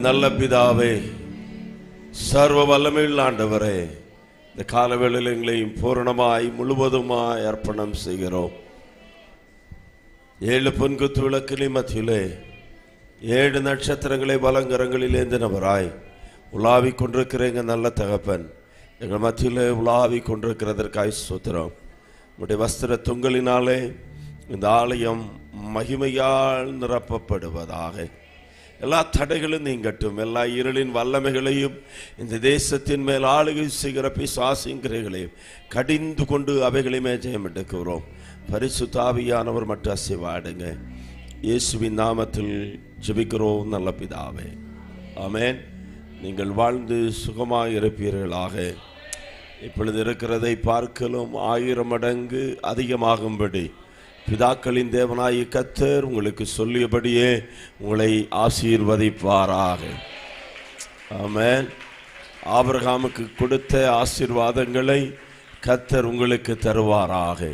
நல்ல பிதாவே, சர்வ வல்லமையுள்ள ஆண்டவரே, இந்த காலவேளையில் எங்களையும் பூரணமாய் முழுவதுமாய் அர்ப்பணம் செய்கிறோம். 7 பொன்குத்து விளக்கிலே மத்தியிலே 7 நட்சத்திரங்களை வலங்கரங்களில் ஏந்தினவராய் உலாவிக் கொண்டிருக்கிற எங்கள் நல்ல தகப்பன், எங்கள் மத்தியிலே உலாவிக் கொண்டிருக்கிறதற்காய் ஸ்தோத்திரம். உடைய வஸ்திர தொங்கலினாலே இந்த ஆலயம் மகிமையால் நிரப்பப்படுவதாக. எல்லா தடைகளும் நீங்கட்டும். எல்லா இருளின் வல்லமைகளையும் இந்த தேசத்தின் மேல் ஆளுகை செய்கிற பிசாசிங்களையும் கடிந்து கொண்டு அவைகளையுமே ஜெயம் எடுக்கிறோம். பரிசுத்த ஆவியானவர் மட்டும் அசைவாடுங்க. இயேசுவின் நாமத்தில் ஜெபிக்கிறோம் நல்ல பிதாவே, ஆமென். நீங்கள் வாழ்ந்து சுகமாக இருப்பீர்களாக. இப்பொழுது இருக்கிறதை பார்க்கலும் 1000 மடங்கு அதிகமாகும்படி பிதாக்களின் தேவனாய் கர்த்தர் உங்களுக்கு சொல்லியபடியே உங்களை ஆசீர்வதிப்பாராக. ஆமென். ஆபிரகாமுக்கு கொடுத்த ஆசீர்வாதங்களை கர்த்தர் உங்களுக்கு தருவாராக.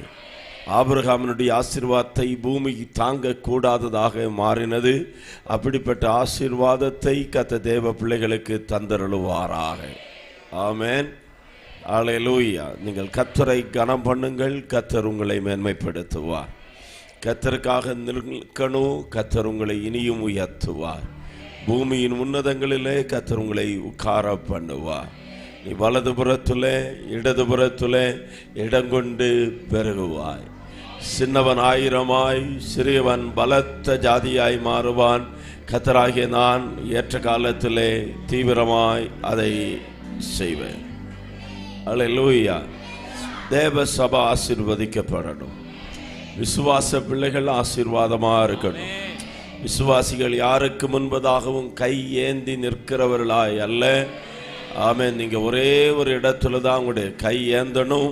ஆபிரகாமினுடைய ஆசீர்வாதத்தை பூமி தாங்க கூடாததாக மாறினது. அப்படிப்பட்ட ஆசீர்வாதத்தை கர்த்தர் தேவ பிள்ளைகளுக்கு தந்தருளுவாராக. ஆமென். அல்லேலூயா. நீங்கள் கர்த்தரை கனம் பண்ணுங்கள், கர்த்தர் உங்களை மேன்மைப்படுத்துவார். கர்த்தருக்காக நிற்கணும், கர்த்தர் உங்களை இனியும் உயர்த்துவார். பூமியின் உன்னதங்களிலே கர்த்தர் உங்களை உட்கார பண்ணுவார். நீ வலதுபுறத்திலே இடதுபுறத்திலே இடங்கொண்டு பெருகுவாய். சின்னவன் 1000ஆய் சிறியவன் பலத்த ஜாதியாய் மாறுவான். கர்த்தராகிய நான் ஏற்ற காலத்திலே தீவிரமாய் அதை செய்வேன். அல்லேலூயா. தேவ சபை ஆசீர்வதிக்கப்படணும். விசுவாச பிள்ளைகள் ஆசீர்வாதமாக இருக்கணும். விசுவாசிகள் யாருக்கு முன்பதாகவும் கை ஏந்தி நிற்கிறவர்களாய் அல்ல. ஆமென். நீங்கள் ஒரே ஒரு இடத்துல தான் உங்களுடைய கை ஏந்தணும்.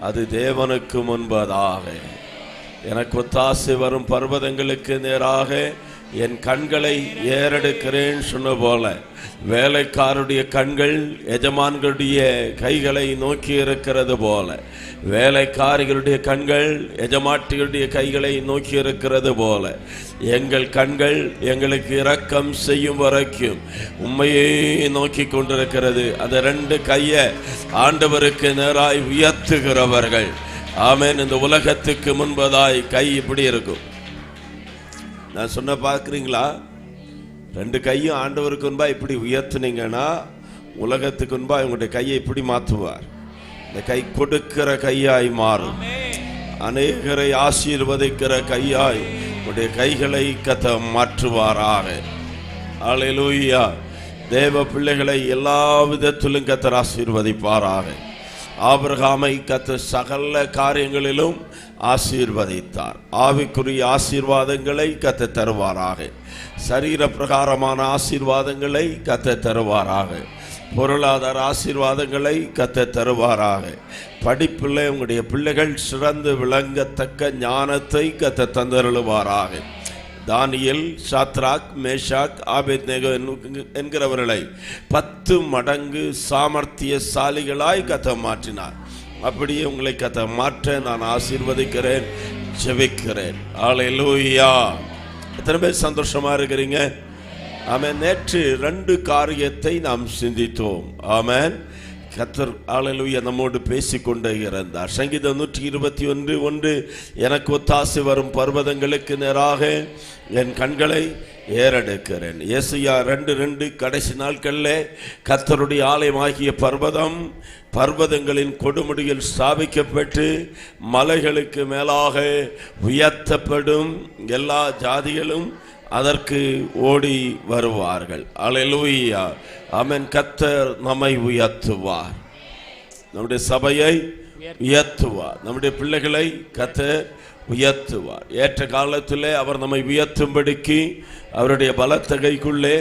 அது தேவனுக்கு முன்பதாக. எனக்கு ஒத்தாசை வரும் பர்வதங்களுக்கு நேராக என் கண்களை ஏறெடுக்கிறேன் சொன்ன போல வேலைக்காரருடைய கண்கள் எஜமான்களுடைய கைகளை நோக்கி இருக்கிறது போல, வேலைக்காரிகளுடைய கண்கள் எஜமாட்டிகளுடைய கைகளை நோக்கி இருக்கிறது போல, எங்கள் கண்கள் எங்களுக்கு இரக்கம் செய்யும் வரைக்கும் உண்மையே நோக்கி கொண்டிருக்கிறது. அந்த 2 கையை ஆண்டவருக்கு நேராய் உயர்த்துகிறவர்கள். ஆமென். இந்த உலகத்துக்கு முன்பதாய் கை இப்படி இருக்கும். நான் சொன்ன பார்க்குறீங்களா? 2 கையும் ஆண்டவருக்கு முன்பா இப்படி உயர்த்துனீங்கன்னா உலகத்துக்கு முன்பா உங்களுடைய கையை இப்படி மாற்றுவார். இந்த கை கொடுக்கிற கையாய் மாறும். அநேகரை ஆசீர்வதிக்கிற கையாய் உங்களுடைய கைகளை கர்த்தர் மாற்றுவாராக. அல்லேலூயா. தேவ பிள்ளைகளை எல்லா விதத்திலும் கர்த்தர் ஆசீர்வதிப்பாராக. ஆபிரகாமை கர்த்தர் சகல காரியங்களிலும் ஆசீர்வதித்தார். ஆவிக்குரிய ஆசீர்வாதங்களை கர்த்தர் தருவாராக. சரீர பிரகாரமான ஆசீர்வாதங்களை கர்த்தர் தருவாராக. பொருளாதார ஆசீர்வாதங்களை கர்த்தர் தருவாராக. படிப்பில் உங்களுடைய பிள்ளைகள் சிறந்து விளங்கத்தக்க ஞானத்தை கர்த்தர் தந்தருளுவாராக. தானியேல், சாத்ராக், மேஷாக், ஆபேத்நேகோ என்கிறவர்களை 10 மடங்கு சாமர்த்தியசாலிகளாய் கர்த்தர் மாற்றினார். அப்படியே உங்களை கர்த்தர் மாற்ற நான் ஆசீர்வதிக்கிறேன், ஜெபிக்கிறேன். அல்லேலூயா. எத்தனை பேர் சந்தோஷமா இருக்கிறீங்க? ஆமென். நேற்று 2 காரியத்தை நாம் சிந்தித்தோம். ஆமென். கர்த்தர் அல்லேலூயா நம்மோடு பேசிக்கொண்டே இருந்தார். சங்கீதம் 121:1 எனக்கு ஒத்தாசை வரும் பர்வதங்களுக்கு நேராக என் கண்களை ஏறெடுக்கிறேன். ஏசாயா 2:2 கடைசி நாட்களிலே கர்த்தருடைய ஆலயமாகிய பர்வதங்களின் கொடுமுடியில் ஸ்தாபிக்கப்பட்டு மலைகளுக்கு மேலாக உயர்த்தப்படும். எல்லா ஜாதிகளும் அதற்கு ஓடி வருவார்கள். அல்லேலூயா. ஆமென். கர்த்தர் நம்மை உயர்த்துவார். நம்முடைய சபையை உயர்த்துவார். நம்முடைய பிள்ளைகளை கர்த்தர் உயர்த்துவார். ஏற்ற காலத்திலே அவர் நம்மை உயர்த்தும்படிக்கு அவருடைய பலத்த கைக்குள்ளே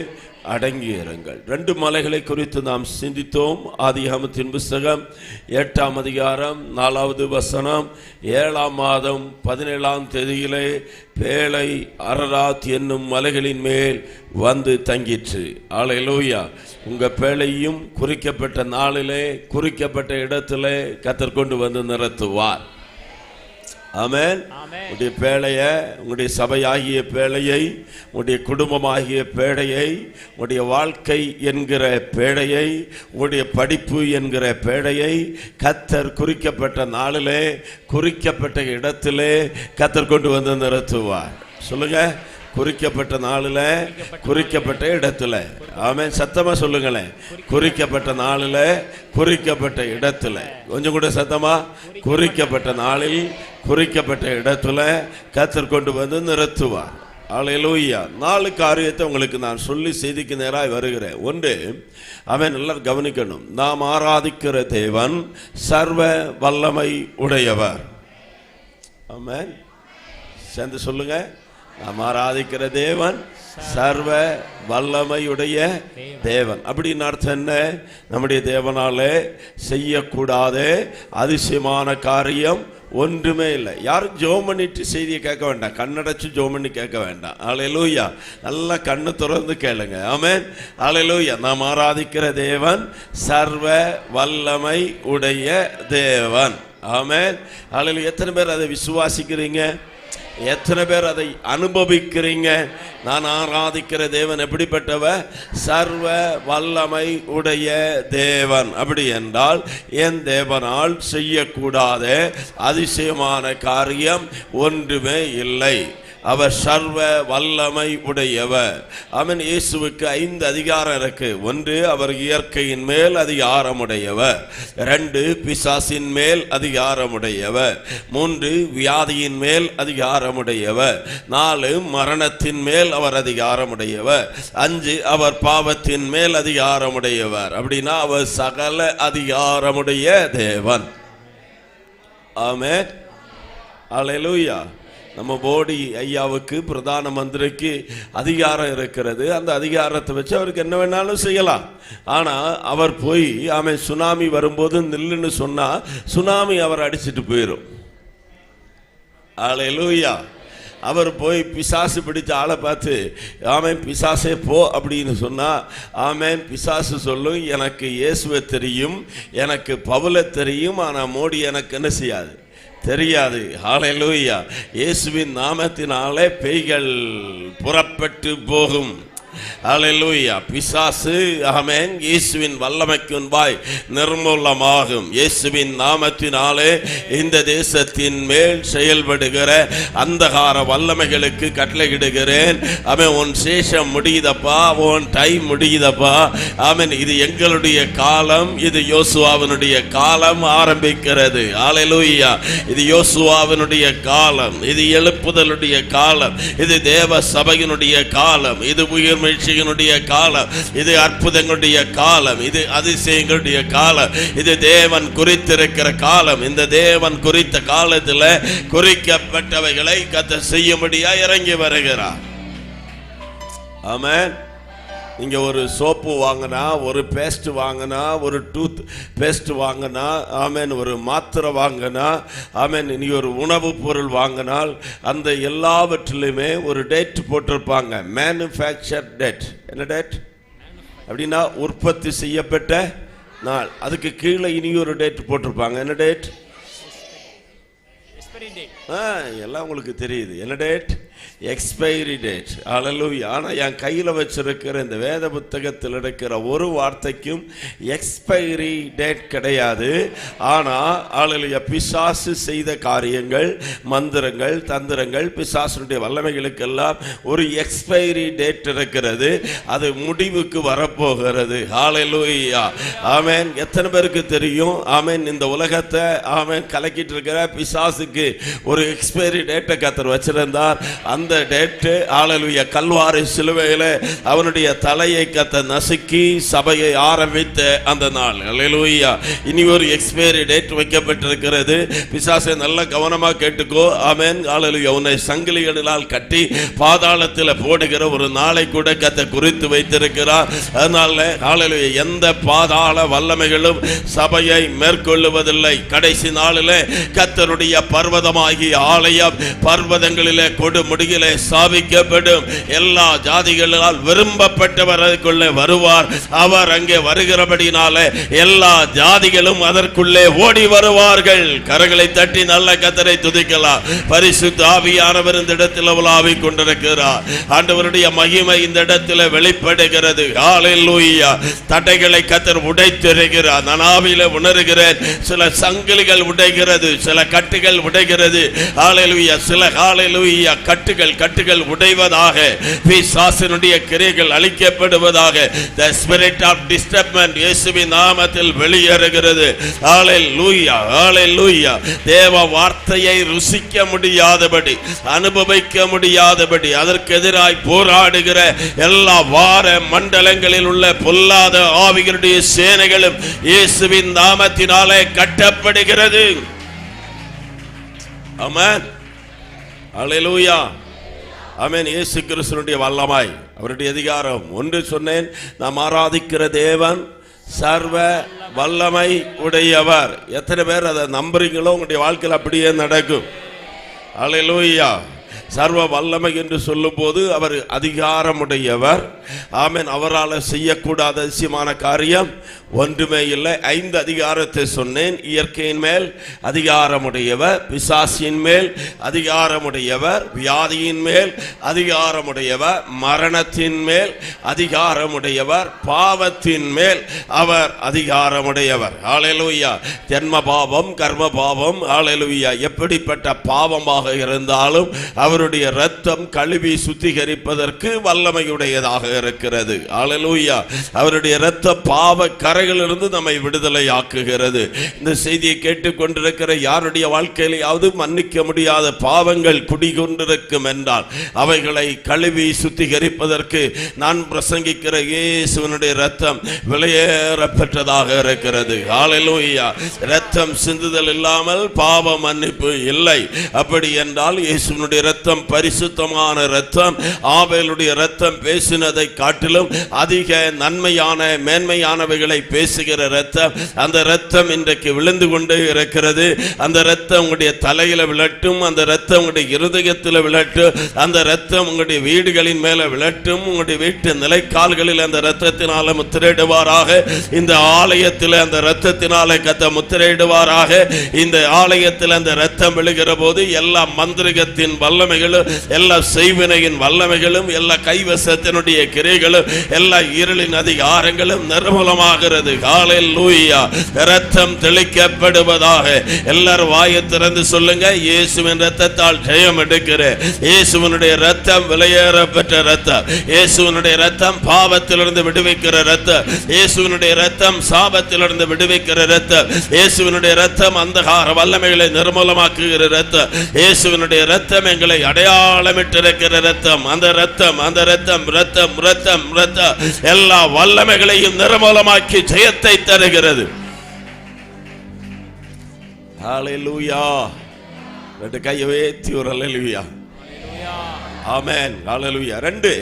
அடங்கியிருங்கள். 2 மலைகளை குறித்து நாம் சிந்தித்தோம். ஆதியாகமத்தின் புஸ்தகம் 8ஆம் அதிகாரம் 4வது வசனம். 7ஆம் மாதம் 17ஆம் தேதியிலே பேழை அரராத் என்னும் மலைகளின் மேல் வந்து தங்கிற்று. அல்லேலூயா. உங்க பேழையும் குறிக்கப்பட்ட நாளிலே குறிக்கப்பட்ட இடத்திலே கர்த்தர் கொண்டு வந்து நிறுத்துவார். ஆமென். உங்களுடைய பேழைய, உங்களுடைய சபையாகிய பேழையை, உங்களுடைய குடும்பமாகிய பேழையை, உங்களுடைய வாழ்க்கை என்கிற பேழையை, உங்களுடைய படிப்பு என்கிற பேழையை கர்த்தர் குறிக்கப்பட்ட நாளிலே, குறிக்கப்பட்ட இடத்திலே கர்த்தர் கொண்டு வந்து நிறுத்துவார். சொல்லுங்க, குறிக்கப்பட்ட நாளில், குறிக்கப்பட்ட இடத்துல. ஆமென். சத்தமா சொல்லுங்களேன். குறிக்கப்பட்ட நாளில், குறிக்கப்பட்ட இடத்துல. கொஞ்சம் கூட சத்தமா. குறிக்கப்பட்ட நாளில், குறிக்கப்பட்ட இடத்துல கர்த்தர் கொண்டு வந்து நிறுத்துவார். அல்லேலூயா. 4 காரியத்தை உங்களுக்கு நான் சொல்லி செய்திக்கு நேராக வருகிறேன். ஒன்று, அவன் எல்லாரும் கவனிக்கணும், நாம் ஆராதிக்கிற தேவன் சர்வ வல்லமை உடையவர். ஆமென். சேர்ந்து சொல்லுங்க, நாம் ஆராதிக்கிற தேவன் சர்வ வல்லமையுடைய தேவன். அப்படின்னு அர்த்தம் என்ன? நம்முடைய தேவனாலே செய்யக்கூடாத அதிசயமான காரியம் ஒன்றுமே இல்லை. யாரும் ஜெபம் பண்ணிட்டு செய்தியை கேட்க வேண்டாம், கண்ணடைச்சு ஜெபம் பண்ணி கேட்க வேண்டாம். அல்லேலூயா. நல்லா கண்ணு திறந்து கேளுங்க. ஆமென். அல்லேலூயா. நாம் ஆராதிக்கிற தேவன் சர்வ வல்லமை உடைய தேவன். ஆமென். அல்லேலூயா. எத்தனை பேர் அதை விசுவாசிக்கிறீங்க? எத்தனை பேர் அதை அனுபவிக்கிறீங்க? நான் ஆராதிக்கிற தேவன் எப்படிப்பட்டவர்? சர்வ வல்லமை உடைய தேவன். அப்படி என்றால் என் தேவனால் செய்யக்கூடாத அதிசயமான காரியம் ஒன்றுமே இல்லை. அவர் சர்வ வல்லமை உடையவர். அவன் இயேசுவுக்கு 5 அதிகாரம் இருக்கு. 1, அவர் இயற்கையின் மேல் அதிகாரமுடையவர். 2, பிசாசின் மேல் அதிகாரமுடையவர். 3, வியாதியின் மேல் அதிகாரமுடையவர். 4, மரணத்தின் மேல் அவர் அதிகாரமுடையவர். 5, அவர் பாவத்தின் மேல் அதிகாரமுடையவர். அப்படின்னா அவர் சகல அதிகாரமுடைய தேவன். ஆமென். அல்லேலூயா. நம்ம போடி ஐயாவுக்கு, பிரதான மந்திரிக்கு அதிகாரம் இருக்கிறது. அந்த அதிகாரத்தை வச்சு அவருக்கு என்ன வேணாலும் செய்யலாம். ஆனால் அவர் போய் அவன் சுனாமி வரும்போது நில்லுன்னு சொன்னா சுனாமி அவர் அடிச்சுட்டு போயிடும். அல்லேலூயா. அவர் போய் பிசாசு பிடிச்ச ஆளை பார்த்து ஆமென் பிசாசே போ அப்படின்னு சொன்னா ஆமென் பிசாசு சொல்லும், எனக்கு இயேசுவை தெரியும், எனக்கு பவுலை தெரியும், ஆனால் மோடி எனக்கு என்ன செய்யாது, தெரியாது. ஹல்லேலூயா. இயேசுவின் நாமத்தினாலே பேய்கள் புறப்பட்டு போகும். ஹல்லேலூயா. பிசாசு ஆமென் இயேசுவின் வல்லமைக்கு முன்பாய் நிர்மூலமாகும். இயேசுவின் நாமத்தினாலே இந்த தேசத்தின் மேல் செயல்படுகிற அந்தகார வல்லமைகளுக்கு கட்டளையிடுகிறேன். ஆமென். உன் சேஷம் முடியுதப்பா, உன் டைம் முடியுதப்பா. ஆமென். இது எங்களுடைய காலம், இது யோசுவாவினுடைய காலம் ஆரம்பிக்கிறது. ஹல்லேலூயா. இது யோசுவாவினுடைய காலம், இது எழுப்புதலுடைய காலம், இது தேவ சபையினுடைய காலம், இது உயிர் மீழ்ச்சியினுடைய காலம், இது அற்புதங்களுடைய காலம், இது அதிசயங்களுடைய காலம், இது தேவன் குறித்திருக்கிற காலம். இந்த தேவன் குறித்த காலத்தில் குறிக்கப்பட்டவைகளை கர்த்தர் செய்யும்படியா இறங்கி வருகிறார். ஆமென். நீங்க ஒரு சோப்பு வாங்கினா, ஒரு பேஸ்ட் வாங்கினா, ஒரு டூத் பேஸ்ட் வாங்கினா, ஆமென், ஒரு மாத்திரை வாங்கினா, ஆமென், நீ ஒரு உணவு பொருள் வாங்கினால் அந்த எல்லாவற்றிலுமே ஒரு டேட் போட்டிருப்பாங்க. Manufacture date. என்ன டேட் அப்படின்னா உற்பத்தி செய்யப்பட்ட நாள். அதுக்கு கீழே இனி ஒரு டேட் போட்டிருப்பாங்க. என்ன டேட்? எல்லாம் உங்களுக்கு தெரியுது. என்ன டேட்? Expiry date. அல்லேலூயா. ஆனால் என் கையில் வச்சிருக்கிற இந்த வேத புத்தகத்தில் இருக்கிற ஒரு வார்த்தைக்கும் எக்ஸ்பைரி டேட் கிடையாது. ஆனால் அல்லேலூயா, பிசாசு செய்த காரியங்கள், மந்திரங்கள், தந்திரங்கள், பிசாசுடைய வல்லமைகளுக்கெல்லாம் ஒரு எக்ஸ்பைரி டேட் இருக்கிறது. அது முடிவுக்கு வரப்போகிறது. அல்லேலூயா. ஆமென். எத்தனை பேருக்கு தெரியும்? ஆமென். இந்த உலகத்தை ஆமென் கலக்கிட்டு இருக்கிற பிசாசுக்கு ஒரு எக்ஸ்பைரி டேட்டை கர்த்தர் வச்சிருந்தார். அந்த டேட்டு அல்லேலூயா கல்வாரி சிலுவையில அவனுடைய தலையை கர்த்தர் நசுக்கி சபையை ஆரம்பித்த அந்த நாள். அல்லேலூயா. இனி ஒரு எக்ஸ்பைரி டேட் வைக்கப்பட்டிருக்கிறது. பிசாசை நல்ல கவனமா கேட்டுக்கோ. ஆமென். அல்லேலூயா. உன்னை சங்கிலிகளால் கட்டி பாதாளத்தில் போடுகிற ஒரு நாளை கூட கர்த்தர் குறித்து வைத்திருக்கிறார். அதனால அல்லேலூயா எந்த பாதாள வல்லமைகளும் சபையை மேற்கொள்ளுவதில்லை. கடைசி நாளிலே கர்த்தருடைய பர்வதமாகிய ஆலயம் பர்வதங்களிலே கொடுமுடிய மத்தியிலே ஸ்தாபிக்கப்படும். எல்லா ஜாதிகளால் விரும்பப்பட்டவர் அதற்குள்ளே வருவார். அவர் அங்கே வருகிறபடினாலே எல்லா ஜாதிகளும் அதற்குள்ளே ஓடி வருவார்கள். கரங்களை தட்டி நல்ல கர்த்தரை துதிக்கலாம். பரிசுத்த ஆவியானவர் இந்த இடத்தில் உலாவிக் கொண்டிருக்கிறார். ஆண்டவருடைய மகிமை இந்த இடத்தில் வெளிப்படுகிறது. ஹல்லேலூயா. தடைகளை கர்த்தர் உடைத்திருக்கிறார். நான் ஆவியிலே உணர்கிறேன். சில சங்கிலிகள் உடைகிறது, சில கட்டுகள் உடைகிறது. ஹல்லேலூயா. சில ஹல்லேலூயா கட்டுகள் உடைவதாக, பிசாசினுடைய கிரியைகள் அழிக்கப்படுவதாக. The spirit of disturbance இயேசுவின் நாமத்தில் வெளியேறுகிறது. ஹல்லேலூயா, ஹல்லேலூயா. தேவ வார்த்தையை ருசிக்க முடியாதபடி, அனுபவிக்க முடியாதபடி அதற்கு எதிராய் போராடுகிற எல்லா வார மண்டலங்களில் உள்ள பொல்லாத ஆவிகளுடைய சேனைகளும் இயேசுவின் நாமத்தினாலே கட்டப்படுகிறது. ஆமென். ஹல்லேலூயா. ஆமென். இயேசு கிறிஸ்துவினுடைய வல்லமை, அவருடைய அதிகாரம். ஒன்று சொன்னேன், நாம் ஆராதிக்கிற தேவன் சர்வ வல்லமை உடையவர். எத்தனை பேர் அதை நம்புறீங்களோ உங்களுடைய வாழ்க்கையில் அப்படியே நடக்கும். ஹல்லேலூயா. சர்வ வல்லமை என்று சொல்லும் போது அவர் அதிகாரமுடையவர். ஆமென். அவரால் செய்யக்கூடாத அதிசயமான காரியம் ஒன்றுமே இல்லை. 5 அதிகாரத்தை சொன்னேன். இயற்கையின் மேல் அதிகாரமுடையவர், பிசாசின் மேல் அதிகாரமுடையவர், வியாதியின் மேல் அதிகாரமுடையவர், மரணத்தின் மேல் அதிகாரமுடையவர், பாவத்தின் மேல் அவர் அதிகாரமுடையவர். ஹல்லேலூயா. ஜென்ம பாவம், கர்ம பாவம், ஹல்லேலூயா, எப்படிப்பட்ட பாவமாக இருந்தாலும் அவருடைய இரத்தம் கழுவி சுத்திகரிப்பதற்கு வல்லமையுடையதாக இருக்கிறது. ஹல்லேலூயா. அவருடைய இரத்த பாவ கரைகளிலிருந்து நம்மை விடுதலை ஆக்குகிறது. இந்த செய்தியை கேட்டுக்கொண்டிருக்கிற யாருடைய வாழ்க்கையிலாவது மன்னிக்க முடியாத பாவங்கள் குடிகொண்டிருக்கும் என்றால் அவைகளை கழுவி சுத்திகரிப்பதற்கு நான் பிரசங்கிக்கிற இயேசுவினுடைய இரத்தம் விலையேறப்பெற்றதாக இருக்கிறது. ஹல்லேலூயா. இரத்தம் சிந்துதல் இல்லாமல் பாவ மன்னிப்பு இல்லை. அப்படி என்றால் இயேசுவினுடைய இரத்தம் பரிசுத்தமான இரத்தம். ஆபேலுடைய இரத்தம் பேசினதை காட்டிலும் அதிக நன்மையான மேன்மையானவைகளை பேசுகிற இரத்தம். அந்த இரத்தம் இன்றைக்கு விழுந்து கொண்டே இருக்கிறது. அந்த இரத்தம் உங்களுடைய தலையில விழட்டும், அந்த இரத்தம் உங்களுடைய இருதயத்தில் விழட்டும், அந்த இரத்தம் உங்களுடைய வீடுகளின் மேல விழட்டும், உங்களுடைய வீட்டு நிலைக்கால்களில் அந்த இரத்தத்தினால முத்திரையிடுவாராக. இந்த ஆலயத்தில் அந்த இரத்தத்தினால கத்த முத்திரையிடுவாராக. இந்த ஆலயத்தில் அந்த இரத்தம் விழுகிற போது எல்லா மந்திரிகத்தின் வல்லமைகளும், எல்லா செய்வினையின் வல்லமைகளும், எல்லா கைவசத்தினுடைய கிரைகளும், எல்லா இருளின் அதிகாரங்களும் நிர்மூலமாகிறது. ஹல்லேலூயா. இரத்தம் தெளிக்கப்படுவதாக. எல்லாரும் வாயை திறந்து சொல்லுங்க, இயேசுவின் இரத்தத்தால் ஜெயம் எடுக்கிறேன். இயேசுவினுடைய இரத்தம் விலையேறப்பெற்ற இரத்தம். இயேசுவினுடைய இரத்தம் பாவத்திலிருந்து விடுவிக்கிற இரத்தம். இயேசுவினுடைய இரத்தம் சாபத்திலிருந்து விடுவிக்கிற இரத்தம். இயேசுவினுடைய இரத்தம் அந்தகார வல்லமைகளை நிர்மூலமாக்குகிற இரத்தம். இயேசுவினுடைய இரத்தம் எங்களை அடையாளமிட்டிருக்கிற இரத்தம். அந்த இரத்தம், அந்த இரத்தம், இரத்தம், இரத்தம், இரத்தம் எல்லா வல்லமைகளையும் நிர்மூலமாக்கி ஜெயத்தை தருகிறது. ஹல்லேலூயா. ரெண்டு கையை உயர்த்தி ஒரு ஹல்லேலூயா. ஆமென். ஹல்லேலூயா. 2,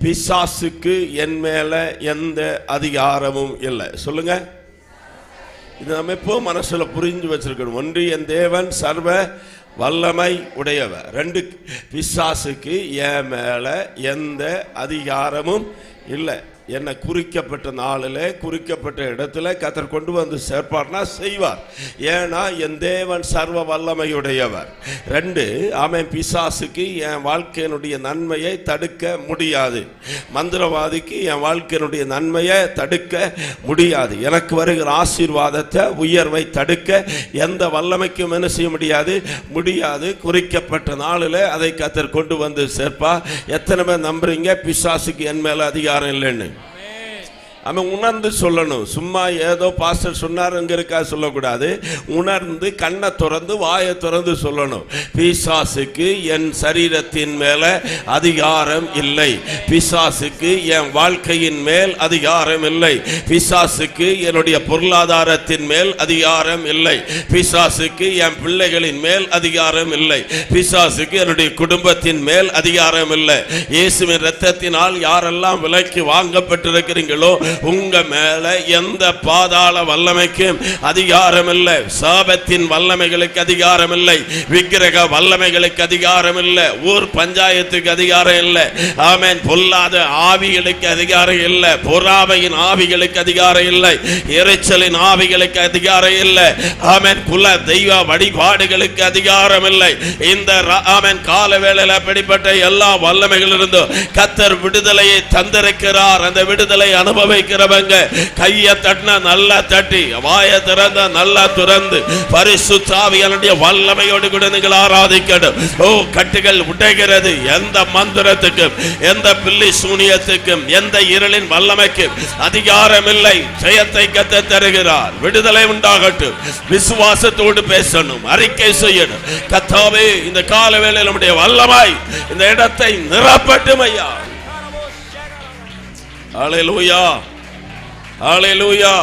பிசாசுக்கு என் மேல எந்த அதிகாரமும் இல்லை. சொல்லுங்க. இது நம்ம எப்போ மனசுல புரிஞ்சு வச்சிருக்கணும். 1, என் தேவன் சர்வ வல்லமை உடையவர். 2, பிசாசுக்கு என் மேல எந்த அதிகாரமும் இல்லை. என்ன குறிக்கப்பட்ட நாளில் குறிக்கப்பட்ட இடத்துல கர்த்தர் கொண்டு வந்து சேர்ப்பார்னா செய்வார். ஏன்னா என் தேவன் சர்வ வல்லமையுடையவர். 2, ஆமென். பிசாசுக்கு என் வாழ்க்கையினுடைய நன்மையை தடுக்க முடியாது. மந்திரவாதிக்கு என் வாழ்க்கையினுடைய நன்மையை தடுக்க முடியாது. எனக்கு வருகிற ஆசீர்வாதத்தை, உயர்வை தடுக்க எந்த வல்லமைக்கும் என்ன செய்ய முடியாது. குறிக்கப்பட்ட நாளில் அதை கர்த்தர் கொண்டு வந்து சேர்ப்பா. எத்தனை பேர் நம்புறீங்க பிசாசுக்கு என் மேல அதிகாரம் இல்லைன்னு? அவன் உணர்ந்து சொல்லணும். சும்மா ஏதோ பாஸ்டர் சொன்னாருங்கிறக்கா சொல்லக்கூடாது. உணர்ந்து கண்ணை திறந்து வாயை திறந்து சொல்லணும். பிசாசுக்கு என் சரீரத்தின் மேல அதிகாரம் இல்லை. பிசாசுக்கு என் வாழ்க்கையின் மேல் அதிகாரம் இல்லை. பிசாசுக்கு என்னுடைய பொருளாதாரத்தின் மேல் அதிகாரம் இல்லை. பிசாசுக்கு என் பிள்ளைகளின் மேல் அதிகாரம் இல்லை. பிசாசுக்கு என்னுடைய குடும்பத்தின் மேல் அதிகாரம் இல்லை. இயேசுவின் இரத்தத்தினால் யாரெல்லாம் விலைக்கு வாங்கப்பட்டிருக்கிறீங்களோ உங்க மேல எந்த பாதாள வல்லமைக்கும் அதிகாரம் இல்லை. சாபத்தின் வல்லமைகளுக்கு அதிகாரம் இல்லை. விக்கிரக வல்லமைகளுக்கு அதிகாரம் இல்லை. ஊர் பஞ்சாயத்துக்கு அதிகாரம் இல்லை. ஆமென். பொல்லாத ஆவிகளுக்கு அதிகாரம் இல்லை. பொறாமையின் ஆவிகளுக்கு அதிகாரம் இல்லை. எரிச்சலின் ஆவிகளுக்கு அதிகாரம் இல்லை. ஆமென். குல தெய்வ வழிபாடுகளுக்கு அதிகாரம் இல்லை. இந்த ஆமென் கால வேளையில அப்படிப்பட்ட எல்லா வல்லமைகளிலிருந்து கர்த்தர் விடுதலையை தந்திருக்கிறார். அந்த விடுதலை அனுபவிக்கிறவங்க கையை தட்டினா நல்லா தட்டி, வாயை திறந்த நல்லா திறந்து பரிசுத்த ஆவியானவருடைய வல்லமையோடு கூட நீங்கள் ஆராதிக்கணும். ஓ, கட்டுகள் உடைகிறது. எந்த மந்திரத்துக்கும், எந்த பில்லி சூனியத்துக்கும், எந்த இருளின் வல்லமைக்கும் அதிகாரம் இல்லை. ஜெயத்தை கர்த்தர் தருகிறார். விடுதலை உண்டாகட்டும். விசுவாசத்தோடு பேசணும், அறிக்கை செய்யணும். கர்த்தாவே, இந்த கால வேளையில் நம்முடைய வல்லமை இந்த இடத்தை நிரப்பட்டும் ஐயா. ஹல்லேலூயா, ஹல்லேலூயா,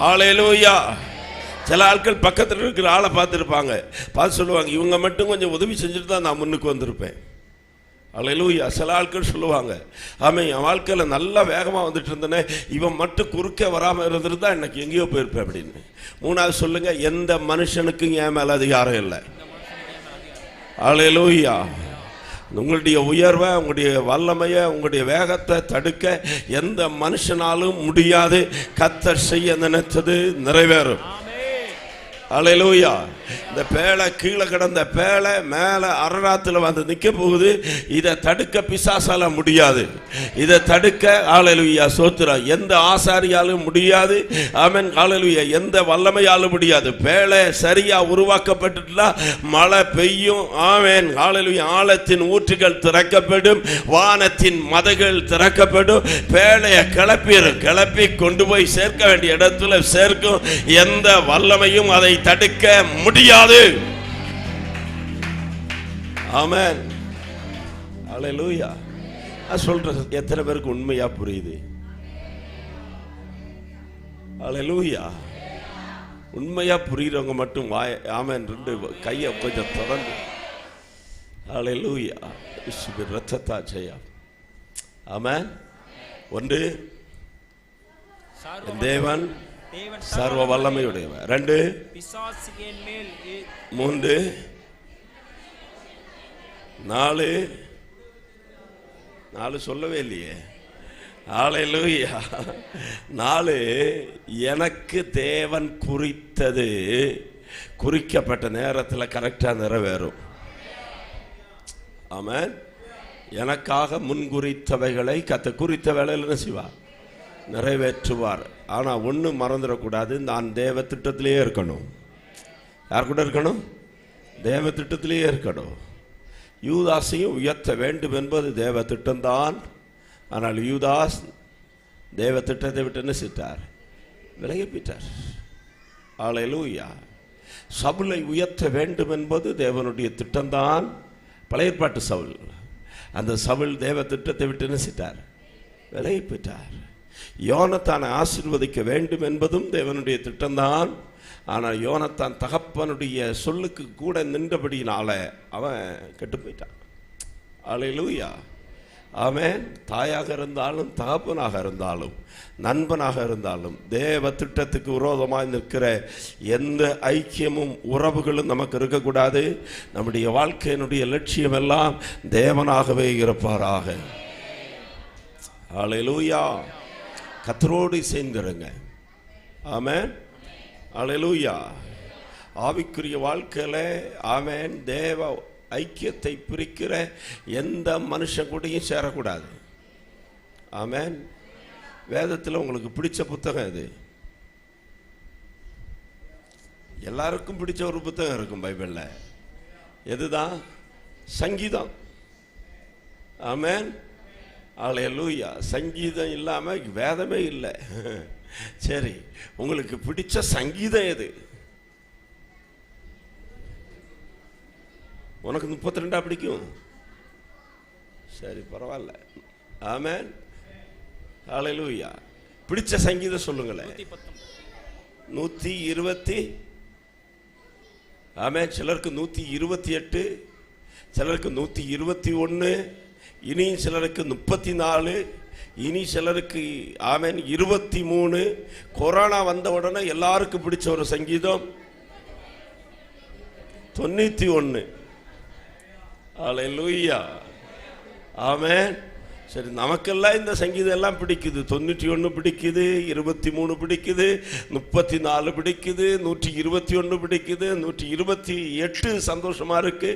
ஹல்லேலூயா. சில ஆட்கள் பக்கத்தில் இருக்கிற ஆளை பார்த்துருப்பாங்க, பார்த்து சொல்லுவாங்க, இவங்க மட்டும் கொஞ்சம் உதவி செஞ்சுட்டு தான் நான் முன்னுக்கு வந்திருப்பேன். ஹல்லேலூயா. சில ஆட்கள் சொல்லுவாங்க, ஆமாம், என் வாழ்க்கையில் நல்லா வேகமாக வந்துட்டு இருந்தேனே, இவன் மட்டும் குறுக்க வராமல் இருந்துட்டு தான் எனக்கு எங்கேயோ போயிருப்பேன் அப்படின்னு. மூணாவது சொல்லுங்க, எந்த மனுஷனுக்கும் என் மேலே அதிகாரம் இல்லை. ஹல்லேலூயா. உங்களுடைய உயர்வை, உங்களுடைய வல்லமையை, உங்களுடைய வேகத்தை தடுக்க எந்த மனுஷனாலும் முடியாது. கர்த்தர் செய்ய நினைத்தது நிறைவேறும். ஹல்லேலூயா. இந்த பேழை கீழே கிடந்த பேழை மேலே அரராத்தில் வந்து நிற்க போகுது. இதை தடுக்க பிசாசால முடியாது. இதை தடுக்க ஹல்லேலூயா சோத்திரம் எந்த ஆசாரியாலும் முடியாது. ஆமென். ஹல்லேலூயா. எந்த வல்லமையாலும் முடியாது. பேழை சரியா உருவாக்கப்பட்டுட்டா மழை பெய்யும். ஆமென். ஹல்லேலூயா. ஆழத்தின் ஊற்றுகள் திறக்கப்படும். வானத்தின் மதகுகள் திறக்கப்படும். பேழையை கிளப்பி கொண்டு போய் சேர்க்க வேண்டிய இடத்துல சேர்க்கும். எந்த வல்லமையும் அதை தடுக்க முடியாது. ஆமென். ஹல்லேலூயா. நான் சொல்றது எத்தனை பேருக்கு உண்மையா புரியுது? ஹல்லேலூயா. உண்மையா புரியுறவங்க மட்டும் ஆமென் ரெண்டு கையை கொஞ்சம் திறந்து ஹல்லேலூயா. இயேசுவின் இரத்தத்தா ஜெயம். ஆமென். ஒன்று, தேவன் சர்வ வல்லமையுடையவர். 2, பிசாசின் மேல் 3, 4 சொல்லவே இல்லையே. ஹல்லேலூயா. 4, எனக்கு தேவன் குறித்தது குறிக்கப்பட்ட நேரத்தில் கரெக்டாக நிறைவேறும். ஆமென். எனக்காக முன்குறித்தவைகளை கர்த்தர் குறித்த வேளையில் என்ன செய்வார்? நிறைவேற்றுவார். ஆனால் ஒன்று மறந்துடக்கூடாது, நான் தேவ திட்டத்திலேயே இருக்கணும். யார் கூட இருக்கணும்? தேவ திட்டத்திலேயே இருக்கணும். யூதாசையும் உயர்த்த வேண்டும் என்பது தேவ திட்டம்தான். ஆனால் யூதாஸ் தேவ திட்டத்தை விட்டு என்ன செய்தார்? விலகி போயிட்டார். ஹல்லேலூயா. சவுலை உயர்த்த வேண்டும் என்பது தேவனுடைய திட்டம்தான். பழைய ஏற்பாட்டு சவுல். அந்த சவுல் தேவ திட்டத்தை விட்டு என்ன செய்தார்? விலகி போயிட்டார். யோனத்தானை ஆசீர்வதிக்க வேண்டும் என்பதும் தேவனுடைய திட்டம்தான். ஆனால் யோனத்தான் தகப்பனுடைய சொல்லுக்கு கூட நின்றபடியினால அவன் கெட்டு போயிட்டான். ஹல்லேலூயா. ஆமென். தாயாக இருந்தாலும் தகப்பனாக இருந்தாலும் நண்பனாக இருந்தாலும் தேவ திட்டத்துக்கு விரோதமாக நிற்கிற எந்த ஐக்கியமும் உறவுகளும் நமக்கு இருக்கக்கூடாது. நம்முடைய வாழ்க்கையினுடைய லட்சியம் எல்லாம் தேவனாகவே இருப்பாராக. ஹல்லேலூயா. கர்த்தரோடு சேர்ந்துருங்க. ஆமென். ஹல்லேலூயா. ஆவிக்குரிய வாழ்க்கையில் ஆமென் தேவ ஐக்கியத்தை பிரிக்கிற எந்த மனுஷன் கூடயும் சேரக்கூடாது. ஆமென். வேதத்தில் உங்களுக்கு பிடிச்ச புத்தகம் எது? எல்லாருக்கும் பிடிச்ச ஒரு புத்தகம் இருக்கும் பைபிளில். எதுதான்? சங்கீதம். ஆமென். ஹல்லேலூயா. சங்கீதம் இல்லாமல் வேதமே இல்லை. சரி, உங்களுக்கு பிடிச்ச சங்கீதம் எது? உனக்கு 32 பிடிக்கும்? சரி, பரவாயில்ல. ஆமென். ஹல்லேலூயா. பிடிச்ச சங்கீதம் சொல்லுங்களேன். 120. ஆமென். சிலருக்கு 128, சிலருக்கு 121, இனியும் சிலருக்கு 34, இனி சிலருக்கு ஆமென் 23. கொரோனா வந்த உடனே எல்லாருக்கும் பிடிச்ச ஒரு சங்கீதம் 91. அல்லேலூயா, ஆமென். சரி, நமக்கெல்லாம் இந்த சங்கீதம் எல்லாம் பிடிக்குது. 91 பிடிக்குது, 23 பிடிக்குது, 34 பிடிக்குது, 121 பிடிக்குது, 128 சந்தோஷமா இருக்கு.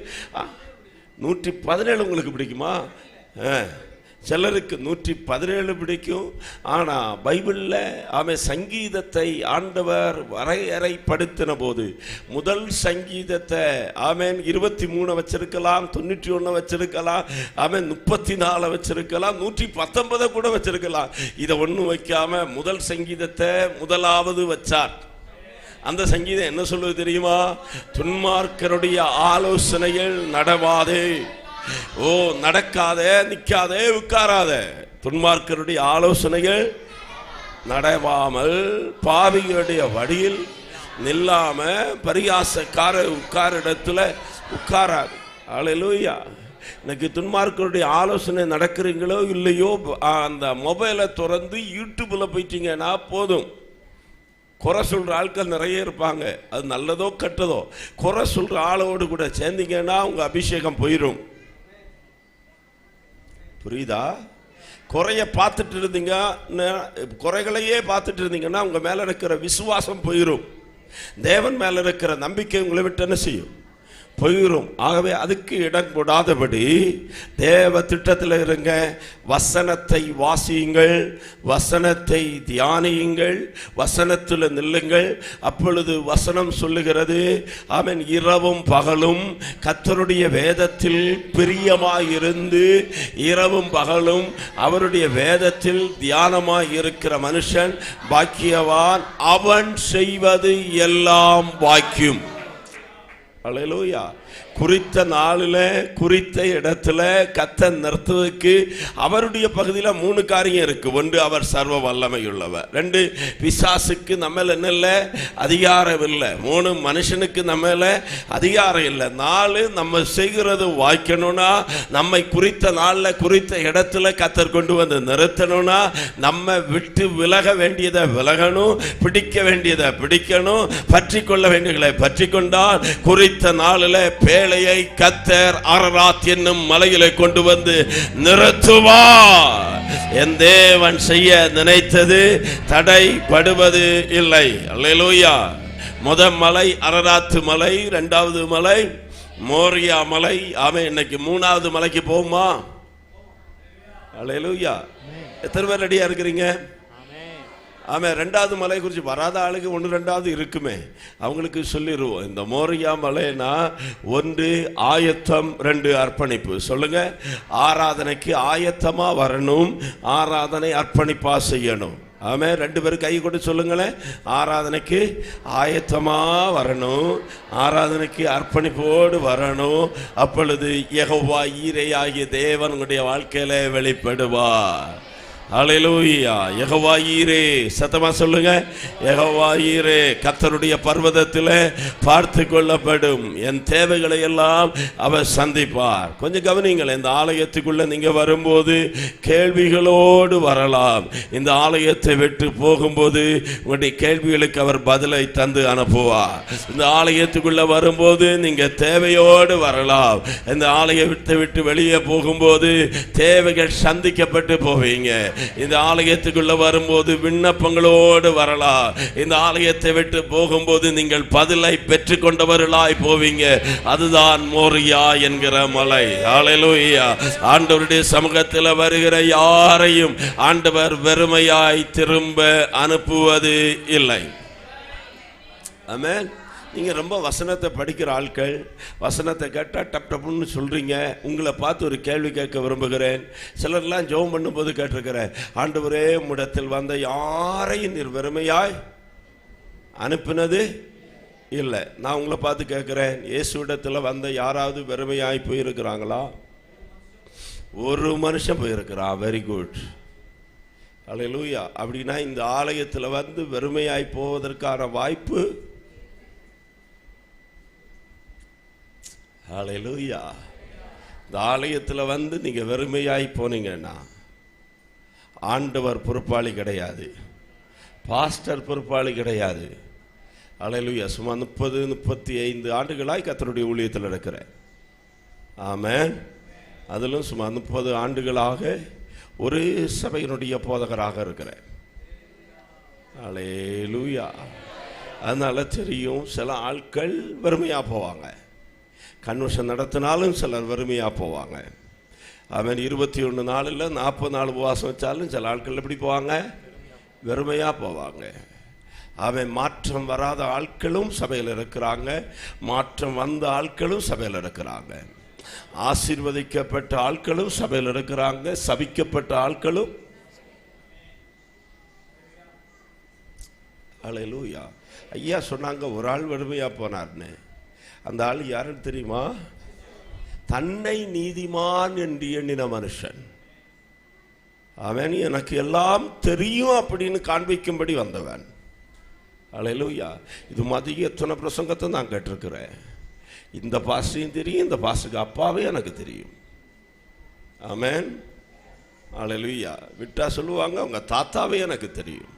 117 உங்களுக்கு பிடிக்குமா? சிலருக்கு 117 பிடிக்கும். ஆனால் பைபிளில் ஆமென் சங்கீதத்தை ஆண்டவர் வரையறைப்படுத்தின போது முதல் சங்கீதத்தை ஆமென் 23 வச்சிருக்கலாம், 91 வச்சிருக்கலாம், ஆமென் 34 வச்சிருக்கலாம், 119 கூட வச்சிருக்கலாம். இதை ஒன்றும் வைக்காம முதல் சங்கீதத்தை முதலாவது வச்சார். அந்த சங்கீதம் என்ன சொல்லுவது தெரியுமா? துன்மார்க்கருடைய ஆலோசனைகள் நடவாதே. ஓ, நடக்காதே, நிற்காதே, உட்காராத. துன்மார்க்கருடைய ஆலோசனைகள் நடவாமல், பாவிகளுடைய வழியில் நில்லாம, பரியாசக்கார உட்கார இடத்துல உட்காராது. அல்லேலூயா. இன்னைக்கு துன்மார்க்கருடைய ஆலோசனை நடக்கிறீங்களோ இல்லையோ, அந்த மொபைலை திறந்து யூடியூப்ல போயிட்டீங்கன்னா போதும். குறை சொல்ற ஆட்கள் நிறைய இருப்பாங்க. அது நல்லதோ கெட்டதோ, குறை சொல்ற ஆளோடு கூட சேர்ந்தீங்கன்னா உங்க அபிஷேகம் போயிடும். புரியுதா? குறைய பார்த்துட்டு இருந்தீங்க, குறைகளையே பார்த்துட்டு இருந்தீங்கன்னா உங்க மேல இருக்கிற விசுவாசம் போயிடும். தேவன் மேல இருக்கிற நம்பிக்கை உங்களை விட்டு என்ன செய்யும்? போயிடும். ஆகவே அதுக்கு இடம் கொடாதபடி தேவ திட்டத்தில் இருங்க. வசனத்தை வாசியுங்கள், வசனத்தை தியானியுங்கள், வசனத்தில் நில்லுங்கள். அப்பொழுது வசனம் சொல்லுகிறது ஆமென், இரவும் பகலும் கர்த்தருடைய வேதத்தில் பிரியமாயிருந்து இரவும் பகலும் அவருடைய வேதத்தில் தியானமாய் இருக்கிற மனுஷன் பாக்கியவான், அவன் செய்வது எல்லாம் பாக்கியம். அல்லேலூயா. குறித்த நாளில் குறித்த இடத்துல கர்த்தர் நிறுத்துவதற்கு அவருடைய பகுதியில் 3 காரியம் இருக்கு. 1, அவர் சர்வ வல்லமை உள்ளவர். 2, பிசாசுக்கு நம்ம என்ன இல்லை? அதிகாரம் இல்லை. 3, மனுஷனுக்கு நம்ம அதிகாரம் இல்லை. 4, நம்ம செய்கிறது வாய்க்கணும்னா, நம்மை குறித்த நாளில் குறித்த இடத்துல கர்த்தர் கொண்டு வந்து நிறுத்தணும்னா, நம்ம விட்டு விலக வேண்டியதை விலகணும், பிடிக்க வேண்டியதை பிடிக்கணும், பற்றி கொள்ள வேண்டியதை பற்றி கொண்டால் குறித்த நாளில் பேழையை கர்த்தர் அரராத் என்னும் மலையிலே கொண்டு வந்து நிறுத்துவார். என் தேவன் செய்ய நினைத்தது தடைபடுவது இல்லை. அல்லேலூயா. முதல் மலை அரராத் மலை, 2வது மலை மோரியா மலை. அவன் இன்னைக்கு 3வது மலைக்கு போகுமா? அல்லேலூயா. எத்தனை பேர் ரெடியா இருக்கிறீங்க? ஆமாம். 2வது மலை குறித்து வராத ஆளுக்கு 1, 2வது இருக்குமே, அவங்களுக்கு சொல்லிடுவோம். இந்த மோரியா மலைனா 1 ஆயத்தம், 2 அர்ப்பணிப்பு. சொல்லுங்க. ஆராதனைக்கு ஆயத்தமா வரணும், ஆராதனை அர்ப்பணிப்பா செய்யணும். ஆமே. 2 பேரும் கை கொண்டு சொல்லுங்களேன். ஆராதனைக்கு ஆயத்தமா வரணும், ஆராதனைக்கு அர்ப்பணிப்போடு வரணும். அப்பொழுது யெகோவா ஈரே ஆகிய தேவன் உங்களுடைய வாழ்க்கையில வெளிப்படுவார். அல்லேலூயா. யெகோவா ஈரே, சத்தமா சொல்லுங்க. யெகோவா ஈரே கர்த்தருடைய பர்வதத்தில் பார்த்து கொள்ளப்படும். என் தேவைகளை எல்லாம் அவர் சந்திப்பார். கொஞ்சம் கவனிங்கள். இந்த ஆலயத்துக்குள்ள நீங்க வரும்போது கேள்விகளோடு வரலாம். இந்த ஆலயத்தை விட்டு போகும்போது உங்களுடைய கேள்விகளுக்கு அவர் பதிலை தந்து அனுப்புவார். இந்த ஆலயத்துக்குள்ள வரும்போது நீங்க தேவையோடு வரலாம். இந்த ஆலயத்தை விட்டு வெளியே போகும்போது தேவைகள் சந்திக்கப்பட்டு போவீங்க. இந்த ஆலயத்துக்குள்ள வரும்போது விண்ணப்பங்களோடு வரலாம். இந்த ஆலயத்தை விட்டு போகும்போது நீங்கள் பதிலை பெற்றுக் கொண்டவர்களாய் போவீங்க. அதுதான் மோரியா என்கிற மலை. ஹல்லேலூயா. ஆண்டவருடைய சமூகத்தில் வருகிற யாரையும் ஆண்டவர் வெறுமையாய் திரும்ப அனுப்புவது இல்லை. ஆமென். நீங்கள் ரொம்ப வசனத்தை படிக்கிற ஆட்கள், வசனத்தை கேட்டால் டப் டப்புன்னு சொல்கிறீங்க. உங்களை பார்த்து ஒரு கேள்வி கேட்க விரும்புகிறேன். சிலர்லாம் ஜெபம் பண்ணும்போது கேட்டிருக்கிறேன், ஆண்டவரே உம்மிடத்தில் வந்த யாரையும் நீர் வெறுமையாய் அனுப்பினது இல்லை. நான் உங்களை பார்த்து கேட்குறேன், இயேசுவிடத்தில் வந்த யாராவது வெறுமையாய் போயிருக்கிறாங்களா? ஒரு மனுஷன் போயிருக்கிறான். Very good. அல்லேலூயா. அப்படின்னா இந்த ஆலயத்தில் வந்து வெறுமையாய் போவதற்கான வாய்ப்பு. ஹல்லேலூயா. இந்த ஆலயத்தில் வந்து நீங்கள் வெறுமையாய் போனீங்கன்னா ஆண்டவர் பொறுப்பாளி கிடையாது, பாஸ்டர் பொறுப்பாளி கிடையாது. அல்லேலூயா. சும்மா 30-35 ஆண்டுகளாய் கர்த்தருடைய ஊழியத்தில் இருக்கிறேன். ஆமென். அதிலும் சும்மா 30 ஆண்டுகளாக ஒரு சபையினுடைய போதகராக இருக்கிறேன். அல்லேலூயா. அதனால தெரியும், சில ஆட்கள் வறுமையாக போவாங்க. கன்வென்ஷன் நடத்தினாலும் சிலர் வறுமையாக போவாங்க. அவன் 21 நாளில் 40 நாள் உபவாசம் வச்சாலும் சில ஆட்கள் எப்படி போவாங்க? வெறுமையாக போவாங்க. அவன் மாற்றம் வராத ஆட்களும் சபையில் இருக்கிறாங்க, மாற்றம் வந்த ஆட்களும் சபையில் இருக்கிறாங்க. ஆசீர்வதிக்கப்பட்ட ஆட்களும் சபையில் இருக்கிறாங்க, சபிக்கப்பட்ட ஆட்களும். அல்லேலூயா. ஐயா சொன்னாங்க, ஒரு ஆள் வறுமையா போனார்னு. அந்த ஆள் யாருன்னு தெரியுமா? தன்னை நீதிமான் என்று எண்ணின மனுஷன். அவன் எனக்கு எல்லாம் தெரியும் அப்படின்னு காண்பிக்கும்படி வந்தவன். அல்லேலூயா. இது மதிய எத்தனை பிரசங்கத்தை நான் கேட்டிருக்கிறேன். இந்த பாஸ்டையும் தெரியும், இந்த பாஸ்டுக்கு அப்பாவே எனக்கு தெரியும். ஆமென். அல்லேலூயா. விட்டா சொல்லுவாங்க, அவங்க தாத்தாவே எனக்கு தெரியும்.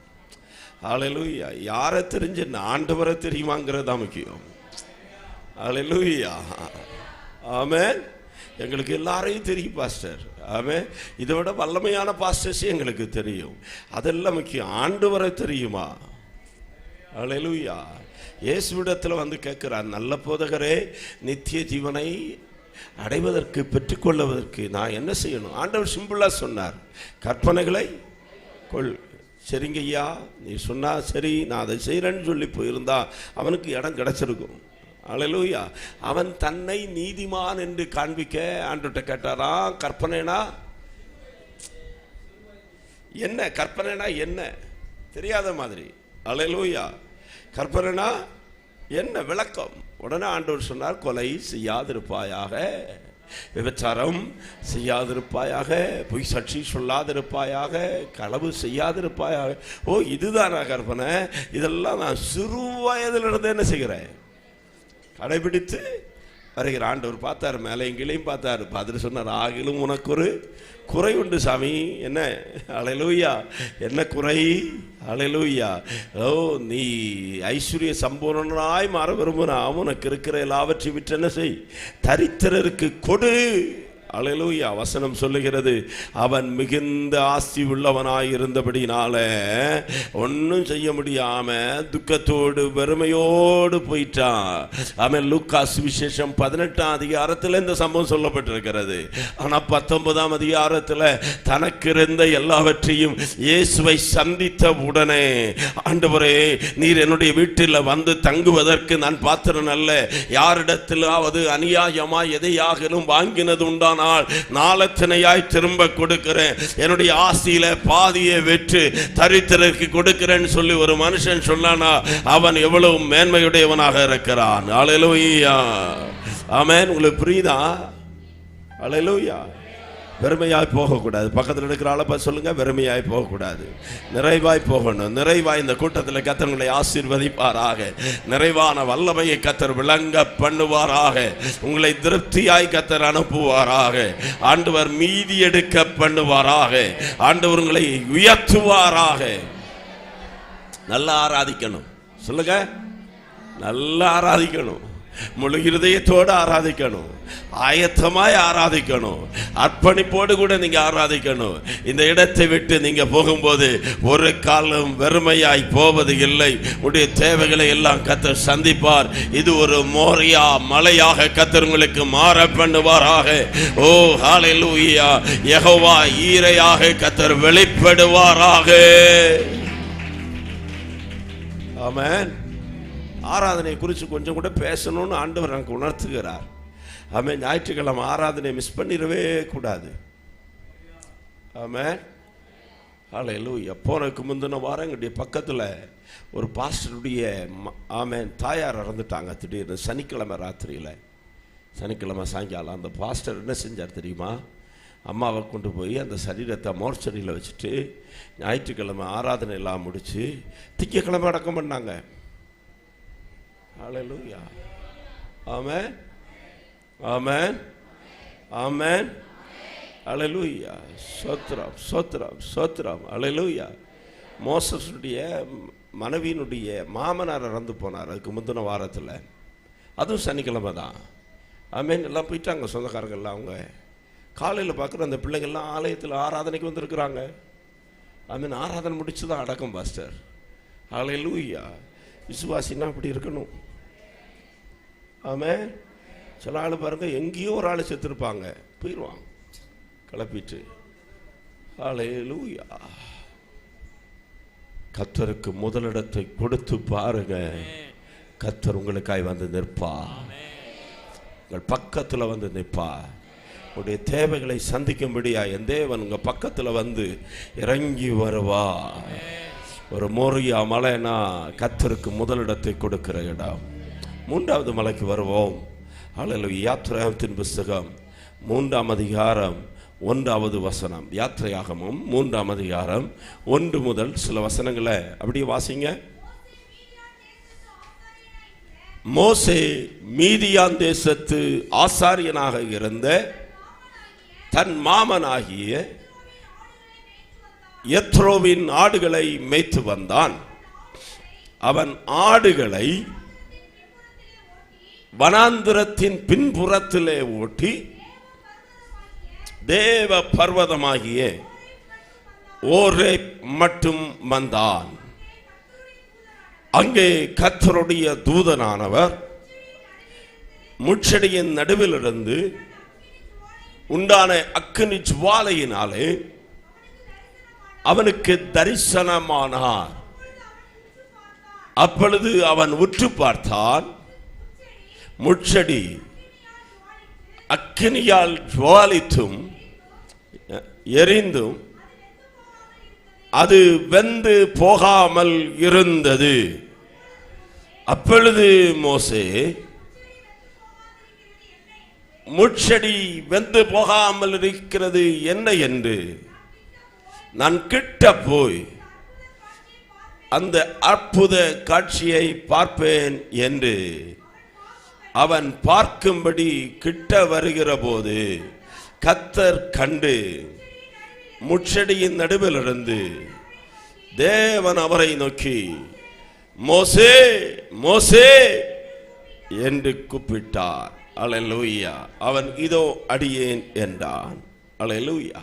அல்லேலூயா. யாரை தெரிஞ்சு ஆண்டவரை தெரியுமாங்கிறது தான் முக்கியம். அல்லேலூயா. ஆமென். எங்களுக்கு எல்லாரையும் தெரியும் பாஸ்டர். ஆமென். இதை விட வல்லமையான பாஸ்டர்ஸ் எங்களுக்கு தெரியும். அதெல்லாம் முக்கியம். ஆண்டவரை தெரியுமா? அல்லேலூயா. இயேசுவிடத்தில் வந்து கேட்கிறார், நல்ல போதகரே, நித்திய ஜீவனை அடைவதற்கு பெற்றுக்கொள்வதற்கு நான் என்ன செய்யணும்? ஆண்டவர் சிம்பிளா சொன்னார், கற்பனைகளை கொள். சரிங்க ஐயா, நீ சொன்னா சரி, நான் அதை செய்கிறேன்னு சொல்லி போயிருந்தா அவனுக்கு இடம் கிடைச்சிருக்கும். அல்லேலூயா. அவன் தன்னை நீதிமான் என்று காண்பிக்க ஆண்டவர்கிட்ட கேட்டாராம், கற்பனைனா என்ன? கற்பனைனா என்ன தெரியாத மாதிரி. அல்லேலூயா. கற்பனைனா என்ன? விளக்கம். உடனே ஆண்டவர் சொன்னார், கொலை செய்யாதிருப்பாயாக, விபச்சாரம் செய்யாதிருப்பாயாக, பொய் சாட்சி சொல்லாதிருப்பாயாக, களவு செய்யாதிருப்பாயாக. ஓ, இதுதானா கற்பனை? இதெல்லாம் நான் சிறு வயதிலிருந்து என்ன செய்கிறேன்? கடைபிடித்து வருகிற. ஆண்டவர் பார்த்தார், மேலே எங்கேயும் பார்த்தார். பார்த்துட்டு சொன்னார், ஆகிலும் உனக்கு ஒரு குறை உண்டு சாமி. என்ன? அல்லேலூயா. என்ன குறை? அல்லேலூயா. ஓ, நீ ஐஸ்வர்ய சம்பூர்ணனாய் மாற விரும்புனா உனக்கு இருக்கிற எல்லாவற்றையும் விட்டு என்ன செய்? தரித்திரருக்கு கொடு. அல்லேலூயா. வசனம் சொல்லுகிறது, அவன் மிகுந்த ஆஸ்தி உள்ளவனாய் இருந்தபடினால ஒன்றும் செய்ய முடியாம துக்கத்தோடு வெறுமையோடு போயிட்டான். அவன் லூக்கா சுவிசேஷம் 18ஆம் அதிகாரத்தில் இந்த சம்பவம் சொல்லப்பட்டிருக்கிறது. ஆனா 19ஆம் அதிகாரத்தில் தனக்கு இருந்த எல்லாவற்றையும் இயேசுவை சந்தித்த உடனே, ஆண்டவரே, நீர் என்னுடைய வீட்டில் வந்து தங்குவதற்கு நான் பாத்திரன் அல்ல. யாரிடத்திலாவது அநியாயமா எதையாகிலும் வாங்கினது உண்டான நாளத்தினையாய் திரும்ப கொடுக்கிறேன். என்னுடைய ஆசியில பாதியை வெற்று தரித்திரருக்கு கொடுக்கிறேன்னு சொல்லி ஒரு மனுஷன் சொன்னானா, அவன் எவ்வளவு மேன்மையுடையவனாக இருக்கிறான். அல்லேலூயா. ஆமென். உங்களுக்கு புரியுதா? அல்லேலூயா. வெறுமையாய் போகக்கூடாது. பக்கத்தில் இருக்கிற ஆளை பார்த்து சொல்லுங்க, வெறுமையாய் போகக்கூடாது, நிறைவாய் போகணும். நிறைவாய் இந்த கூட்டத்தில் கர்த்தர் உங்களை ஆசீர்வதிப்பாராக. நிறைவான வல்லமையை கர்த்தர் விளங்க பண்ணுவாராக. உங்களை திருப்தியாய் கர்த்தர் அனுப்புவாராக. ஆண்டவர் மீதி எடுக்க பண்ணுவாராக. ஆண்டவர் உங்களை உயர்த்துவாராக. நல்லா ஆராதிக்கணும். சொல்லுங்க, நல்லா ஆராதிக்கணும். முழு இருதயத்தோடு ஆராதிக்கணும், ஆயத்தமாய் ஆராதிக்கணும், அர்ப்பணிப்போடு கூட நீங்க ஆராதிக்கணும். இந்த இடத்தை விட்டு நீங்க போகும்போது ஒரு காலம் வெறுமையாய் போவது இல்லை. உடைய தேவைகளை எல்லாம் கர்த்தர் சந்திப்பார். இது ஒரு மோரியா மலையாக கர்த்தர் உங்களுக்கு மாற பண்ணுவாராக. ஓ ஹல்லேலூயா. யெகோவா ஈரையாக கர்த்தர் வெளிப்படுவாராக. ஆமென். ஆராதனை குறித்து கொஞ்சம் கூட பேசணும்னு ஆண்டவர் எனக்கு உணர்த்துகிறார். ஆமென். ஞாயிற்றுக்கிழமை ஆராதனை மிஸ் பண்ணிடவே கூடாது. ஆமென். ஹல்லேலூயா. போனதுக்கு முந்தின வாரம் எங்களுடைய பக்கத்தில் ஒரு பாஸ்டருடைய ஆமென் தாயார் இறந்துட்டாங்க திடீர்னு சனிக்கிழமை ராத்திரியில். சனிக்கிழமை சாயங்காலம் அந்த பாஸ்டர் என்ன செஞ்சார் தெரியுமா? அம்மாவை கொண்டு போய் அந்த சரீரத்தை மோர்ச்சரியில் வச்சுட்டு ஞாயிற்றுக்கிழமை ஆராதனை எல்லாம் முடித்து திங்கக்கிழமை அடக்கம் பண்ணாங்க. ஹல்லேலூயா. ஆமென். ஆமென். ஆமென். அல்லேலூயா. ஸ்தோத்திரம் ஸ்தோத்திரம் ஸ்தோத்திரம். அல்லேலூயா. மோசஸுடைய மனைவியினுடைய மாமனார் இறந்து போனார் அதுக்கு முந்தின வாரத்தில். அதுவும் சனிக்கிழமை தான். ஆமேன். எல்லாம் போயிட்டாங்க சொந்தக்காரங்கள்லாம். அவங்க காலையில் பார்க்குற அந்த பிள்ளைங்கள்லாம் ஆலயத்தில் ஆராதனைக்கு வந்திருக்கிறாங்க. ஆமேன். ஆராதனை முடிச்சு தான் அடக்கம் பாஸ்டர். அல்லேலூயா. விசுவாசின்னா அப்படி இருக்கணும். ஆமேன். சில ஆள் பாருங்க, எங்கேயோ ஒரு ஆள் செத்துருப்பாங்க, போயிடுவாங்க கிளப்பிட்டு. அல்லேலூயா. கர்த்தருக்கு முதலிடத்தை கொடுத்து பாருங்க, கர்த்தர் உங்களுக்காய் வந்து நிற்பா. உங்கள் பக்கத்தில் வந்து நிற்பா. உங்களுடைய தேவைகளை சந்திக்கும்படியா என் தேவன் உங்க பக்கத்தில் வந்து இறங்கி வருவா. ஒரு மோரியா மலைனா கர்த்தருக்கு முதலிடத்தை கொடுக்கிற இடம். மூன்றாவது மலைக்கு வருவோம். அல்லேலூயா. யாத்திராகமத்தின் புஸ்தகம் 3ஆம் அதிகாரம் 1வது வசனம். யாத்திரையாகமம் 3ஆம் அதிகாரம் 1 முதல் சில வசனங்களை அப்படியே வாசிங்க. மோசே மீதியான் தேசத்து ஆசாரியனாக இருந்த தன் மாமனாகிய யெத்ரோவின் ஆடுகளை மேய்த்து வந்தான். அவன் ஆடுகளை வனாந்திரத்தின் பின்புறத்திலே ஓட்டி தேவ பர்வதமாகிய ஓரேப் மட்டும் வந்தான். அங்கே கர்த்தருடைய தூதனானவர் முட்செடியின் நடுவிலிருந்து உண்டான அக்கினி ஜுவாலையினாலே அவனுக்கு தரிசனமானார். அப்பொழுது அவன் உற்று பார்த்தான். முட்செடி அக்கினியால் ஜுவாலித்தும் எரிந்தும் அது வெந்து போகாமல் இருந்தது. அப்பொழுது மோசே, முட்செடி வெந்து போகாமல் இருக்கிறது என்ன என்று நான் கிட்ட போய் அந்த அற்புத காட்சியை பார்ப்பேன் என்று அவன் பார்க்கும்படி கிட்ட வருகிற போது கர்த்தர் கண்டு முட்செடியின் நடுவிலிருந்து தேவன் அவரை நோக்கி, மோசே மோசே என்று கூப்பிட்டார். அல்லேலூயா. அவன் இதோ அடியேன் என்றான். அல்லேலூயா.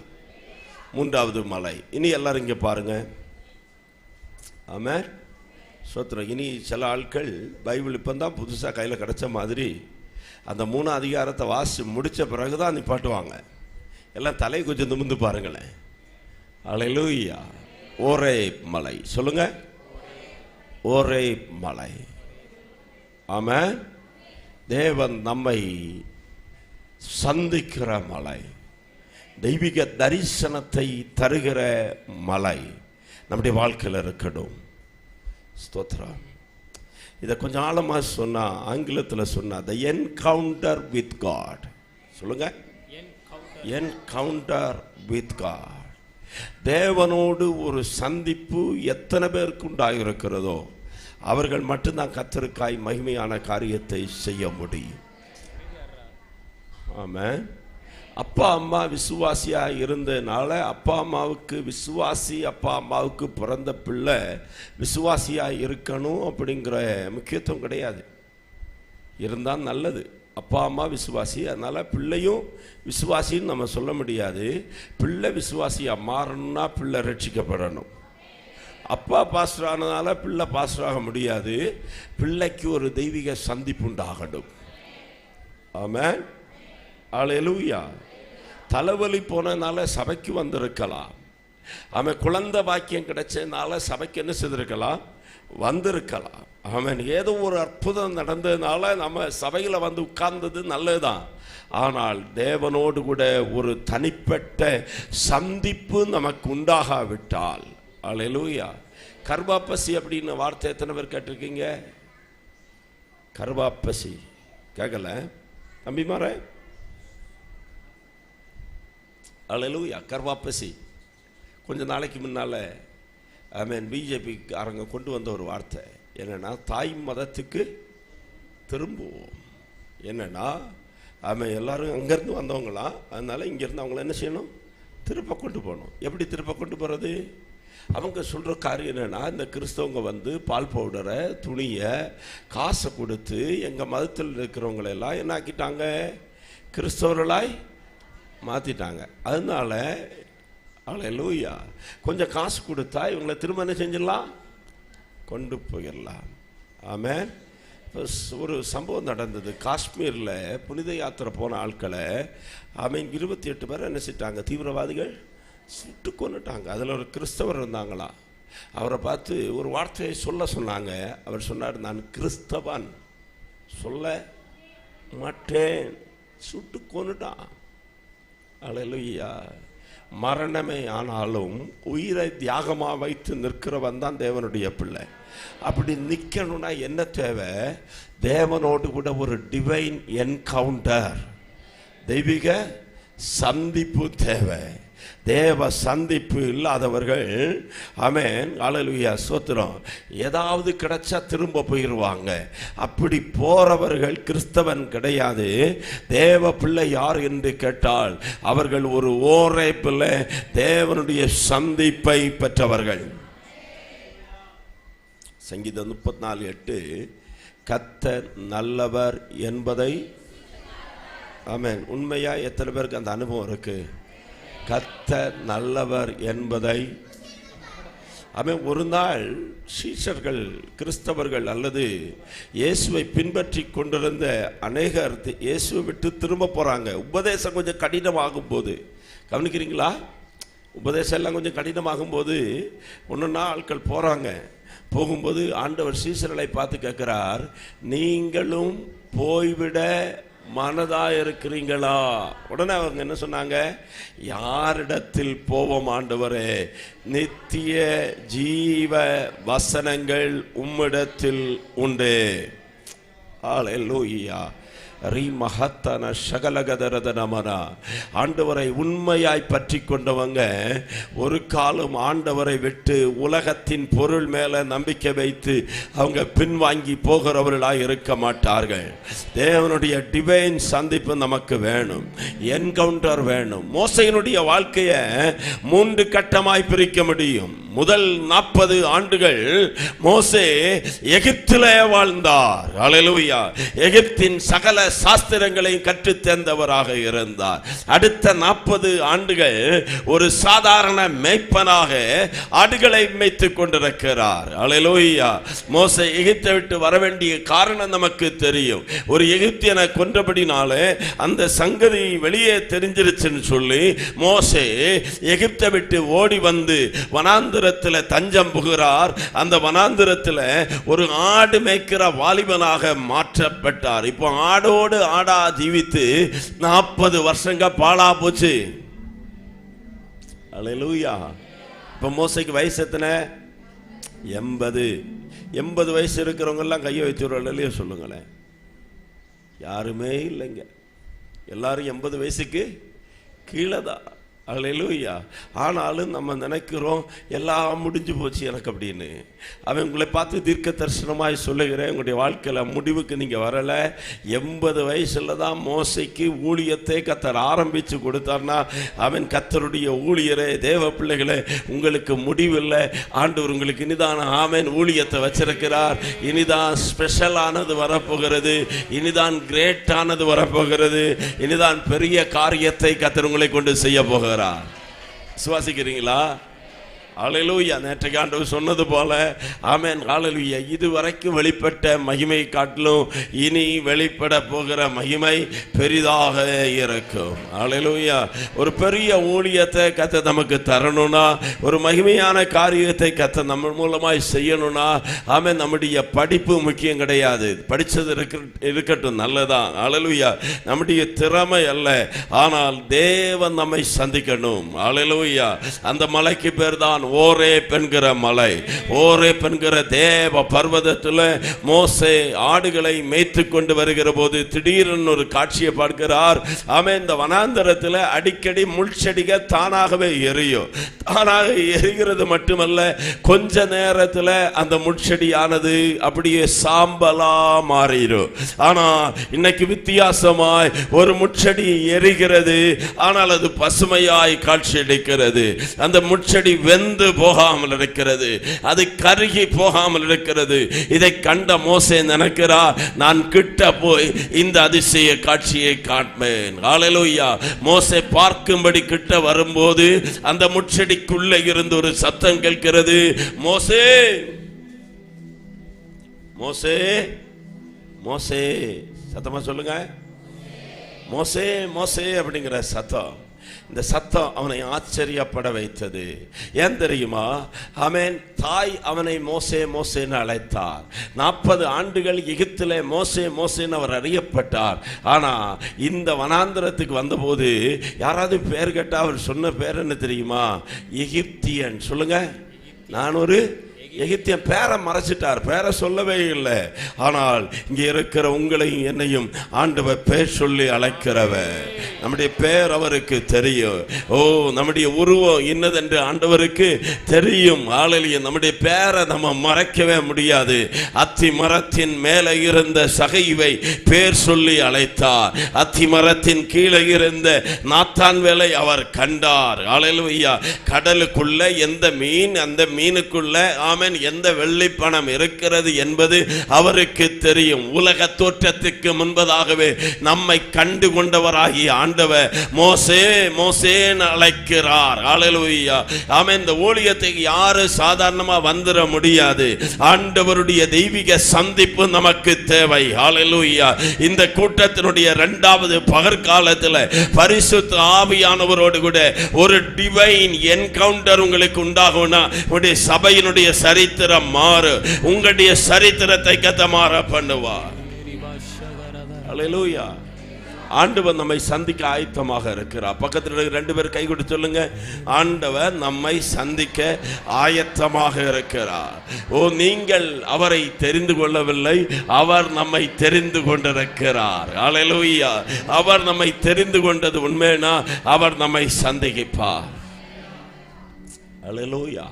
மூன்றாவது மலை. இனி எல்லாரும் இங்கே பாருங்க. ஆமென். ஸ்தோத்திரம். இனி சில ஆட்கள் பைபிள் இப்போ தான் புதுசாக கையில் கிடச்ச மாதிரி அந்த 3ஆம் அதிகாரத்தை வாசி முடித்த பிறகு தான் நிப்பாட்டுவாங்க. எல்லாம் தலை கொஞ்சம் நிமிர்ந்து பாருங்களேன். அல்லேலூயா. ஓரேப் மலை. சொல்லுங்க. ஓரேப் மலை. ஆமென். தேவன் நம்மை சந்திக்கிற மலை, தெய்வீக தரிசனத்தை தருகிற மலை நம்முடைய வாழ்க்கையில் இருக்கணும். ஸ்தோத்திரம். இதை கொஞ்சம் ஆழமாக சொன்னால், ஆங்கிலத்தில் சொன்னால் த என்கவுண்டர் வித் காட். சொல்லுங்க. Encounter with God. தேவனோடு ஒரு சந்திப்பு எத்தனை பேருக்கு உண்டாயிருக்கிறதோ அவர்கள் மட்டும்தான் கர்த்தருக்காய் மகிமையான காரியத்தை செய்ய முடியும். ஆமென். அப்பா அம்மா விசுவாசியாக இருந்ததுனால அப்பா அம்மாவுக்கு விசுவாசி, அப்பா அம்மாவுக்கு பிறந்த பிள்ளை விசுவாசியாக இருக்கணும் அப்படிங்கிற முக்கியத்துவம் கிடையாது. இருந்தால் நல்லது. அப்பா அம்மா விசுவாசி, அதனால் பிள்ளையும் விசுவாசின்னு நம்ம சொல்ல முடியாது. பிள்ளை விசுவாசியாக மாறணும்னா பிள்ளை ரட்சிக்கப்படணும். அப்பா பாஸ்டர் ஆனதால பிள்ளை பாஸ்டர் ஆக முடியாது. பிள்ளைக்கு ஒரு தெய்வீக சந்திப்பு உண்டாகணும். ஆமென். அல்லேலூயா. தலைவலி போனதுனால சபைக்கு வந்திருக்கலாம். அவன் குழந்தை பாக்கியம் கிடைச்சதுனால சபைக்கு என்ன செய்திருக்கலாம்? வந்திருக்கலாம். அவன் ஏதோ ஒரு அற்புதம் நடந்ததுனால நம்ம சபையில் வந்து உட்கார்ந்தது நல்லதுதான். ஆனால் தேவனோடு கூட ஒரு தனிப்பட்ட சந்திப்பு நமக்கு உண்டாகாவிட்டால், அல்லேலூயா. கர்வாப்பசி அப்படின்னு வார்த்தை எத்தனை பேர் கேட்டிருக்கீங்க? கர்வாப்பசி கேட்கல தம்பிமார? அல்லேலூயா. கர்வாப்பசி கொஞ்ச நாளைக்கு முன்னால் பிஜேபிக்காரங்க கொண்டு வந்த ஒரு வார்த்தை என்னென்னா, தாய் மதத்துக்கு திரும்புவோம். என்னென்னா, ஆமாம், எல்லாரும் அங்கேருந்து வந்தவங்களாம். அதனால் இங்கேருந்து அவங்கள என்ன செய்யணும்? திருப்ப கொண்டு போகணும். எப்படி திருப்ப கொண்டு போகிறது? அவங்க சொல்கிற காரியம் என்னென்னா, இந்த கிறிஸ்தவங்க வந்து பால் பவுடரை, துணியை, காசை கொடுத்து எங்கள் மதத்தில் இருக்கிறவங்களெல்லாம் என்ன ஆக்கிட்டாங்க? கிறிஸ்தவர்களாய் மாற்றிட்டாங்க. அதனால அல்லேலூயா, கொஞ்சம் காசு கொடுத்தா இவங்களை திரும்ப என்ன செஞ்சிடலாம்? கொண்டு போயிடலாம். ஆமென். இப்போ ஒரு சம்பவம் நடந்தது. காஷ்மீரில் புனித யாத்திரை போன ஆட்களை 28 பேர் என்ன செஞ்சிட்டாங்க? தீவிரவாதிகள் சுட்டு கொண்டுட்டாங்க. அதில் ஒரு கிறிஸ்தவர் இருந்தாங்களா, அவரை பார்த்து ஒரு வார்த்தையை சொல்ல சொன்னாங்க. அவர் சொன்னார், நான் கிறிஸ்தவன் சொல்ல மாட்டேன். சுட்டு கொண்டுட்டான். அல்லேலூயா. மரணமே ஆனாலும் உயிரை தியாகமாக வைத்து நிற்கிறவன் தான் தேவனுடைய பிள்ளை. அப்படி நிற்கணும்னா என்ன தேவை? தேவனோடு கூட ஒரு டிவைன் என்கவுண்டர், தெய்வீக சந்திப்பு தேவை. தேவ சந்திப்பு இல்லாதவர்கள், ஆமென், அல்லேலூயா, ஸ்தோத்திரம், ஏதாவது கிடைச்சா திரும்ப போயிடுவாங்க. அப்படி போறவர்கள் கிறிஸ்தவன் கிடையாது. தேவ பிள்ளை யார் என்று கேட்டால் அவர்கள் ஒரு ஓரை பிள்ளை, தேவனுடைய சந்திப்பை பெற்றவர்கள். சங்கீதம் 34:8, கர்த்தர் நல்லவர் என்பதை, ஆமென், உண்மையா எத்தனை பேருக்கு அந்த அனுபவம் இருக்கு? கர்த்தர் நல்லவர் என்பதை. ஆமென். ஒரு நாள் சீஷர்கள், கிறிஸ்தவர்கள் அல்லது இயேசுவை பின்பற்றி கொண்டிருந்த அநேகர் இயேசுவை விட்டு திரும்ப போறாங்க. உபதேசம் கொஞ்சம் கடினமாகும் போது, கவனிக்கிறீங்களா? உபதேசம் எல்லாம் கொஞ்சம் கடினமாகும் போது ஒன்றுன்னா ஆட்கள் போறாங்க. போகும்போது ஆண்டவர் சீஷர்களை பார்த்து கேட்கிறார், நீங்களும் போய்விட மனதா இருக்கிறீங்களா? உடனே அவங்க என்ன சொன்னாங்க? யாரிடத்தில் போவோம் ஆண்டவரே? நித்திய ஜீவ வசனங்கள் உம்மிடத்தில் உண்டு. அல்லேலூயா. ரீமஹத்தன சகலகதரதனமனா. ஆண்டவரை உண்மையாய் பற்றி கொண்டவங்க ஒரு காலம் ஆண்டவரை விட்டு உலகத்தின் பொருள் மேல நம்பிக்கை வைத்து அவங்க பின்வாங்கி போகிறவர்களாய் இருக்க மாட்டார்கள். தேவனுடைய டிவைன் சந்திப்பு நமக்கு வேணும், என்கவுண்டர் வேணும். மோசேயினுடைய வாழ்க்கையை 3 கட்டமாய் பிரிக்க முடியும். முதல் 40 ஆண்டுகள் மோசே எகிப்திலே வாழ்ந்தார். அல்லேலூயா. எகிப்தின் சகல சாஸ்திரங்களையும் கற்றுத் தேர்ந்தவராக இருந்தார். அடுத்த 40 ஆண்டுகள் ஒரு சாதாரண மேய்ப்பனாக ஆடுகளை மேய்த்துக் கொண்டிருக்கிறார். அல்லேலூயா. மோசே எகிப்தை விட்டு வர வேண்டிய காரணம் நமக்கு தெரியும். ஒரு எகிப்தியனை கொன்றபடினாலே அந்த சங்கதி வெளியே தெரிஞ்சிருச்சுன்னு சொல்லி மோசே எகிப்தை விட்டு ஓடி வந்து வனாந்திரத்தில் தஞ்சம் புகிறார். அந்த வனாந்திரத்தில் ஒரு ஆடு மேய்க்கிற வாலிபனாக மாற்றப்பட்டார். இப்போ ஆடோடு ஆடா ஜீவித்து 40 வருஷங்க பாழா போச்சு. அல்லேலூயா. இப்ப மோசேக்கு வயசு எத்தனை? 80 வயசு இருக்கிறவங்க எல்லாம் கையை வச்சுருவாங்க சொல்லுங்களேன். யாருமே இல்லைங்க, எல்லாரும் 80 வயசுக்கு கீழே தான். அல்லேலூயா. ஆனாலும் நம்ம நினைக்கிறோம் எல்லாம் முடிஞ்சு போச்சு எனக்கு அப்படின்னு. அவன் உங்களை பார்த்து தீர்க்க தரிசனமாய் சொல்லுகிறேன், உங்களுடைய வாழ்க்கையில் முடிவுக்கு நீங்கள் வரலை. 80 வயசுல தான் மோசைக்கு ஊழியத்தை கர்த்தர் ஆரம்பித்து கொடுத்தார்னா அவன் கர்த்தருடைய ஊழியரே. தேவ பிள்ளைகளே, உங்களுக்கு முடிவில்லை. ஆண்டவர் உங்களுக்கு இனிதான் ஆமென் ஊழியத்தை வச்சிருக்கிறார். இனிதான் ஸ்பெஷலானது வரப்போகிறது, இனிதான் கிரேட்டானது வரப்போகிறது, இனிதான் பெரிய காரியத்தை கர்த்தர் உங்களை கொண்டு செய்ய போகிறார். விசுவாசிக்கிறீங்களா? அல்லேலூயா. நேற்றைக்கு ஆண்டவர் சொன்னது போல, ஆமென், அல்லேலூயா, இதுவரைக்கும் வெளிப்பட்ட மகிமை காட்டிலும் இனி வெளிப்பட போகிற மகிமை பெரிதாக இருக்கும். அல்லேலூயா. ஒரு பெரிய ஊழியத்தை கர்த்தர் நமக்கு தரணும்னா, ஒரு மகிமையான காரியத்தை கர்த்தர் நம்ம மூலமாய் செய்யணும்னா, ஆமென், நம்முடைய படிப்பு முக்கியம் கிடையாது. படித்தது இருக்கட்டும், நல்லதான். அல்லேலூயா. நம்முடைய திறமை அல்ல, ஆனால் தேவன் நம்மை சந்திக்கணும். அல்லேலூயா. அந்த மலைக்கு பேர் தான் ஓரேப் என்கிற மலை. ஓரேப் என்கிற தேவ பர்வதத்துல மோசே ஆடுகளை மேய்த்து கொண்டு வருகிற போது திடீரென்று ஒரு காட்சியை பார்க்கிறார். ஆமென். இந்த வனாந்தரத்துல அடிக்கடி முள்செடிகள் தானாகவே எரியும். தானாக எரிகிறது மட்டுமல்ல, கொஞ்ச நேரத்துல அந்த முள்செடியானது அப்படியே சாம்பலா மாறிடும். ஆனா இன்னைக்கு வித்தியாசமாய் ஒரு முட்செடி எரிகிறது, ஆனால் அது பசுமையாய் காட்சியளிக்கிறது. அந்த முட்செடி வெந்து போகாமல் இருக்கிறது, அது கருகி போகாமல் இருக்கிறது. இதை கண்ட மோசே நினைக்கிறார், நான் கிட்ட போய் இந்த அதிசய காட்சியை காண்பேன். ஹல்லேலூயா. மோசே பார்க்கும்படி கிட்ட வரும்போது அந்த முட்செடிக்குள்ளே இருந்து ஒரு சத்தம் கேட்கிறது, மோசே மோசே மோசே. சத்தமா சொல்லுங்க, மோசே மோசே அப்படிங்கிற சத்தம். இந்த சத்தம் அவனை ஆச்சரியப்பட வைத்தது. ஏன் தெரியுமா? ஆமென். தாய் அவனை மோசே மோசேன்னு அழைத்தார். 40 ஆண்டுகள் எகிப்திலே மோசே மோசேன்னு அவர் அறியப்பட்டார். ஆனா இந்த வனாந்தரத்துக்கு வந்தபோது யாராவது பேர் கேட்டா அவர் சொன்ன பேர் என்ன தெரியுமா? எகிப்தியன். சொல்லுங்க, நான் ஒரு எகிப்தியன். பேரை மறைச்சிட்டார், பேரை சொல்லவே இல்லை. ஆனால் இங்கே இருக்கிற உங்களையும் என்னையும் ஆண்டவர் பேர் சொல்லி அழைக்கிறவர். நம்முடைய பேர் அவருக்கு தெரியும். ஓ, நம்முடைய உருவம் இன்னதென்று ஆண்டவருக்கு தெரியும். ஹல்லேலூயா. நம்முடைய பேரை நம்ம மறைக்கவே முடியாது. அத்தி மரத்தின் மேலே இருந்த சகைவை பேர் சொல்லி அழைத்தார். அத்தி மரத்தின் கீழே இருந்த நாத்தான் வேலை அவர் கண்டார். ஹல்லேலூயா. கடலுக்குள்ள எந்த மீன், அந்த மீனுக்குள்ள ஆமென் எந்த வெள்ளி பணம் இருக்கிறது என்பது அவருக்கு தெரியும். உலக தோற்றத்துக்கு முன்பதாகவே நம்மை கண்டு கொண்டவராகிய ஆண்டவர் மோசே மோசேன்னு அழைக்கிறார். ஹல்லேலூயா. ஆமென். இந்த ஊழியத்தை யாரு சாதாரணமா வந்துட முடியாது. ஆண்டவருடைய தெய்வீக சந்திப்பு நமக்கு தேவை. ஹல்லேலூயா. இந்த கூட்டத்தினுடைய 2வது பகற்காலத்தில் பரிசுத்த ஆவியானவரோடு கூட ஒரு டிவைன் என்கவுண்டர் உங்களுக்கு உண்டாகும்னா உங்களுடைய சபையினுடைய சரித்திரம் மாறு. உங்களுடைய சரித்திரத்தை கத்த மாற பண்ணுவார். ஹல்லேலூயா. ஆண்டவர் நம்மை சந்திக்க ஆயத்தமாக இருக்கிறார். பக்கத்தில் 2 பேர் கை கொடுத்து சொல்லுங்க, ஆண்டவர் நம்மை சந்திக்க ஆயத்தமாக இருக்கிறார். ஓ, நீங்கள் அவரை தெரிந்து கொள்ளவில்லை, அவர் நம்மை தெரிந்து கொண்டிருக்கிறார். ஹல்லேலூயா. அவர் நம்மை தெரிந்து கொண்டது உண்மைனா அவர் நம்மை சந்திப்பார். ஹல்லேலூயா.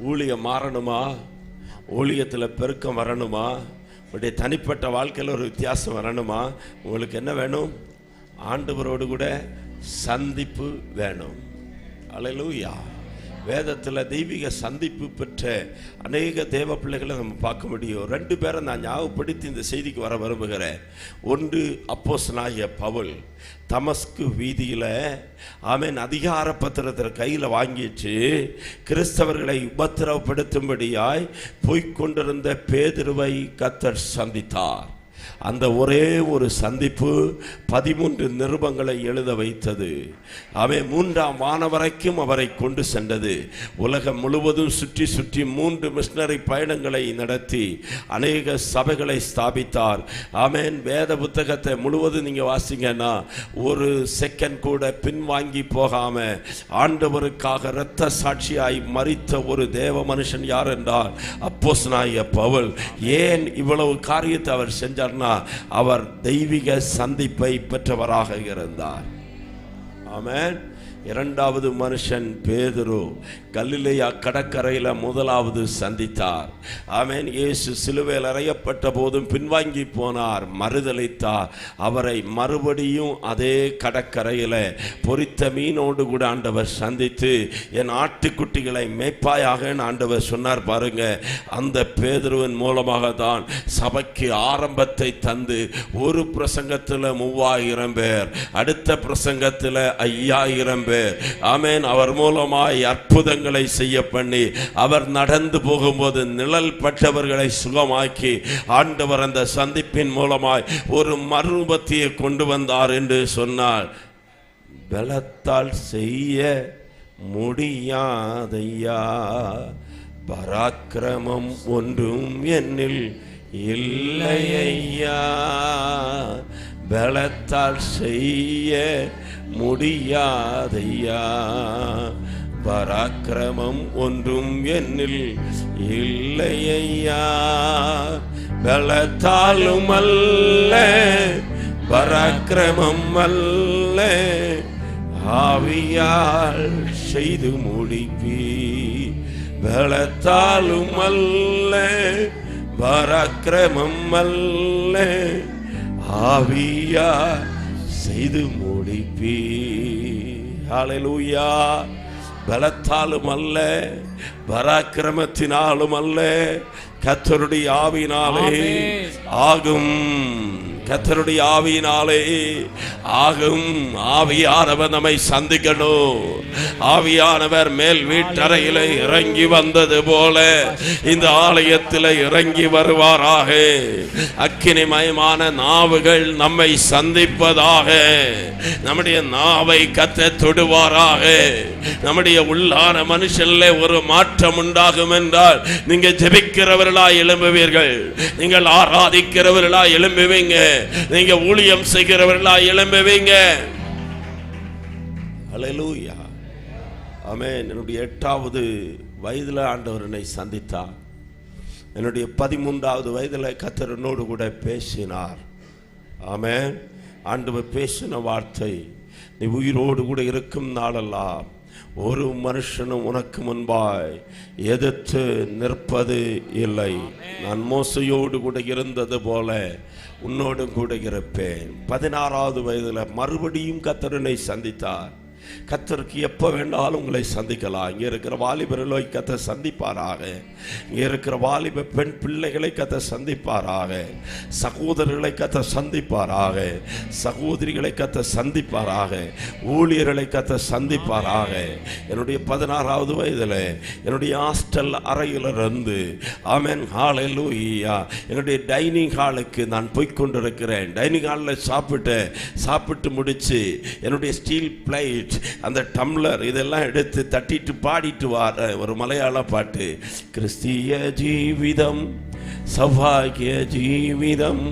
ஊழியம் மாறணுமா? ஊழியத்தில் பெருக்கம் வரணுமா? உடைய தனிப்பட்ட வாழ்க்கையில் ஒரு வித்தியாசம் வரணுமா? உங்களுக்கு என்ன வேணும்? ஆண்டவரோடு கூட சந்திப்பு வேணும். ஹல்லேலூயா. வேதத்தில் தெய்வீக சந்திப்பு பெற்ற அநேக தேவ பிள்ளைகளை நம்ம பார்க்க முடியும். 2 பேரை நான் ஞாபகப்படுத்தி இந்த செய்திக்கு வர விரும்புகிறேன். ஒன்று அப்போஸ்தலனாகிய பவுல். தமஸ்கு வீதியில் ஆமென் அதிகார பத்திரத்தை கையில் வாங்கிச்சு கிறிஸ்தவர்களை உபத்திரவப்படுத்தும்படியாய் போய்கொண்டிருந்த பேதுருவை கர்த்தர் சந்தித்தார். அந்த ஒரே ஒரு சந்திப்பு 13 நிருபங்களை எழுத வைத்தது. அவன் 3ஆம் வானம் வரைக்கும் அவரை கொண்டு சென்றது. உலகம் முழுவதும் சுற்றி சுற்றி 3 மிஷனரி பயணங்களை நடத்தி அநேக சபைகளை ஸ்தாபித்தார். ஆமென். வேத புத்தகத்தை முழுவதும் நீங்க வாசிங்கன்னா ஒரு செகண்ட் கூட பின்வாங்கி போகாம ஆண்டவருக்காக இரத்த சாட்சியாய் மரித்த ஒரு தேவ மனுஷன் யார் என்றால் அப்போஸ்தலனாகிய பவுல். ஏன் இவ்வளவு காரியத்தை அவர் செஞ்சார்னா அவர் தெய்வீக சந்திப்பை பெற்றவராக இருந்தார். ஆமென். 2வது மனுஷன் பேதுரு கலிலேயா கடற்கரையில் 1வது சந்தித்தார். ஆமென். இயேசு சிலுவையில் அறையப்பட்ட போதும் பின்வாங்கி போனார், மறுதலித்தார். அவரை மறுபடியும் அதே கடற்கரையில் பொரித்த மீனோடு கூட ஆண்டவர் சந்தித்து என் ஆட்டுக்குட்டிகளை மேய்ப்பாயாக ஆண்டவர் சொன்னார். பாருங்க, அந்த பேதுருவின் மூலமாக தான் சபைக்கு ஆரம்பத்தை தந்து ஒரு பிரசங்கத்தில் 3000 பேர், அடுத்த பிரசங்கத்தில் 5000 பேர். ஆமென். அவர் மூலமாய் அற்புதங்களை செய்ய பண்ணி அவர் நடந்து போகும்போது நிழல் பட்டவர்களை சுகமாக்கி ஆண்டவர் அந்த சந்திப்பின் மூலமாய் ஒரு மறுபத்தியை கொண்டு வந்தார் என்று சொன்னார். பலத்தால் செய்ய முடியாதையா, பராக்கிரமம் ஒன்றும் என்னில் இல்லையா, பலத்தால் செய்ய முடியாதையா, பராக்கிரமம் ஒன்றும் என்னில் இல்லையா, பலத்தாலும் அல்ல, பராக்கிரமம் அல்ல, ஆவியால் செய்து முடிப்பி. பலத்தாலும் அல்ல, பராக்கிரமம் அல்ல, ஆவியால் செய்து முடிப்பி. ஹல்லேலூயா. பலத்தாலும் அல்ல, பராக்கிரமத்தினாலும் அல்ல, கர்த்தருடைய ஆவியினாலே ஆகும். கர்த்தருடைய ஆவியினாலே ஆகும். ஆவியானவர் நம்மை சந்திக்கணும். ஆவியானவர் மேல் வீட்டறையில இறங்கி வந்தது போல இந்த ஆலயத்தில் இறங்கி வருவாராக. அக்கினிமயமான நாவுகள் நம்மை சந்திப்பதாக. நம்முடைய நாவை கர்த்தர் தொடுவாராக. நம்முடைய உள்ளான மனுஷன்ல ஒரு மாற்றம் உண்டாகும் என்றால் நீங்க ஜெபிக்கிறவர்களாய் எழும்புவீர்கள், நீங்கள் ஆராதிக்கிறவர்களாய் எழும்புவீங்க, நீங்க ஊழியம் செய்கிறவர்களாய் எழும்புவீங்க. ஹல்லேலூயா. ஆமென். என்னுடைய 8வது வயதில் ஆண்டவர் என்னை சந்தித்தார். என்னுடைய 13வது வயதில் கர்த்தர் என்னோடு கூட பேசினார். ஆமென். ஆண்டவர் பேசின வார்த்தை, நீ உயிரோடு கூட இருக்கும் நாளெல்லாம் ஒரு மனுஷனும் உனக்கு முன்பாய் எதிர்த்து நிற்பது இல்லை. நான் மோசையோடு கூட இருந்தது போல உன்னோடு கூட இருப்பேன். 16வது வயதில் மறுபடியும் கர்த்தர் என்னை சந்தித்தார். கர்த்தருக்கு எப்போ வேண்டாலும் உங்களை சந்திக்கலாம். இங்கே இருக்கிற வாலிபர்களை கர்த்தர் சந்திப்பாராக. இங்கே இருக்கிற வாலிப பெண் பிள்ளைகளை கர்த்தர் சந்திப்பாராக. சகோதரர்களை கர்த்தர் சந்திப்பாராக. சகோதரிகளை கர்த்தர் சந்திப்பாராக. ஊழியர்களை கர்த்தர் சந்திப்பாராக. என்னுடைய 16வது வயதில் என்னுடைய ஹாஸ்டல் அறையிலிருந்து ஆமென் ஹல்லேலூயா என்னுடைய டைனிங் ஹாலுக்கு நான் போய்கொண்டிருக்கிறேன். டைனிங் ஹாலில் சாப்பிட்டு முடிச்சு என்னுடைய ஸ்டீல் பிளேட், அந்த டம்ளர் இதெல்லாம் எடுத்து தட்டிட்டு பாடிட்டு வார ஒரு மலையாள பாட்டு. கிறிஸ்திய ஜீவிதம் சௌபாகிய ஜீவிதம்,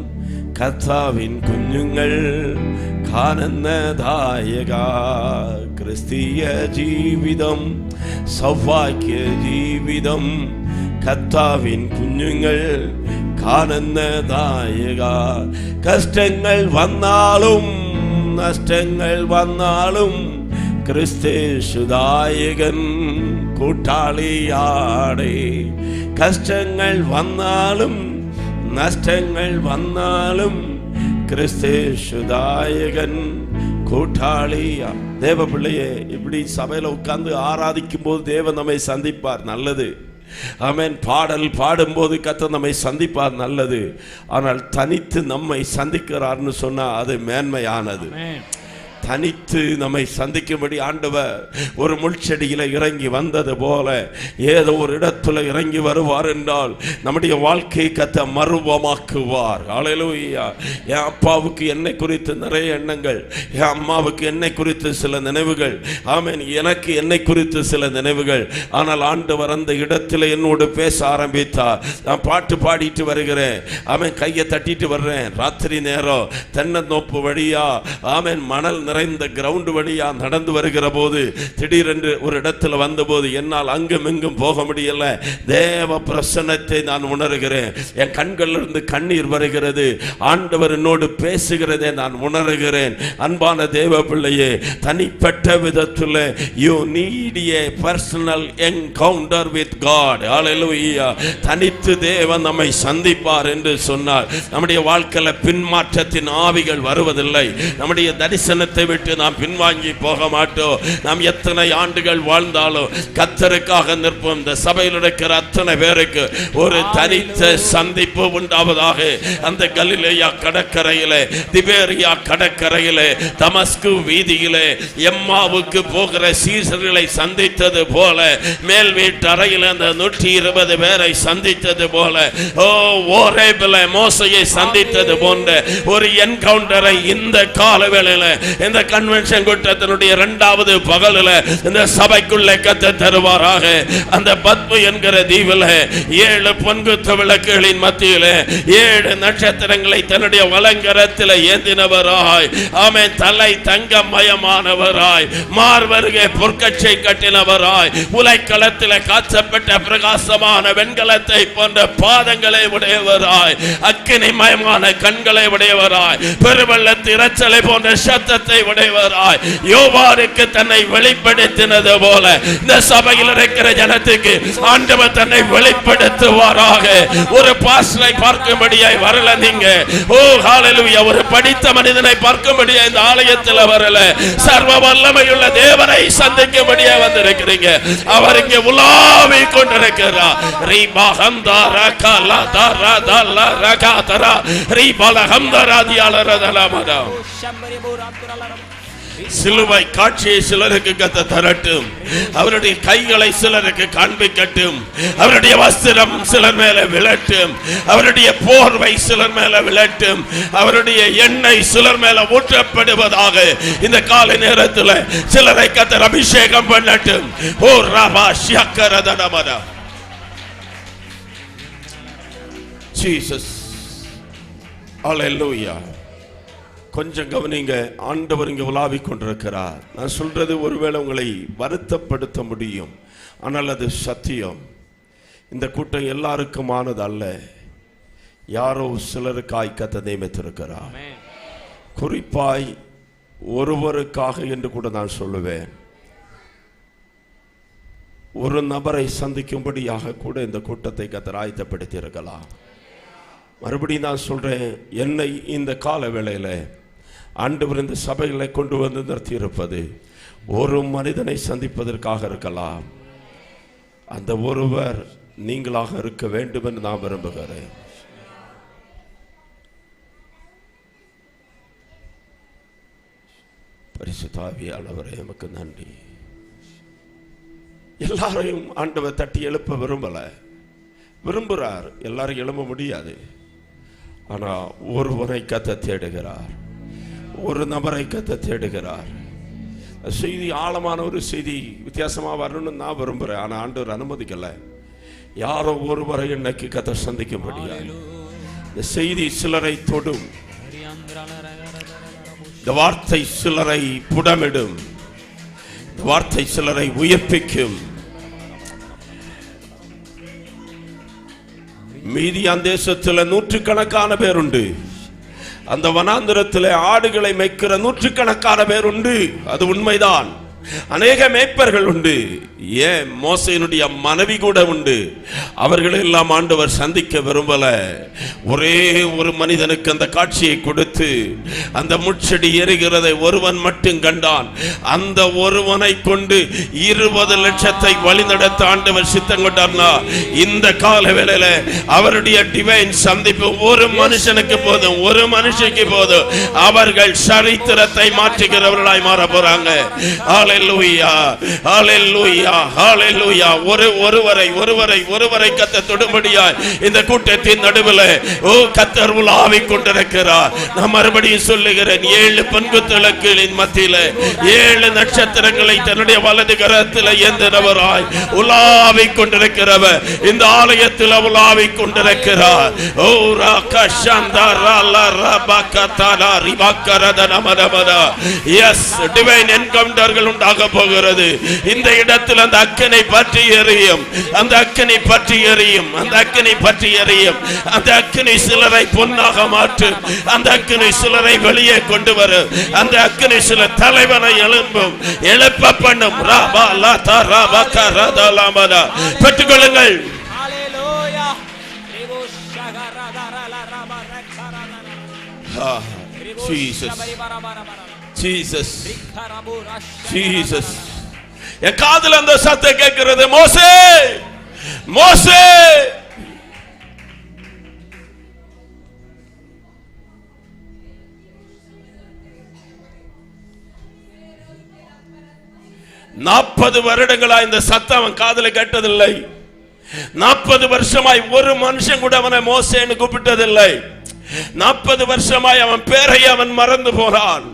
கர்த்தாவின் குഞ്ഞുങ്ങൾ காணந்ததாயகா. கிறிஸ்திய ஜீவிதம் சௌபாகிய ஜீவிதம், கர்த்தாவின் കുഞ്ഞുങ്ങൾ காணந்ததாயகா. கஷ்டங்கள் வந்தாலும் நஷ்டங்கள் வந்தாலும் கிறிஸ்தேசுதாயகன் கூட்டாளியாடே. கஷ்டங்கள் வந்தாலும் நஷ்டங்கள் வந்தாலும் கிறிஸ்தேசுதாயகன் கூட்டாளியா. தேவ பிள்ளையே, இப்படி சபையில உட்கார்ந்து ஆராதிக்கும் போது தேவன் நம்மை சந்திப்பார், நல்லது. ஆமென். பாடல் பாடும்போது கர்த்தர் நம்மை சந்திப்பார், நல்லது. ஆனால் தனித்து நம்மை சந்திக்கிறார்னு சொன்னா அது மேன்மையானது. தனித்து நம்மை சந்திக்கும்படி ஆண்டவர் ஒரு முள்செடியில இறங்கி வந்தது போல ஏதோ ஒரு இடத்துல இறங்கி வருவார் என்றால் நம்முடைய வாழ்க்கையை கர்த்தர் மறுரூபமாக்குவார். ஹல்லேலூயா. என் அப்பாவுக்கு என்னை குறித்து நிறைய எண்ணங்கள், என் அம்மாவுக்கு என்னை குறித்து சில நினைவுகள், ஆமென், எனக்கு என்னை குறித்து சில நினைவுகள். ஆனால் ஆண்டவர் அந்த இடத்துல என்னோடு பேச ஆரம்பித்தார். நான் பாட்டு பாடிட்டு வருகிறேன், ஆமென், கையை தட்டிட்டு வர்றேன். ராத்திரி நேரம் தென்னந்தோப்பு வழியா ஆமென் மணல் நிறைந்த கிரவுண்ட் வழியா நடந்து வருகிற போது திடீரென்று ஒரு இடத்துல வந்தபோது என்னால் அங்கும் இங்கும் போக முடியல. தேவ பிரசன்னத்தை நான் உணர்கிறேன். என் கண்களிலிருந்து கண்ணீர் வருகிறது. ஆண்டவர் என்னோடு பேசுகிறதை நான் உணர்கிறேன். அன்பான தேவ பிள்ளையே, தனிப்பட்ட விதத்தில் you need a personal encounter with God. ஹல்லேலூயா. தனித்து தேவன் நம்மை சந்திப்பார் என்று சொன்னார். நம்முடைய வாழ்க்கையில பின்மாற்றத்தின் ஆவிகள் வருவதில்லை. நம்முடைய தரிசனத்தை விட்டு நாம் பின்வாங்கி போக மாட்டோம். நாம் எத்தனை ஆண்டுகள் வாழ்ந்தாலும் கர்த்தருக்காக நிற்போம். இந்த சபையில் இருக்கிற அத்தனை பேருக்கு ஒரு தனித்த சந்திப்பு உண்டாவதாக. அந்த கலிலேயா கடற்கரையிலே, திபேரியா கடற்கரையிலே, தமஸ்கு வீதியிலே எம்மாவுக்கு போகிற சீசர்களை சந்தித்தது போல, மேல் வீட்டு அறையில் அந்த 120 பேரை சந்தித்தது போல, ஓரேபிலே மோசையை சந்தித்தது போன்ற ஒரு என்கவுண்டரை இந்த காலவேளையில இந்த கன்வென்ஷன் கூட்டத்தினுடைய 2வது பகலில் இந்த சபைக்குள்ளே கத்த தருவாராக. அந்த பத்மு என்கிற தீவில் 7 பொன்குத்து விளக்குகளின் மத்தியில் 7 நட்சத்திரங்களை தன்னுடைய வலங்கரத்தில் ஏந்தினவராய், ஆமென், தலை தங்கமயமானவராய், மார்வருகே பொற்கச்சை கட்டினவராய், உலைக்களத்தில் காய்ச்சப்பட்ட பிரகாசமான வெண்கலத்தை போன்ற பாதங்களை உடையவராய், அக்கினிமயமான கண்களை உடையவராய், பெருவெள்ளத்து இரைச்சலை போன்ற சத்தத்தை உடையவராய், யோவானுக்கு தன்னை வெளிப்படுத்தினது போல இந்த சபையில் இருக்கிற ஜனத்துக்கு ஆண்டவர் தன்னை வெளிப்படுத்துவாராக. ஒரு பாஸ்டரை பார்க்கும்படியாய் வரல நீங்க. ஓ ஹalleluya. ஒரு படித்த மனிதனை பார்க்கும்படியாய் இந்த ஆலயத்தில் வரல, சர்வ வல்லமையுள்ள தேவனை சந்திக்கும்படியாய் வந்திருக்கிறீங்க. அவர் இங்கே உலாவி கொண்டிருக்கிறார். ரீபா ஹம்தாரா கலா தரா தலா ரகா தரா ரீபா ஹம்தாரா தியாலரதலமதா. சிலுவை காட்சியை சிலருக்கு கத்த தரட்டும். அவருடைய கைகளை சிலருக்கு காண்பிக்கட்டும். அவருடைய வஸ்திரம் சிலர் மேல விழட்டும். அவருடைய போர்வை சிலர் மேல விழட்டும். அவருடைய எண்ணெய் சிலர் மேல ஊற்றப்படுவதாக. இந்த காலை நேரத்தில் சிலரை கத்தர் அபிஷேகம் பண்ணட்டும். ஓ ரபா ஷக்கரதனமதா. ஜீசஸ். ஹalleluya. கொஞ்சம் கவனிங்க. ஆண்டவர் இங்கே உலாவிக் கொண்டிருக்கிறார். நான் சொல்றது ஒருவேளை உங்களை வருத்தப்படுத்த முடியும், ஆனால் அது சத்தியம். இந்த கூட்டம் எல்லாருக்குமானது அல்ல. யாரோ சிலருக்காய் கர்த்தர் நியமித்திருக்கிறார். குறிப்பாய் ஒருவருக்காக என்று கூட நான் சொல்லுவேன். ஒரு நபரை சந்திக்கும்படியாக கூட இந்த கூட்டத்தை கர்த்தர் ஆயத்தப்படுத்தி இருக்கலாம். மறுபடியும் நான் சொல்றேன், என்னை இந்த கால வேளையில் ஆண்டவர் இந்த சபைகளை கொண்டு வந்து நிறுத்தி இருப்பது ஒரு மனிதனை சந்திப்பதற்காக இருக்கலாம். அந்த ஒருவர் நீங்களாக இருக்க வேண்டும் என்று நான் விரும்புகிறேன். பரிசுத்த ஆவியானவரே, எமக்கு நன்றி. எல்லாரையும் ஆண்டவர் தட்டி எழுப்ப விரும்புகிறார். எல்லாரும் எழும்ப முடியாது. ஆனா ஒருவரை கத்த தேடுகிறார். ஒரு நபரை கத்த தேடுகிறார். செய்தி ஆழமான ஒரு செய்தி வித்தியாசமா வரணும்னு நான் விரும்புறேன். ஆனா ஆண்டவர் அனுமதிக்கல. யாரோ ஒருவரை இன்னைக்கு கத்த சந்திக்க முடியாது. இந்த செய்தி சிலரை தொடும். இந்த வார்த்தை சிலரை புடமிடும். இந்த வார்த்தை சிலரை உயிர்ப்பிக்கும். மீதியான் தேசத்தில் 100கணக்கான பேர் உண்டு. அந்த வனாந்திரத்தில் ஆடுகளை மேய்க்கிற 100கணக்கான பேர் உண்டு. அது உண்மைதான். அநேக மேய்ப்பர்கள் உண்டு. ஏன், மோசேயினுடைய மனைவி கூட உண்டு. அவர்கள் எல்லாம் ஆண்டவர் சந்திக்க விரும்பல. ஒரே ஒரு மனிதனுக்கு அந்த காட்சியை கொடுத்து அந்த முட்செடி எரிகிறதை ஒருவன் மட்டும் கண்டான். அந்த ஒருவனை கொண்டு 20 லட்சத்தை வழிநடத்த ஆண்டவர் சித்தம் கொண்டார்னா, இந்த கால வேளையில அவருடைய டிவைன் சந்திப்பு ஒரு மனுஷனுக்கு போதும், ஒரு மனுஷனுக்கு போதும். அவர்கள் சரித்திரத்தை மாற்றுகிறவர்களாய் மாற போறாங்க. ஹalleluya, ஹalleluya, ஹalleluya. ஒருவரை கர்த்தர் தொடும்படியாய் இந்த கூட்டத்தின் நடுவில் ஓ கர்த்தர் உலாவிக் கொண்டிருக்கிறார். நான் மறுபடியும் சொல்லுகிறேன், 7 பொன்குத்து விளக்குகளின் மத்தியில 7 நட்சத்திரங்களை தன்னுடைய வலது கரத்தில் ஏந்தினவராய் உலாவிக் கொண்டிருக்கிறவர் இந்த ஆலயத்தில் உலாவிக் கொண்டிருக்கிறார். ஓ ராகஷந்தரா லரபகதரா ரிபகரதனமரமரா. எஸ், டிவைன் என்கவுண்டர்கள் உண்டாக போகிறது. இந்த இடத்தில் அந்த அக்கினி பற்றி எரியும். அந்த அக்கினி பற்றி எரியும். அந்த அக்கினி பற்றி எரியும். அந்த அக்கினி சிலரை பொன்னாக மாற்றும். அந்த அக்கினி சிலரை வெளியே கொண்டு வரும். அந்த அக்கினி சில தலைவனை எழுப்ப பண்ணும். ராபா லதா ராபா கரதலமதா. பெற்றுக்கொள்ளுங்கள். Jesus, Jesus. என் காதுல அந்த சத்தம் கேட்கிறது, மோசே, மோசே. நாற்பது வருடங்களா இந்த சத்தம் அவன் காதுல கேட்டதில்லை. 40 வருஷமாய் ஒரு மனுஷன் கூட அவனை மோசேன்னு கூப்பிட்டதில்லை. 40 வருஷமாய் அவன் பேரை அவன் மறந்து போறான்.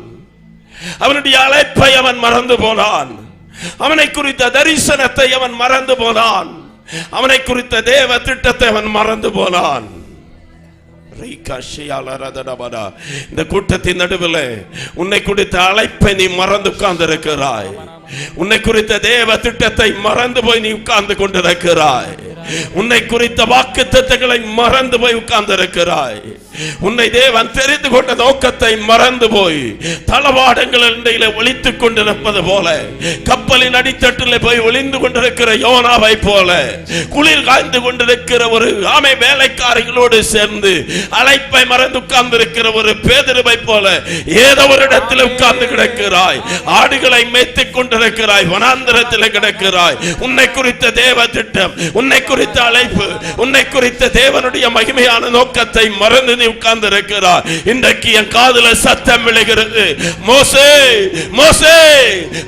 அவனுடைய அழைப்பை அவன் மறந்து போனான். அவனை குறித்த தரிசனத்தை அவன் மறந்து போனான். அவனை குறித்த தேவ திட்டத்தை அவன் மறந்து போனான். இந்த கூட்டத்தின் நடுவில் உன்னை குறித்த அழைப்பை நீ மறந்து உட்கார்ந்து இருக்கிறாய். உன்னை குறித்த தேவ திட்டத்தை மறந்து போய் நீ உட்கார்ந்து கொண்டிருக்கிறாய். உன்னை குறித்த வாக்குத்தத்தங்களை மறந்து போய் உட்கார்ந்து இருக்கிறாய். உன்னை தேவன் தெரிந்து கொண்ட நோக்கத்தை மறந்து போய் தளவாடங்களில் ஒளித்துக் கொண்டிருப்பது போல, கப்பலின் அடித்தட்டில் போய் ஒளிந்து கொண்டிருக்கிற யோனாவை போல, குளிர் காய்ந்து கொண்டிருக்கிற ஒரு ஆமை வேலைக்காரிகளோடு சேர்ந்து அழைப்பை மறந்து உட்கார்ந்து இருக்கிற ஒரு பேதுருவை போல ஏதோ ஒரு இடத்தில் உட்கார்ந்து கிடக்கிறாய். ஆடுகளை மேய்த்துக் கொண்டிருக்கிறாய், வனாந்தரத்தில் கிடக்கிறாய். உன்னை குறித்த தேவ திட்டம், உன்னை குறித்த அழைப்பு, உன்னை குறித்த தேவனுடைய மகிமையான நோக்கத்தை மறந்து நீ உட்கார்ந்து இருக்கிறாய். இன்றைக்கு என் காதுல சத்தம் விழுகிறது, மோசே மோசே,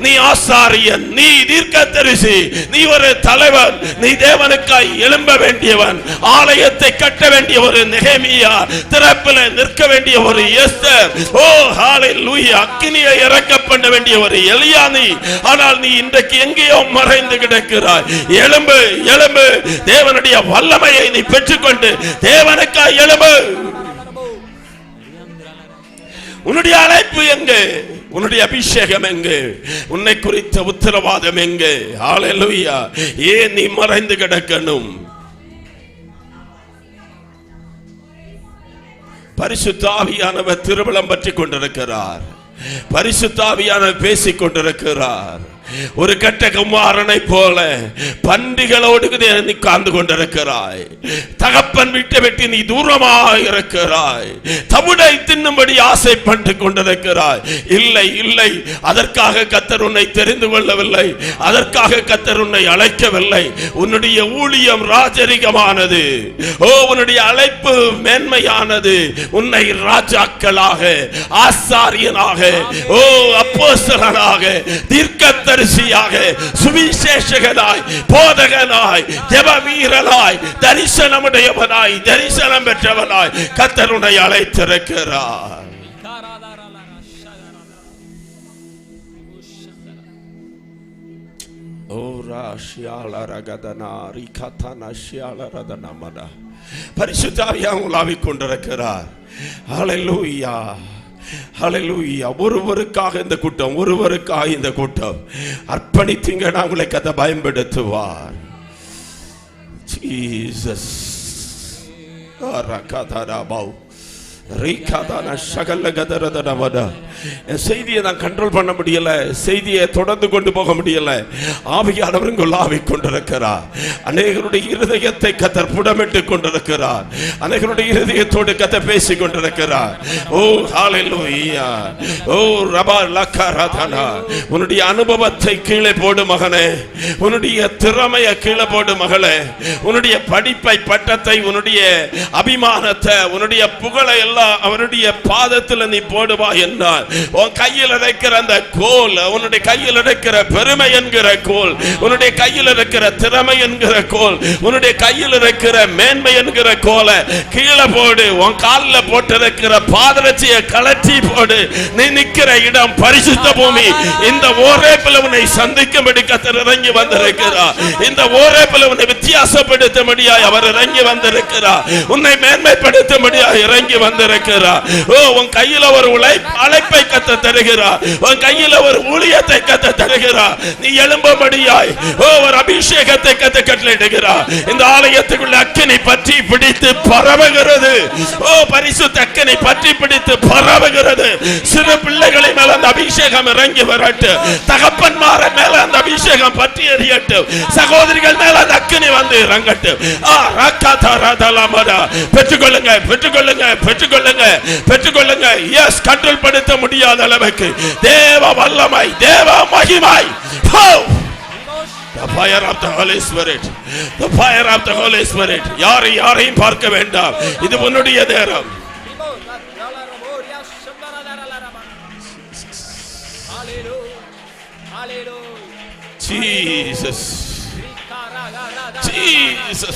நீ ஆசாரியன், நீ தீர்க்கதரிசி, நீ ஒரு தலைவன், நீ தேவனுக்காய் எழும்ப வேண்டியவன், ஆலயத்தை கட்ட வேண்டிய ஒரு நெகேமியா, திறப்பில் நிற்க வேண்டிய ஒரு எஸ்தர், ஓ ஹalleluya, அக்கினியை இறக்க பண்ண வேண்டிய ஒரு எலியா நீ. ஆனால் நீ இன்றைக்கு எங்கேயோ மறைந்து கிடக்கிறாய். எழும்பு எழும்பு, தேவனுடைய வல்லமையை நீ பெற்றுக்கொண்டு தேவனுக்காய் எழும்பு. உன்னுடைய அழைப்பு எங்கே? உன்னுடைய அபிஷேகம் எங்கே? உன்னை குறித்த உத்தரவாதம் எங்கே? ஹalleluya. ஏன் நீ மறைந்து கிடக்கணும்? பரிசுத்த ஆவியானவர் திருவிழம் பற்றி கொண்டிருக்கிறார். பரிசுத்த ஆவியானவர் பேசிக் கொண்டிருக்கிறார். ஒரு கட்ட குமாரனை போல பண்டிகளோடு நீ காந்து கொண்டிருக்கிறாய். தகப்பன் விட்டு விட்டு நீ தூரமாக இருக்கிறாய். தவிடை தின்னும்படி ஆசைப்பட்டு கொண்டிருக்கிறாய். இல்லை இல்லை, அதற்காக கர்த்தர் உன்னை தெரிந்து கொள்ளவில்லை. அதற்காக கர்த்தர் உன்னை அழைக்கவில்லை. உன்னுடைய ஊழியம் ராஜரிகமானது. ஓ, உன்னுடைய அழைப்பு மேன்மையானது. உன்னை ராஜாக்களாக, ஆசாரியனாக, ஓ அப்போஸ்தலனாக, தீர்க்கதரிசியாக, சுவிசேஷகனாய், போதகனாய், ஜெப வீரனாய், தரிசனமுடையவனாய், தரிசனம் பெற்றவனாய் கர்த்தர் உன்னை அழைத்திருக்கிறார். பரிசுத்த ஆவியானவர் உலாவிக் கொண்டிருக்கிறார். ஹல்லேலூயா ஹல்லேலூயா. ஒருவருக்காக இந்த கூட்டம், ஒருவருக்காக இந்த கூட்டம் அர்ப்பணித்தீங்க, உங்களை கதை பயன்படுத்துவார். ஜீசஸ் அரகதரபௌ ரீகாதான சகல கதரதனவட. செய்தியை நான் கண்ட்ரோல் பண்ண முடியல, செய்தியை தொடர்ந்து கொண்டு போக முடியல. ஆவியானவர் உலாவிக் கொண்டிருக்கிறார். அநேகருடைய இருதயத்தை கர்த்தர் புடமிட்டுக் கொண்டிருக்கிறார். அநேகருடைய இருதயத்தோடு கர்த்தர் பேசிக் கொண்டிருக்கிறார். ஓ ஹalleluya, ஓ ரபா லக்கரதனா. உன்னுடைய அனுபவத்தை கீழே போடு மகனே, உன்னுடைய திறமையை கீழே போடு மகளே. உன்னுடைய படிப்பை, பட்டத்தை, உன்னுடைய அபிமானத்தை, உன்னுடைய புகழை எல்லாம் அவருடைய பாதத்தில் நீ போடுவா என்றால், உன் கையில் இருக்கிற அந்த கோல், உன்னுடைய கையில் இருக்கிற பெருமை என்கிற கோல், உன்னுடைய கையில் இருக்கிற திறமை என்கிற கோல், உன்னுடைய கையில் இருக்கிற மேன்மை என்கிற கோலை கீழே போடு. உன் காலில் போட்டிருக்கிற பாதரட்சியை கலட்டி போடு. நீ நிற்கிற இடம் பரிசுத்த பூமி. இந்த ஓரேப்பில் உன்னை சந்திக்கும்படி கர்த்தர் இறங்கி வந்திருக்கிறார். இந்த ஓரேப்பில் உன்னை வித்தியாசப்படுத்தும்படியாய் அவர் இறங்கி வந்திருக்கிறார். உன்னை மேன்மைப்படுத்தும்படியாய் இறங்கி வந்திருக்கிறார். ஓ, உன் கையில ஒரு அழைப்பை கர்த்தர் தருகிறார். உன் கையில ஒரு ஊழியத்தை கர்த்தர் தருகிறார். நீ எழும்பும்படியாய் ஒரு அபிஷேகத்தை கர்த்தர் கட்டளையிடுகிறார். இந்த ஆலயத்துக்குள்ள அக்கினி பற்றி பிடித்து பரவுகிறது. ஓ, பரிசுத்த அக்கினி பற்றி பிடித்து பரவுகிறது. சிறு பிள்ளைகளை மேல அந்த அபிஷேகம் இறங்கி வரட்டு. தகப்பன்மார மேல அந்த அபிஷேகம் பற்றி எரியட்டு. சகோதரிகள் மேல அந்த அக்கினி வந்து இறங்கட்டு. பெற்றுக்கொள்ளுங்க, பெற்றுக்கொள்ளுங்க, பெற்றுக்கொள்ளுங்க, பெற்றுக்கொள்ளுங்க. எஸ், கண்ட்ரோல் படுத்த முடியாத அளவுக்கு தேவ வல்லமை, தேவ மகிமை. The fire of the Holy Spirit, the fire of the Holy Spirit. யாரையும் பார்க்க வேண்டாம். இது உன்னுடைய நேரம். Jesus, Jesus,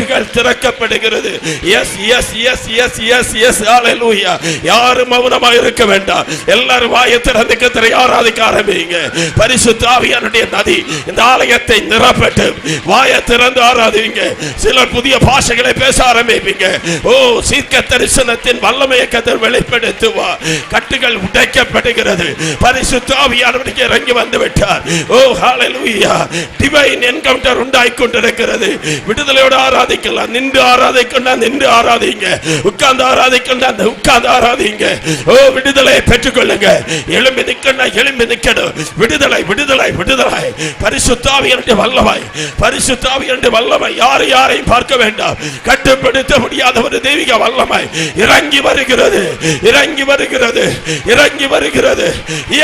ஊற்றுகள் திறக்கப்படுகிறது. Yes yes yes yes yes yes ஹalleluya. யாரும் மௌனமாக இருக்க வேண்டாம். எல்லாரும் வாயை திறந்து கர்த்தரை ஆராதிக்க ஆரம்பிங்க. பரிசுத்த ஆவியானவருடைய நதி இந்த ஆலயத்தை நிரப்பட்டும். வாயை திறந்து ஆராதிங்க. சிலர் புதிய பாஷைகளை பேச ஆரம்பிப்பீங்க. ஓ, சீர்க்க தரிசனத்தின் வல்லமையை கர்த்தர் வெளிப்படுத்துவார். கட்டுகள் உடைக்கப்படுகிறது. பரிசுத்த ஆவியானவர் இறங்கி வந்து விட்டார். ஓ ஹalleluya. டிவைன் என்கவுண்டர் உண்டாகி கொண்டிருக்கிறது. விடுதலையோடு ஆராதிக்கலாம். நின்று ஆராதிக்கலாம், நின்று ஆராதிங்க. உட்கார்ந்து ஆராதிக்கலாம், உட்கார்ந்து ஆராதிங்க. ஓ, விடுதலையை பெற்றுக்கொள்ளுங்க. எழும்பி நிக்கணும், எழும்பி நிக்கணும். விடுதலை விடுதலை விடுதலை. பரிசுத்த ஆவியானவருடைய வல்லமை, பரிசுத்த ஆவியானவருடைய வல்லமை யாரையும் பார்க்க வேண்டாம். கட்டுப்படுத்த முடியாத ஒரு தெய்வீக வல்லமை இறங்கி வருகிறது, இறங்கி வருகிறது, இறங்கி வருகிறது.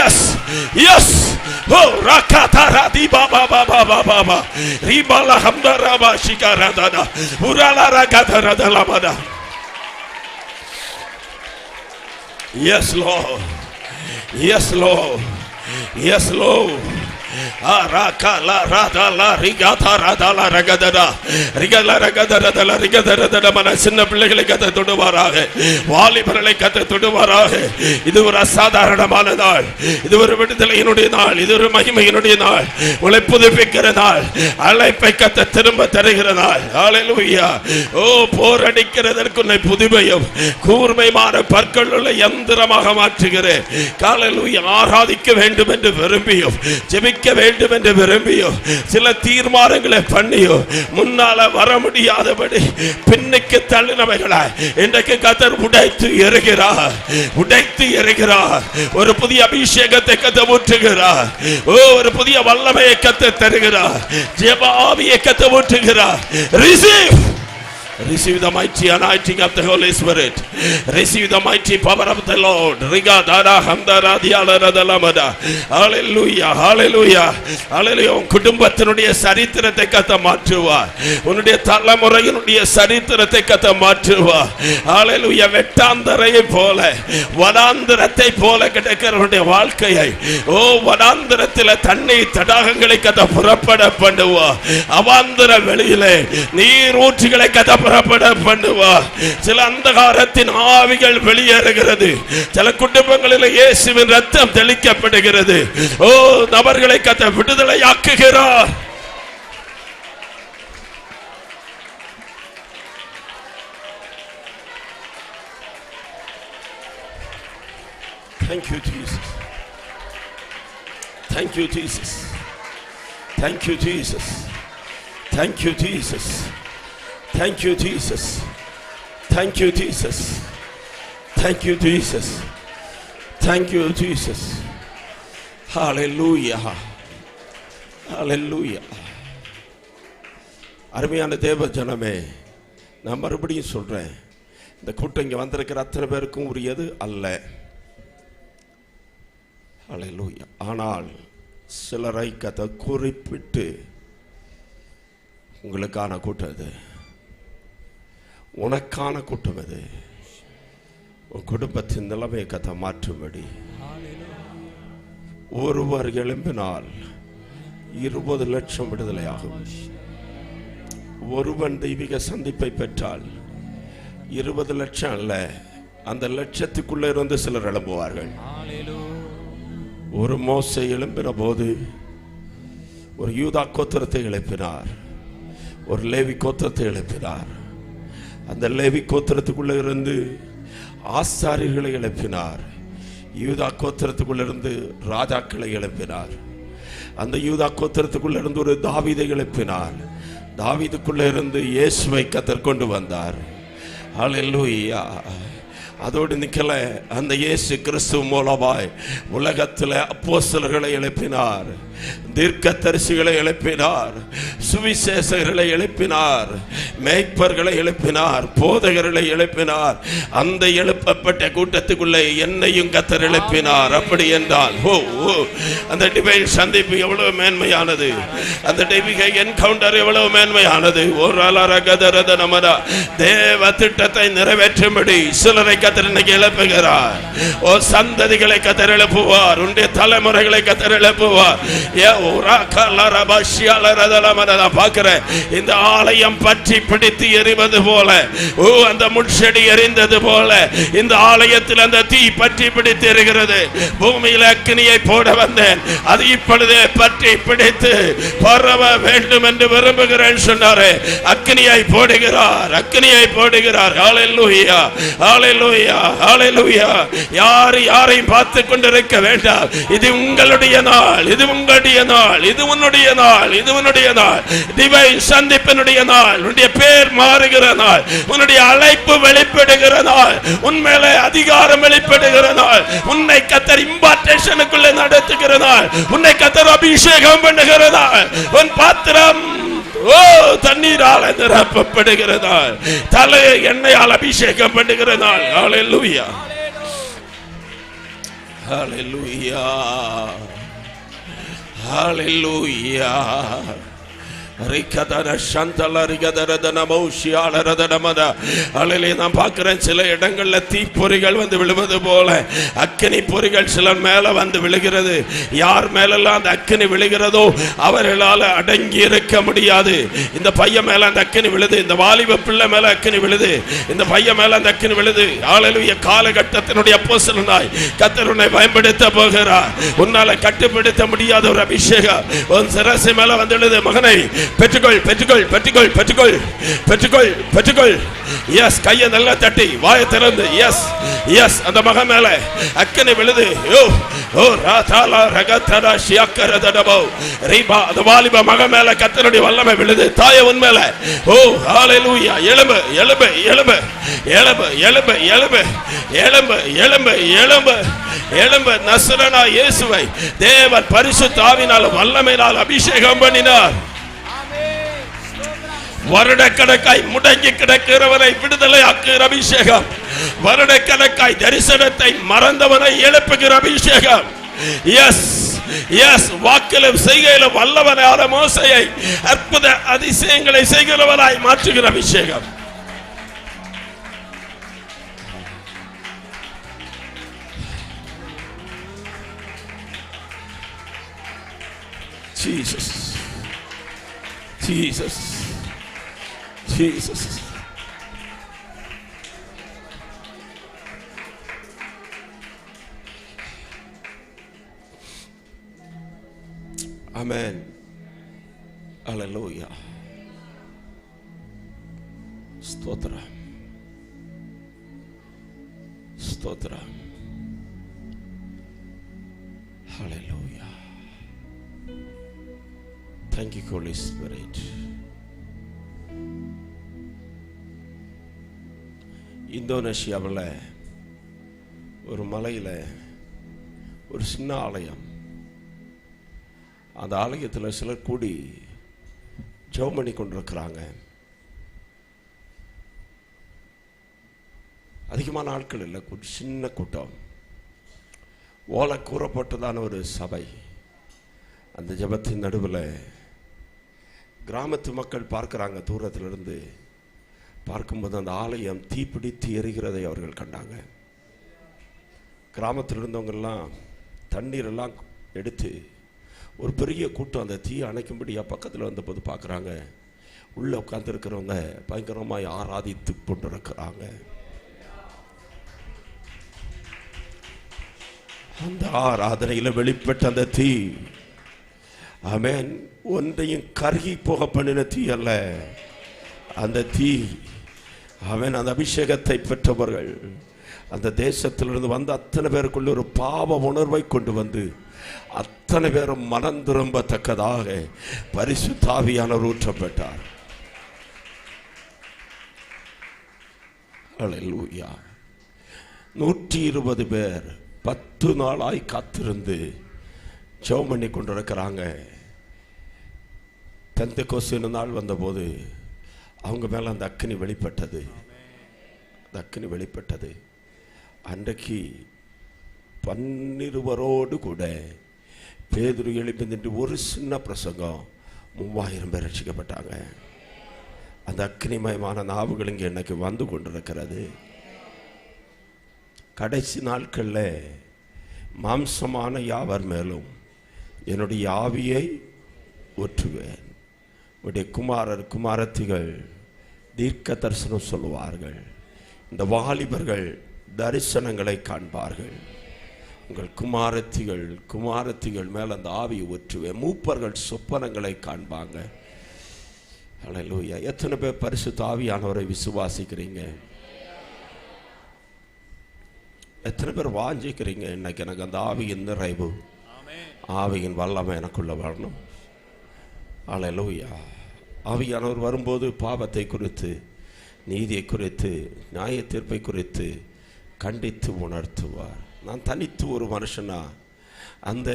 Yes yes. ஓ ராகாதாரா தி பாபா பாபா பாபா ரிபாலா ஹம்தராபா ஷிகாராதானா உராலா ராகாதாராதலாமாதா. Yes Lord, yes Lord, yes Lord. Arakala radala rigata radala ragadada rigala ragadada rigadada. மன சின்ன பிள்ளைகளை கத்த தொடுவாராக, வாலிபர்களை கத்த தொடுவாராக. இது ஒரு அசாதாரணமான நாள், இது ஒரு விடுதலையினுடைய நாள், இது ஒரு மகிமையினுடைய நாள், உங்களை புதுப்பிக்கிற நாள், அழைப்பை கத்த திரும்ப தருகிற நாள். ஹalleluya. ஓ, போரடிக்கிறதற்கு உன்னை புதுமையும் கூர்மையான பற்கள் உள்ள யந்திரமாக மாற்றுகிறேன். ஹalleluya. ஆராதிக்க வேண்டும் என்று விரும்பியும் ஜெபிக்க வேண்டும் என்று விரும்பியோ, சில தீர்மானங்களை பண்ணியோ, முன்னால வர முடியாதபடி பின்னுக்கு தள்ளினவைகளாய் இன்றைக்கு கர்த்தர் உடைத்து எறிகிறார், உடைத்து எறிகிறார். ஒரு புதிய அபிஷேகத்தை கர்த்தர் ஊற்றுகிறார். ஓ, ஒரு புதிய வல்லமையை கர்த்தர் தருகிறார். ஜெப ஆவியை கர்த்தர் ஊற்றுகிறார். Receive. Receive the mighty anointing of the Holy Spirit. Receive the mighty power of the Lord. Rigadara hamdara dialaradala. Hallelujah, hallelujah, hallelujah. குடும்பத்தினுடைய சரித்திரத்தை கர்த்தர் மாற்றுவார். உன்னுடைய தலைமுறையினுடைய சரித்திரத்தை கர்த்தர் மாற்றுவார். ஹalleluya. வெட்டாந்தரையை போல, வனாந்தரத்தை போல கிடக்கிறவருடைய வாழ்க்கையை, ஓ, வனாந்தரத்தில் தண்ணீர் தடாகங்களை கர்த்தர் புறப்பட பண்ணுவார். அவாந்தர வெளியிலே நீர் ஊற்றுகளை கர்த்தர் புறப்பட பண்ணுவா. சில அந்தகாரத்தின் ஆவிகள் வெளியேறுகிறது. சில குடும்பங்களில் இயேசுவின் ரத்தம் தெளிக்கப்படுகிறது. ஓ, நபர்களை கர்த்தர் விடுதலையாக்குகிறார். Thank you Jesus. Thank you Jesus. Thank you Jesus. Thank you Jesus. Thank you Jesus. Thank you Jesus. Thank you Jesus. Thank you Jesus. Hallelujah. Hallelujah. அருமையான தேவ ஜனமே, நான் மறுபடியும் சொல்றேன், இந்த கூட்டம் இங்க வந்திருக்கிற அத்தனை பேருக்கும் உரியது அல்ல. ஹalleluya. ஆனால் சிலரை கர்த்தர் குறிப்பிட்டு உங்களுக்கான கூட்டம் இது, உனக்கான கூட்டம் இது. உன் குடும்பத்தின் நிலைமையை கர்த்தர் மாற்றும்படி ஒருவர் எழும்பினால் 20 லட்சம் விடுதலையாகும். ஒருவன் தெய்வீக சந்திப்பை பெற்றால் 20 லட்சம் அல்ல, அந்த லட்சத்துக்குள்ள இருந்து சிலர் எழும்புவார்கள். ஒரு மோசே எழும்பின போது ஒரு யூதா கோத்திரத்தை எழுப்பினார், ஒரு லேவி கோத்திரத்தை எழுப்பினார். அந்த லேவி கோத்திரத்துக்குள்ள இருந்து ஆசாரியர்களை எழுப்பினார். யூதா கோத்திரத்துக்குள்ள இருந்து ராஜாக்களை எழுப்பினார். அந்த யூதா கோத்திரத்துக்குள்ள இருந்து ஒரு தாவீதை எழுப்பினார். தாவீதுக்குள்ள இருந்து இயேசுவை கர்த்தர் கொண்டு வந்தார். ஹalleluya. அதோடு நிக்கல, அந்த இயேசு கிறிஸ்து மூலமாய் உலகத்தில் அப்போஸ்தலர்களை எழுப்பினார், தீர்க்கதரிசிகளை எழுப்பினார், சுவிசேஷகர்களை எழுப்பினார், மேய்ப்பர்களை எழுப்பினார், போதகர்களை எழுப்பினார். அந்த எழுப்பப்பட்ட கூட்டத்துக்குள்ளே என்னையும் கர்த்தர் எழுப்பினார். அப்படி என்றால் அந்த டிவைன் சந்திப்பு எவ்வளவு மேன்மையானது, அந்த டிவைன் என்கவுண்டர் எவ்வளவு மேன்மையானது. ஒரு அலரகதரத நமதா தேவ திட்டத்தை நிறைவேற்றும்படி சிலரை கர்த்தர் இன்னைக்கு எழுப்புகிறார். ஓ, சந்ததிகளை கர்த்தர் எழுப்புவார், உன்னுடைய தலைமுறைகளை கர்த்தர் எழுப்புவார். பார்க்கிறேன். இந்த ஆலயம் பற்றி பிடித்து எரிவது போல, அந்த முட்செடி எரிந்தது போல இந்த ஆலயத்தில் அந்த தீ பற்றி பிடித்து எரிகிறது. பூமியில் அக்கினியை போட வந்தேன், அது இப்பொழுதே பற்றி பிடித்து பரவ வேண்டும் என்று விரும்புகிறேன் சொன்னாரே. அக்கினியை போடுகிறார், அக்கினியை போடுகிறார். ஹல்லேலூயா, ஹல்லேலூயா, ஹல்லேலூயா. யாரையும் பார்த்து கொண்டிருக்க வேண்டாம். இது உங்களுடைய நாள், இது உங்களுடைய நாள், இது உன்னுடைய நாள், இது உன்னுடைய நாள். டிவைன் சந்திப்பினுடைய நாள், உன்னுடைய பேர் மாறுகிற நாள், உன்னுடைய அழைப்பு வெளிப்படுகிற நாள், உன்மேலே அதிகாரம் வெளிப்படுகிற நாள், உன்னை கர்த்தர் இம்பார்ட்டேஷனுக்குள்ள நடத்துகிற நாள், உன்னை கர்த்தர் அபிஷேகம் பண்ணுகிற நாள், உன் பாத்திரம் தண்ணீரால் நிரப்பப்படுகிற நாள், தலையை எண்ணெயால் அபிஷேகம் பண்ணுகிற நாள். ஹல்லேலூயா, ஹல்லேலூயா, ஹல்லேலூயா. நான் பார்க்கிறேன் சில இடங்கள்ல தீப்பொறிகள் வந்து விழுவது போல அக்கினி பொறிகள் சிலர் மேல வந்து விழுகிறது. யார் மேலெல்லாம் அந்த அக்கினி விழுகிறதோ அவர்களால் அடங்கி இருக்க முடியாது. இந்த பையன் மேல அந்த அக்கினி விழுது, இந்த வாலிப பிள்ளை மேல அக்கினி விழுது, இந்த பையன் மேல அந்த அக்கினி விழுது. ஹல்லேலூயா. காலகட்டத்தினுடைய அப்போஸ்தலனாய் கர்த்தர் உன்னை பயன்படுத்த போகிறார். உன்னால கட்டுப்படுத்த முடியாத ஒரு அபிஷேகம் உன் சிரசு மேல வந்து விழுது. மகனை பெற்றுக்கொள், பெற்றுக்கொள், பெற்றுக்கொள், பெற்றுக்கொள், பெற்றுக்கொள், பெற்றுக்கொள். எஸ், கையை நல்லா தட்டி வாயை திறந்து எஸ், எஸ். அந்த மகன் மேல அக்கினி விழுது. அந்த வாலிப மகன் மேல கர்த்தருடைய வல்லமை விழுது. தாய உன் மேல. ஓ ஹல்லேலூயா. எழும்பு, எழும்பு, எழும்பு, எழும்பு, எழும்பு, எழும்பு, எழும்பு, எழும்பு, எழும்பு, எழும்பு. நசரேனா இயேசுவை தேவன் பரிசுத்த ஆவியினால் வல்லமையினால் அபிஷேகம் பண்ணினார். வருடக்கணக்காய் முடங்கி கிடக்கிறவனை விடுதலை ஆக்குகிற அபிஷேகம், வருடக்கணக்காய் தரிசனத்தை மறந்தவனை எழுப்புகிற அபிஷேகம். S, S. வாக்கிலும் செய்கையிலும் வல்லவனான மோசேயை அற்புத அதிசயங்களை செய்கிறவனாய் மாற்றுகிற அபிஷேகம். Jesus, Jesus, Jesus. Amen. Hallelujah. Stotra, stotra. Hallelujah. Thank you, Holy Spirit. இந்தோனேஷியாவில் ஒரு மலையில் ஒரு சின்ன ஆலயம். அந்த ஆலயத்தில் சிலர் கூடி ஜெபம் பண்ணி கொண்டிருக்கிறாங்க. அதிகமான ஆட்கள் இல்லை, சின்ன கூட்டம். ஓலை கூறப்பட்டதான ஒரு சபை. அந்த ஜெபத்தின் நடுவில் கிராமத்து மக்கள் பார்க்குறாங்க. தூரத்திலிருந்து பார்க்கும்போது அந்த ஆலயம் தீப்பிடித்து எரிகிறதை அவர்கள் கண்டாங்க. கிராமத்தில் இருந்தவங்கெல்லாம் தண்ணீரெல்லாம் எடுத்து ஒரு பெரிய கூட்டம் அந்த தீயை அணைக்கும்படியாக பக்கத்தில் வந்தபோது பார்க்குறாங்க. உள்ளே உட்கார்ந்துருக்கிறவங்க பயங்கரமாக ஆராதித்து கொண்டிருக்கிறாங்க. அந்த ஆராதனையில் வெளிப்பட்ட அந்த தீ, ஆமென், ஒன்றையும் கருகி போக பண்ணின தீ அல்ல. அந்த தீ, ஆமென், அந்த அபிஷேகத்தை பெற்றவர்கள் அந்த தேசத்திலிருந்து வந்து அத்தனை பேருக்குள்ள ஒரு பாவ உணர்வை கொண்டு வந்து அத்தனை பேரும் மனம் திரும்பத்தக்கதாக பரிசுத்த ஆவியானவர் ஊற்றப்பட்டார். ஹல்லேலூயா. 120 பேர் 10 நாளாய் காத்திருந்து ஜெபம் பண்ணி கொண்டிருக்கிறாங்க. பெந்தெக்கோஸ்து நாள் வந்தபோது அவங்க மேலே அந்த அக்கினி வெளிப்பட்டது. அந்த அக்கினி வெளிப்பட்டது. அன்றைக்கு 12 கூட பேதுரு எழுப்பி நின்று ஒரு சின்ன பிரசங்கம் 3000 பேர் ரட்சிக்கப்பட்டாங்க. அந்த அக்கினிமயமான நாவுகள் இங்கே எனக்கு வந்து கொண்டிருக்கிறது. கடைசி நாட்களில் மாம்சமான யாவர் மேலும் என்னுடைய ஆவியை ஊற்றுவேன். உடைய குமாரர் குமாரத்திகள் தீர்க்க தரிசனம் சொல்லுவார்கள். இந்த வாலிபர்கள் தரிசனங்களை காண்பார்கள். உங்கள் குமாரத்திகள் மேல் அந்த ஆவியை ஊற்றுவேன். மூப்பர்கள் சொப்பனங்களை காண்பாங்க. ஹல்லேலூயா. எத்தனை பேர் பரிசுத்த ஆவியானவரை விசுவாசிக்கிறீங்க? எத்தனை பேர் வாஞ்சிக்கிறீங்க? இன்னைக்கு எனக்கு அந்த ஆவியின் நிறைவு, ஆவியின் வல்லமை எனக்குள்ள வரணும். ஹல்லேலூயா. ஆவியானவர் வரும்போது பாவத்தை குறித்து, நீதியை குறித்து, நியாய தீர்ப்பை குறித்து கண்டித்து உணர்த்துவார். நான் தனித்து ஒரு மனுஷனா அந்த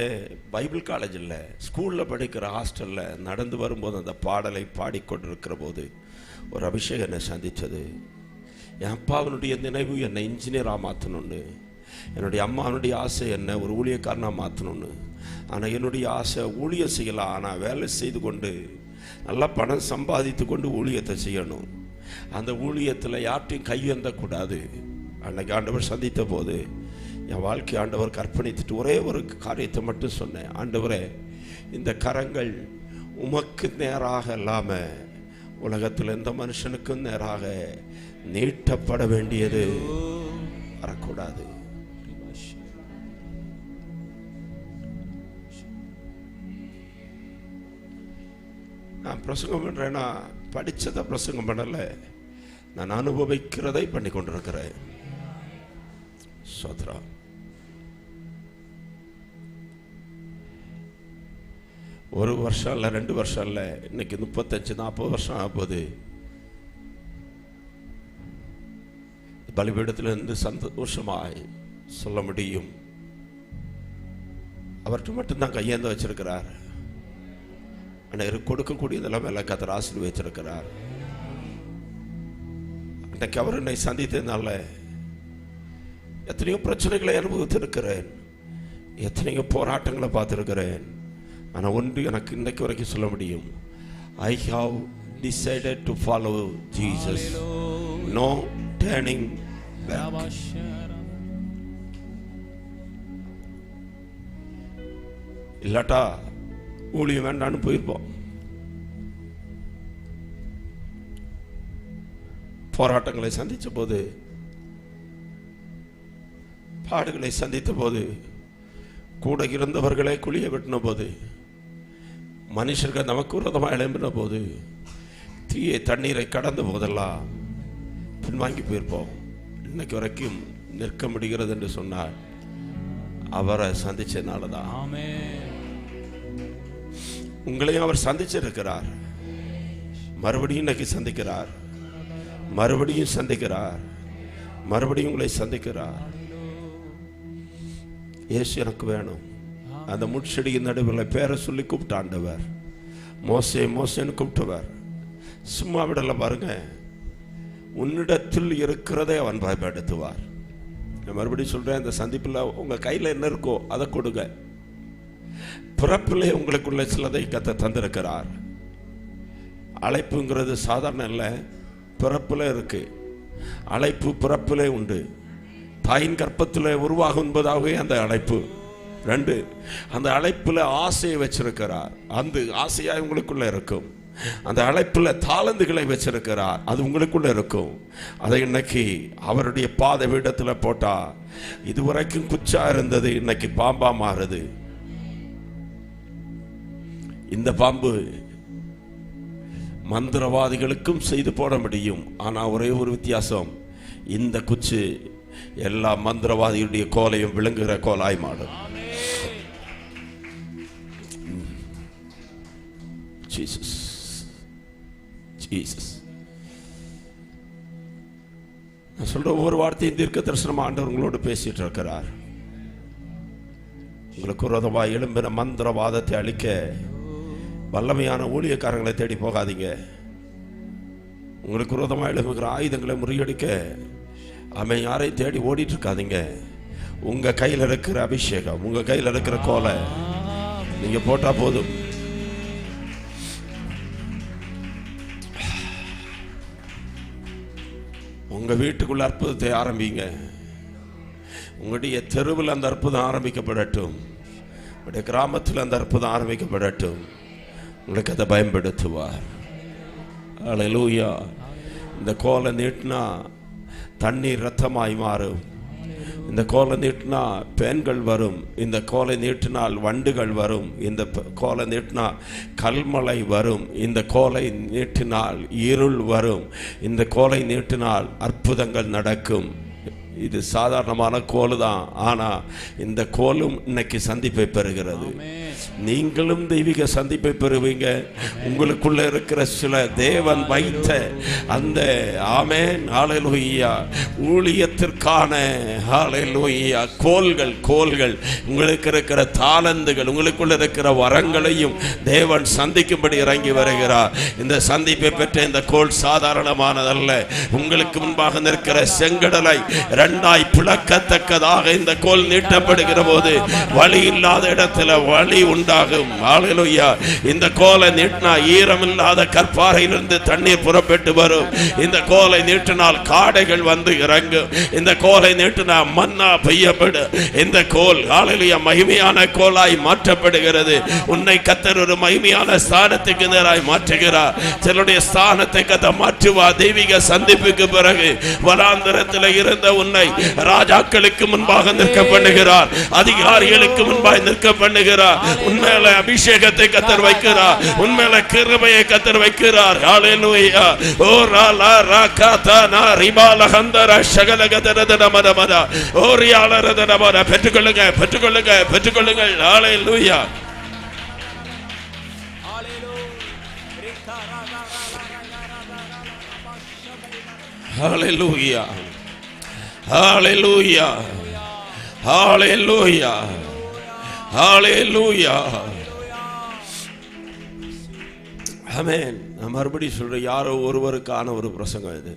பைபிள் காலேஜில் ஸ்கூலில் படிக்கிற ஹாஸ்டலில் நடந்து வரும்போது அந்த பாடலை பாடிக்கொண்டிருக்கிற போது ஒரு அபிஷேகம் என்னை சந்தித்தது. என் அப்பாவினுடைய நினைவு என்னை இன்ஜினியராக மாற்றணும்னு, என்னுடைய அம்மாவனுடைய ஆசை என்னை ஒரு ஊழியக்காரனாக மாற்றணும்னு. ஆனால் என்னுடைய ஆசை ஊழியம் செய்யலாம், ஆனால் வேலை செய்து கொண்டு நல்லா பணம் சம்பாதித்து கொண்டு ஊழியத்தை செய்யணும். அந்த ஊழியத்தில் யார்ட்டையும் கையேந்தக்கூடாது. அன்னைக்கு ஆண்டவர் சந்தித்த போது என் வாழ்க்கை ஆண்டவர் கற்பணித்துட்டு ஒரே ஒரு காரியத்தை மட்டும் சொன்னேன். ஆண்டவரே, இந்த கரங்கள் உமக்கு நேராக இல்லாமல் உலகத்தில் எந்த மனுஷனுக்கும் நேராக நீட்டப்பட வேண்டியது வரக்கூடாது. நான் பிரசங்கம் பண்றேன்னா படிச்சதை பிரசங்கம் பண்ணல, நான் அனுபவிக்கிறதை பண்ணி கொண்டிருக்கிறேன். சோத்ரா. ஒரு வருஷம் இல்லை, 2 வருஷம் இல்லை, இன்னைக்கு 35-40 வருஷம் ஆகும்போது பலிபீடத்திலிருந்து சந்தோஷமாய் சொல்ல முடியும். அவர்கிட்ட மட்டும்தான் கையேந்த வச்சிருக்கிறார். அன்னைக்கு கொடுக்கக்கூடியதெல்லாம் மேல கர்த்தர் ஆசீர்வதிச்சிருக்கிறார். அன்னைக்கு அவர் என்னை சந்தித்ததுனால எத்தனையோ பிரச்சனைகளை அனுபவித்திருக்கிறேன், எத்தனையோ போராட்டங்களை பார்த்திருக்கிறேன். ஆனால் ஒன்று எனக்கு இன்னைக்கு வரைக்கும் சொல்ல முடியும், I have decided to follow Jesus. No turning back. இல்லாட்டா ஊழியம் வேண்டான்னு போயிருப்போம். போராட்டங்களை சந்தித்த போது, பாடுகளை சந்தித்த போது, கூட இருந்தவர்களை குழிய வெட்டின போது, மனுஷர்கள் நமக்கு விரோதமாக எழும்பின போது, தீயை தண்ணீரை கடந்த போதெல்லாம் பின்வாங்கி போயிருப்போம். இன்னைக்கு வரைக்கும் நிற்க முடிகிறது என்று சொன்னார் அவரை சந்திச்சதுனால தான். உங்களையும் அவர் சந்திச்சிருக்கிறார். மறுபடியும் இன்னைக்கு சந்திக்கிறார், மறுபடியும் சந்திக்கிறார், மறுபடியும் உங்களை சந்திக்கிறார். இயேசு எனக்கு வேணும். அந்த முட்செடியின் நடுவில் பேரை சொல்லி கூப்பிட்டாண்டவர், மோசே மோசேன்னு கூப்பிட்டவர். சும்மா விடல பாருங்க, உன்னிடத்தில் இருக்கிறதை அவன் பயன்படுத்துவார். நான் மறுபடியும் சொல்றேன், இந்த சந்திப்பில் உங்க கையில் என்ன இருக்கோ அதை கொடுங்க. பிறப்பிலே உங்களுக்குள்ள சிலதை கர்த்தர் தந்திருக்கிறார். அழைப்புங்கிறது சாதாரண இல்லை, பிறப்பிலே இருக்கு. அழைப்பு பிறப்பிலே உண்டு. தாயின் கற்பத்தில் உருவாகும் என்பதாகவே அந்த அழைப்பு. 2, அந்த அழைப்புல ஆசையை வச்சிருக்கிறார். அந்த ஆசையா உங்களுக்குள்ள இருக்கும். அந்த அழைப்புல தாளந்துகளை வச்சிருக்கிறார், அது உங்களுக்குள்ள இருக்கும். அதை இன்னைக்கு அவருடைய பாத பீடத்துல போட்டா, இதுவரைக்கும் குச்சா இருந்தது இன்னைக்கு பாம்பா மாறுது. இந்த பாம்பு மந்திரவாதிகளுக்கும் செய்து போட முடியும். ஆனா ஒரே ஒரு வித்தியாசம், இந்த குச்சு எல்லா மந்திரவாதிகளுடைய கோலையும் விளங்குகிற கோலாய் மாறும். Jesus Jesus. நான் சொல்ற ஒவ்வொரு வார்த்தையும் தீர்க்க தரிசனம் ஆண்டவர் உங்களோடு பேசிட்டு இருக்கிறார். உங்களுக்கு விரோதமாக எழும்பின மந்திரவாதத்தை அழிக்க வல்லமையான ஊழியக்காரங்களை தேடி போகாதீங்க. உங்களுக்கு விரோதமாக எழுப்புகிற ஆயுதங்களை முறியடிக்க அவன் யாரையும் தேடி ஓடிட்டு இருக்காதீங்க. உங்க கையில் இருக்கிற அபிஷேகம், உங்க கையில் இருக்கிற கோலை நீங்க போட்டா போதும். உங்க வீட்டுக்குள்ள அற்புதத்தை ஆரம்பிங்க. உங்களுடைய தெருவில் அந்த அற்புதம் ஆரம்பிக்கப்படட்டும். உடைய கிராமத்தில் அந்த அற்புதம் ஆரம்பிக்கப்படட்டும். உங்களுக்கு அதை பயன்படுத்துவார். அல்லேலூயா. இந்த கோலை நீட்டினா தண்ணீர் ரத்தமாய் மாறும். இந்த கோலை நீட்டினா பேன்கள் வரும். இந்த கோலை நீட்டினால் வண்டுகள் வரும். இந்த கோலை நீட்டினால் கல்மலை வரும். இந்த கோலை நீட்டினால் இருள் வரும். இந்த கோலை நீட்டினால் அற்புதங்கள் நடக்கும். இது சாதாரணமான கோல் தான். ஆனால் இந்த கோலும் இன்னைக்கு சந்திப்பை பெறுகிறது. நீங்களும் தெய்வீக சந்திப்பை பெறுவீங்க. உங்களுக்குள்ள இருக்கிற சில தேவன் வைத்த அந்த ஆமென் ஹல்லேலூயா ஊழியத்திற்கான ஹல்லேலூயா கோல்கள் உங்களுக்கு இருக்கிற தாளந்துகள், உங்களுக்குள்ள இருக்கிற வரங்களையும் தேவன் சந்திக்கும்படி இறங்கி வருகிறார். இந்த சந்திப்பை பெற்ற இந்த கோல் சாதாரணமானதல்ல. உங்களுக்கு முன்பாக நிற்கிற செங்கடலை இரண்டாய் பிளக்கத்தக்கதாக இந்த கோல் நீட்டப்படுகிற போது வழி இல்லாத இடத்துல வழி உண்டாகும். ஹல்லேலூயா. இந்த கோலை நீட்டினா ஈரமில்லாத கற்பாறையிலிருந்து தண்ணீர் புறப்பட்டு வரும். இந்த கோலை நீட்டினால் காடைகள் வந்து இறங்கும். இந்த கோலை நீட்டினா மன்னா பெய்யப்படும். இந்த கோல் ஹல்லேலூயா மகிமையான கோலாய் மாற்றப்படுகிறது. உன்னை கர்த்தர் ஒரு மகிமையான ஸ்தானத்துக்கு நேராய் மாற்றுகிறார். சிலருடைய ஸ்தானத்தை கர்த்தர் மாற்றுவார். தெய்வீக சந்திப்புக்கு பிறகு வனாந்தரத்தில் இருந்த உன்னை ராஜாக்களுக்கு முன்பாக நிற்க பண்ணுகிறார். அதிகாரிகளுக்கு முன்பாக நிற்க பண்ணுகிறார். உன்மேல அபிஷேகத்தை கர்த்தர் வைக்கிறார். உன்மேல கிருபையை கர்த்தர் வைக்கிறார். ஹல்லேலூயா. ஓ ராலா ராகாதனா ரிபாலஹந்தர ஷகலகதரதனமரமர ஓரியாலரதனமர பெற்றுக்கொள்ளுங்க, பெற்றுக்கொள்ளுங்க, பெற்றுக்கொள்ளுங்கள். ஹல்லேலூயா. ஹல்லேலூயா. ஹல்லேலூயா. ஹல்லேலூயா. ஹல்லேலூயா. ஆமென். நான் மறுபடியும் சொல்றேன், யாரோ ஒருவருக்கான ஒரு பிரசங்கம் இது.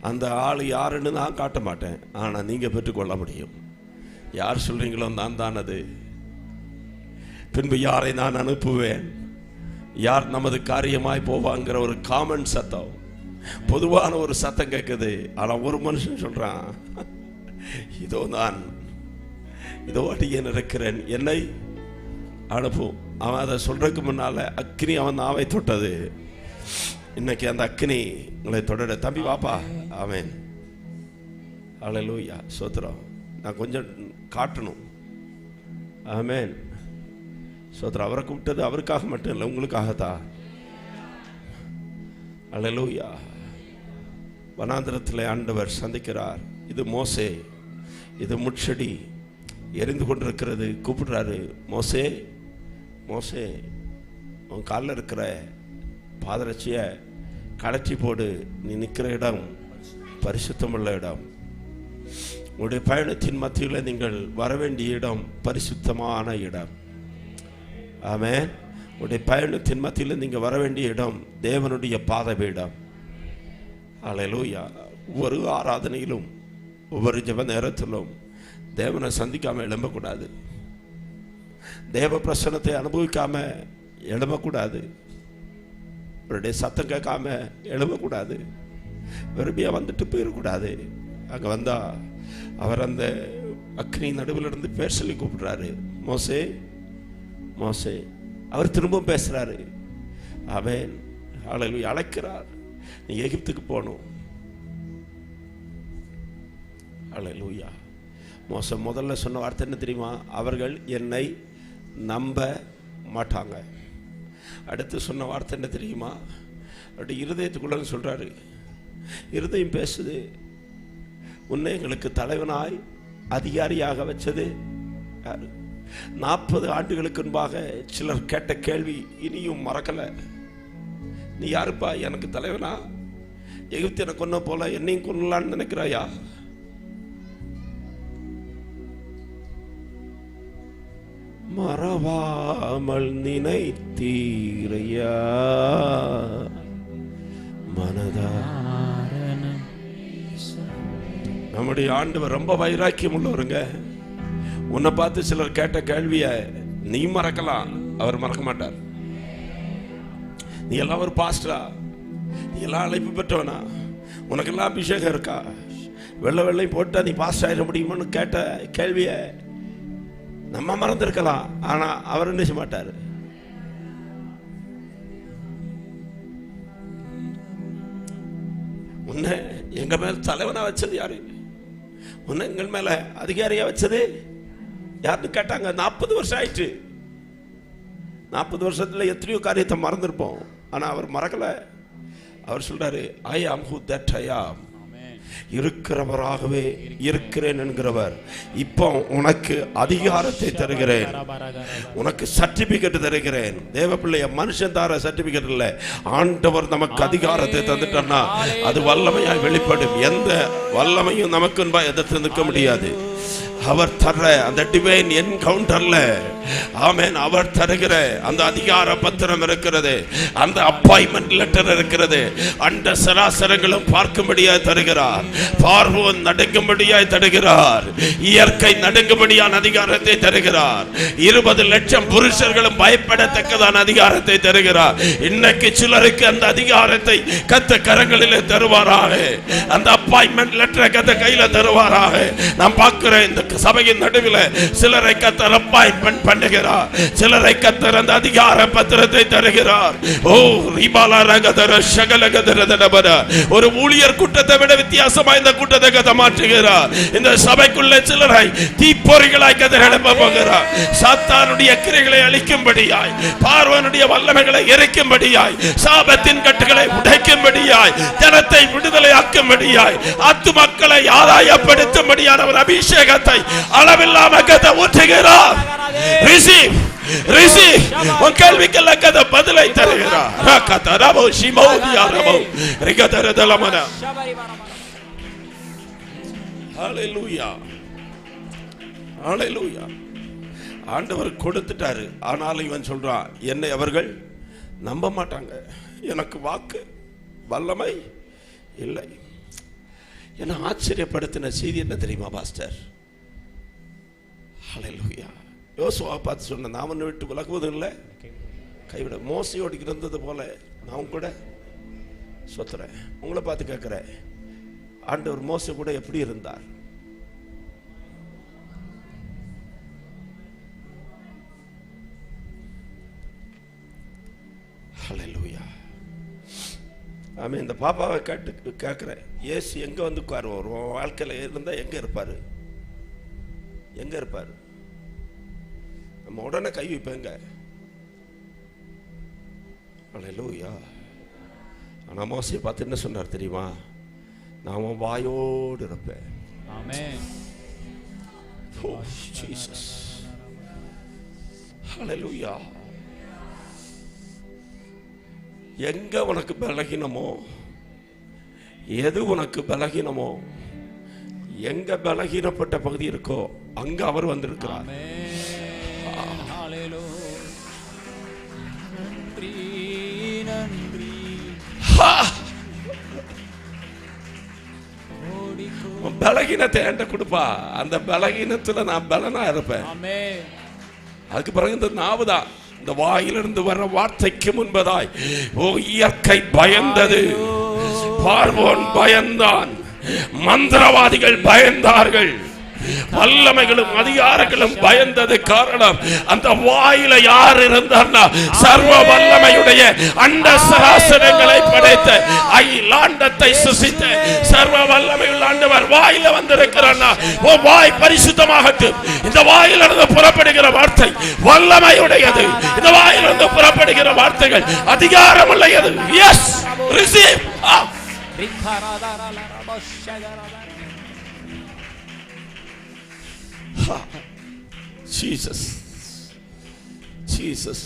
அந்த ஆள் யாருன்னு நான் காட்ட மாட்டேன். ஆனால் நீங்க பெற்றுக்கொள்ள முடியும். யார் சொல்றீங்களோ நான் தான் அது. பின்பு யாரை நான் அனுப்புவேன், யார் நமது காரியமாய் போவாங்கிற ஒரு காமன் சத்தம், பொதுவான ஒரு சத்தம் கேட்குது. ஆனால் ஒரு மனுஷன் சொல்றான், இதோ நான் இதோ அடியேன் இருக்கிறேன், என்னை அனுப்பும். அவன் அதை சொல்றதுக்கு முன்னால அக்னி அவன் நாவை தொட்டது. இன்னைக்கு அந்த அக்னி உங்களை தொடர. தம்பி வாப்பா. ஆமென். ஹல்லேலூயா. ஸ்தோத்திரம். நான் கொஞ்சம் காட்டணும். ஆமென். ஸ்தோத்திரம். அவரை கூப்பிட்டது அவருக்காக மட்டும் இல்லை, உங்களுக்காகத்தான். ஹல்லேலூயா. வனாந்திரத்தில் ஆண்டவர் சந்திக்கிறார். இது மோசே, இது முட்செடி எரிந்து கொண்டிருக்கிறது. கூப்பிடுறாரு, மோசே மோசே, உன் காலில் இருக்கிற பாதரட்சிய கலச்சி போடு. நீ நிற்கிற இடம் பரிசுத்தமுள்ள இடம். உங்களுடைய பயணத்தின் மத்தியில் நீங்கள் வரவேண்டிய இடம் பரிசுத்தமான இடம். ஆமென். உடைய பயணத்தின் மத்தியில் நீங்கள் வர வேண்டிய இடம் தேவனுடைய பாதபீடம். ஹல்லேலூயா. ஒவ்வொரு ஆராதனையிலும் ஒவ்வொரு ஜெப நேரத்திலும் தேவனை சந்திக்காம எழும்பக்கூடாது. தேவ பிரசன்னத்தை அனுபவிக்காம எழும்பக்கூடாது. அவருடைய சத்தம் கேட்காம எழும்பக்கூடாது. வெறுமையாக வந்துட்டு போயிடக்கூடாது. அங்கே வந்தா அவர் அந்த அக்னி நடுவில் இருந்து பேர் சொல்லி கூப்பிடுறாரு, மோசே மோசே. அவர் திரும்ப பேசுறாரு. ஆமென். ஹல்லேலூயா. அழைக்கிறார், நீ எகிப்துக்கு போகணும். ஹல்லேலூயா. மோசே முதல்ல சொன்ன வார்த்தை என்ன தெரியுமா? அவர்கள் என்னை நம்ப மாட்டாங்க. அடுத்து சொன்ன வார்த்தை என்ன தெரியுமா? அப்படி இருதயத்துக்குள்ள சொல்றாரு, இருதயம் பேசுது, உன்னை எங்களுக்கு தலைவனாய் அதிகாரியாக வச்சது யாரு? 40 ஆண்டுகளுக்கு முன்பாக சிலர் கேட்ட கேள்வி இனியும் மறக்கல. நீ யாருப்பா எனக்கு தலைவனா? எகிப்தியனை கொன்ன போல என்னையும் கொன்னலான்னு நினைக்கிறாயா? மறவாமல் நினைத்தீரையா மனதா. நம்முடைய ஆண்டவர் ரொம்ப வைராக்கியம் உள்ளவருங்க. உன்னை பார்த்து சிலர் கேட்ட கேள்விய நீ மறக்கலாம், அவர் மறக்க மாட்டார். நீ எல்லாம் ஒரு பாஸ்டரா? நீ எல்லாம் அழைப்பு பெற்றவனா? உனக்கெல்லாம் அபிஷேகம் இருக்கா? வெள்ளை வெள்ளை போட்டா நீ பாஸ்டர் ஆயிட முடியுமான்னு கேட்ட கேள்விய நம்ம மறந்திருக்கலாம், ஆனா அவர் என்ன செய்ய மாட்டாரு. உன்னை எங்க மேல தலைவனா வச்சது யாரு? உன்னை எங்கள் மேல அதிகாரியா வச்சது யாருன்னு கேட்டாங்க. 40 வருஷம் ஆயிடுச்சு. 40 வருஷத்துல எத்தனையோ காரியத்தை மறந்துருப்போம், ஆனா அவர் மறக்கல. அவர் சொல்றாரு, ஐ ஆம் ஹூ தட் ஐ ஆம். இருக்கிறவராகவே இருக்கிறேன் என்கிறவர். இப்போ உனக்கு அதிகாரத்தை தருகிறேன், உனக்கு சர்டிபிகேட் தருகிறேன். தேவ பிள்ளைய மனுஷன் தார சர்டிபிகேட் இல்ல, ஆண்டவர் நமக்கு அதிகாரத்தை தந்துட்டா அது வல்லமையாய் வெளிப்படும். எந்த வல்லமையும் நமக்கு எதிர்த்து நிற்க முடியாது. அவர் தர்ற அந்த டிவைன் என்கவுண்டர்ல, ஆமென், அவர் தருகிற அந்த அதிகார பத்திரம் இருக்கிறது, அந்த அப்பாயின்மெண்ட் லெட்டர் இருக்கிறது. அண்ட சராசரங்களும் பார்க்கும்படியாய் தருகிறார், பார்வோன் நடுங்கும்படியாய் தருகிறார், இயற்கை நடுங்கும்படியான அதிகாரத்தை தருகிறார். 20 லட்சம் புருஷர்களும் பயப்படத்தக்கதான அதிகாரத்தை தருகிறார். இன்னைக்கு சிலருக்கு அந்த அதிகாரத்தை கத்த கரங்களிலே தருவாராக, அந்த அப்பாயின்மெண்ட் லெட்டரை கத்த கையில தருவாராக. நான் பார்க்கிறேன் இந்த சபையின் நடுவில் சிலரை கத்தர் அப்பாயின்மெண்ட் பண்ணுகிறார், சிலரை கத்தர் அந்த அதிகார பத்திரத்தை தருகிறார். ஓ ரிபாலா ரகதர சகலகதரதபர, ஒரு ஊழியர் கூட்டத்தை விட வித்தியாசமா இந்த கூட்டத்தை கத்த மாற்றுகிறார். இந்த சபைக்குள்ள சிலரை தீப்பொறிகளாய் கத்தர் எழுப்ப போகிறார். சாத்தானுடைய கிரைகளை அழிக்கும்படியாய், பார்வனுடைய வல்லமைகளை எரிக்கும்படியாய், சாபத்தின் கட்டுகளை உடைக்கும்படியாய், ஜனத்தை விடுதலை ஆக்கும்படியாய், ஆத்துமக்களை ஆதாயப்படுத்தும்படியான ஒரு அபிஷேகத்தை அளவில்லாம கத்த ஊற்றுகிறார். Receive receive. உன் கேள்விக்கெல்லாம் கத பதிலை தருகிறார். ரகத ரபோ ஷிமோதியா ரபோ ரிகதரதலமன. ஹalleluya ஹalleluya. ஆண்டவர் கொடுத்துட்டாரு, ஆனாலும் இவன் சொல்றான், என்னை அவர்கள் நம்ப மாட்டாங்க, எனக்கு வாக்கு வல்லமை இல்லை. என்ன ஆச்சரியப்படுத்தின செய்தி என்ன தெரியுமா பாஸ்டர்? ஹalleluya. யோசுவா பார்த்து சொன்ன, நான் உன்னை விட்டு விலகுவதும் இல்லை, கைவிட. மோசையோடு இருந்தது போல நான் கூட சொத்துறேன். உங்களை பார்த்து கேட்கிறேன், ஆண்டவர் மோசை கூட எப்படி இருந்தார்? ஹalleluya. ஆமென். இந்த பாப்பாவை கேட்கிறேன், இயேசு எங்க வந்து உட்காருவார்? உன் வாழ்க்கையில இருந்தா எங்க இருப்பாரு? எங்க இருப்பாரு? நம்ம உடனே கை வைப்பேங்க. ஹalleluya. ஆனா மோசையை பார்த்து என்ன சொன்னார் தெரியுமா? நான் உன் வாயோடு இருப்பேன். ஆமென். ஓ ஜீசஸ். ஹalleluya. எங்க உனக்கு பலகீனமோ, எது உனக்கு பலகீனமோ, எங்க பலகீனப்பட்ட பகுதி இருக்கோ அங்க அவர் வந்திருக்கிறார். பலகீனத்தை என்கிட்ட கொடுப்பா, அந்த பலகீனத்துல நான் பலனா இருப்பேன். அதுக்கு பிறகு இந்த நாவுதான், இந்த வாயிலிருந்து வர்ற வார்த்தைக்கு முன்பதாய் ஓ இயற்கை பயந்தது, பார்வோன் பயந்தான், மந்திரவாதிகள் பயந்தார்கள், வல்லமைகளும் அதிகாரங்களும் பயந்தது. காரணம், அந்த வாயில யார் இருந்தார்னா சர்வ வல்லமையுடைய அண்ட சராசரங்களை படைத்த அகிலாண்டத்தை சுசித்த சர்வ வல்லமையுள்ள ஆண்டவர் வாயில வந்திருக்கிறார். ஓ வாய் பரிசுத்தமாகட்டும். இந்த வாயிலிருந்து புறப்படுகிற வார்த்தை வல்லமையுடையது. இந்த வாயிலிருந்து புறப்படுகிற வார்த்தைகள் அதிகாரம் உள்ளது. Yes, receive. Jesus, Jesus,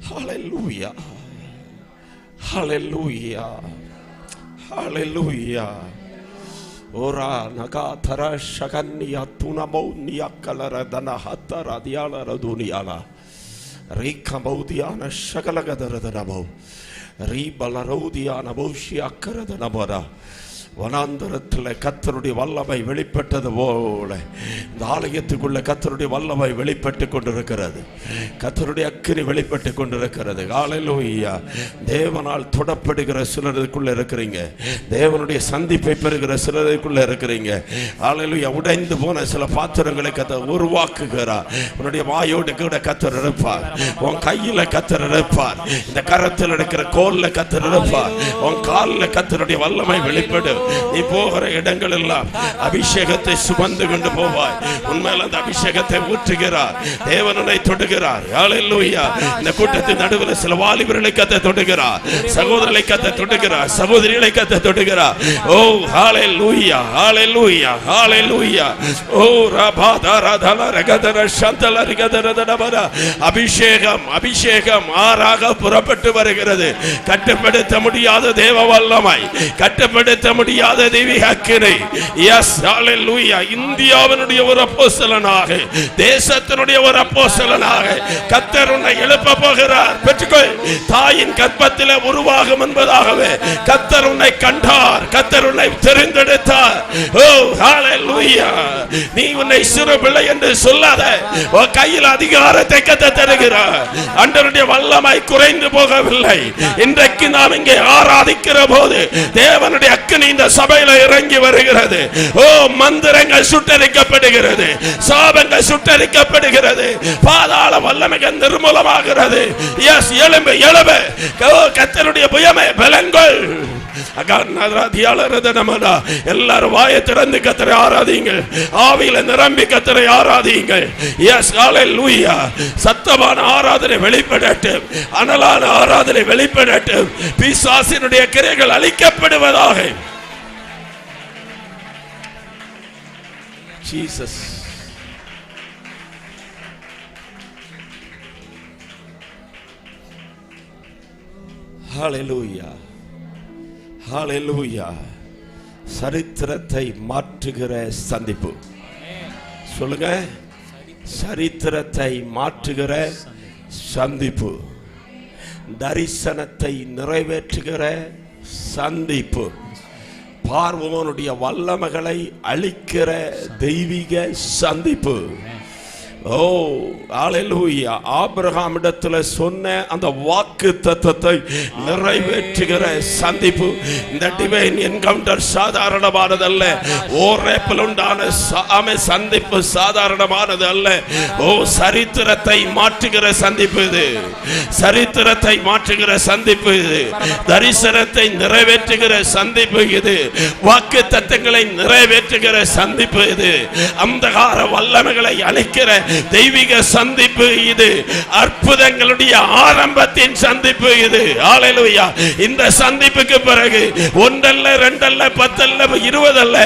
hallelujah, hallelujah, hallelujah. Ora naga thara shaganya tunamonia kalara dana hatara diala raduniala rika baudiana shagalagadara danabo ribalarodiana boshia karadana bora வனாந்தரத்தில் கர்த்தருடைய வல்லமை வெளிப்பட்டது போல இந்த ஆலயத்துக்குள்ள கர்த்தருடைய வல்லமை வெளிப்பட்டு கொண்டிருக்கிறது. கர்த்தருடைய அக்கினி வெளிப்பட்டு கொண்டிருக்கிறது. ஹல்லேலூயா. தேவனால் தொடப்படுகிற சிலருக்குள்ள இருக்கிறீங்க. தேவனுடைய சந்திப்பை பெறுகிற சிலருக்குள்ள இருக்கிறீங்க. ஹல்லேலூயா. உடைந்து போன சில பாத்திரங்களை கர்த்தர் உருவாக்குகிறார். உன்னுடைய வாயோடு கூட கர்த்தர் இருப்பார். உன் கையில கர்த்தர் இருப்பார். இந்த கரத்தில் இருக்கிற கோல்ல கர்த்தர் இருப்பார். உன் காலில் கர்த்தருடைய வல்லமை வெளிப்படும். நீ போகிற இடங்கள் எல்லாம் அபிஷேகத்தை சுமந்து கொண்டு போவாய். உண்மையில் அந்த அபிஷேகத்தை ஊற்றுகிறார். தேவனை தொடுகிறார். ஹல்லேலூயா. இந்த கூட்டத்தின் நடுவில் சில வாலிபர்களை கர்த்தர் தொடுகிறார். சகோதரர்களை கர்த்தர் தொடுகிறார். சகோதரிகளை கர்த்தர் தொடுகிறார். ஓ ஹல்லேலூயா, ஹல்லேலூயா, ஹல்லேலூயா. ஓ ரபாதரதல ரகதர சந்தல ரகதரதனபர. அபிஷேகம், அபிஷேகம் ஆறாக புறப்பட்டு வருகிறது. கட்டுப்படுத்த முடியாத தேவ வல்லமை, கட்டுப்படுத்த முடியாத தெய்வீக அக்கினி. எஸ், ஹல்லேலூயா. இந்தியாவினுடைய ஒரு அப்போஸ்தலனாக, தேசத்தினுடைய ஒரு அப்போஸ்தலனாக கர்த்தர் உன்னை எழுப்ப போகிறார். பெற்றுக்கொள். தாயின் கர்ப்பத்திலே உருவாகும் என்பதாகவே கர்த்தர் உன்னை கண்டார். கர்த்தர் உன்னை தெரிந்தெடுத்தார். ஓ ஹல்லேலூயா. நீ உன்னை சிறு பிள்ளை என்று சொல்லாத. உன் கையில் அதிகாரத்தை கர்த்தர் தருகிறார். ஆண்டவருடைய வல்லமை குறைந்து போகவில்லை. இன்றைக்கு நாம் இங்கே ஆராதிக்கிற போது தேவனுடைய அக்கினி இந்த சபையில இறங்கி வருகிறது. ஓ மந்திரங்கள் சுட்டரிக்கப்படுகிறது. சாபங்கள் சுட்டரிக்கப்படுகிறது. பாதாள வல்லமைகள் நிர்மூலமாகிறது. எஸ், எழும்பு, எழும்பு. கர்த்தருடைய புயமே பலன்கள். எல்லாரும் வாயை திறந்து கர்த்தரை ஆராதிங்கள். ஆவியில நிரம்பி கர்த்தரை ஆராதிங்கள். எஸ், ஹல்லேலூயா. சத்தமான ஆராதனை வெளிப்படட்டும். அனலான ஆராதனை வெளிப்படட்டும். பிசாசினுடைய கிரைகள் அழிக்கப்படுவதாக. ஜீசஸ். ஹல்லேலூயா, ஹல்லேலூயா. சரித்திரத்தை மாற்றுகிற சந்திப்பு. சொல்லுங்க. சரித்திரத்தை மாற்றுகிற சந்திப்பு. தரிசனத்தை நிறைவேற்றுகிற சந்திப்பு. பார்வோனுடைய வல்லமைகளை அழிக்கிற தெய்வீக சந்திப்பு. ஓ ஹல்லேலூயா. ஆபிரகாம் இடத்துல சொன்ன அந்த வாக்கு தத்தத்தை நிறைவேற்றுகிற சந்திப்பு. இந்த டிவைன் என்கவுண்டர் சாதாரணமானதல்ல. ஓரேப்பில் உண்டான சந்திப்பு சாதாரணமானது அல்ல. ஓ, சரித்திரத்தை மாற்றுகிற சந்திப்பு இது. சரித்திரத்தை மாற்றுகிற சந்திப்பு இது. தரிசனத்தை நிறைவேற்றுகிற சந்திப்பு இது. வாக்கு தத்தங்களை நிறைவேற்றுகிற சந்திப்பு இது. அந்தகார வல்லமைகளை அழிக்கிற தெய்வீக சந்திப்பு இது. அற்புதங்களுடைய ஆரம்பத்தின் சந்திப்பு இது. ஹல்லேலூயா. இந்த சந்திப்புக்கு பிறகு ஒன்றல்ல, ரெண்டல்ல, 10 அல்ல, 20 அல்ல.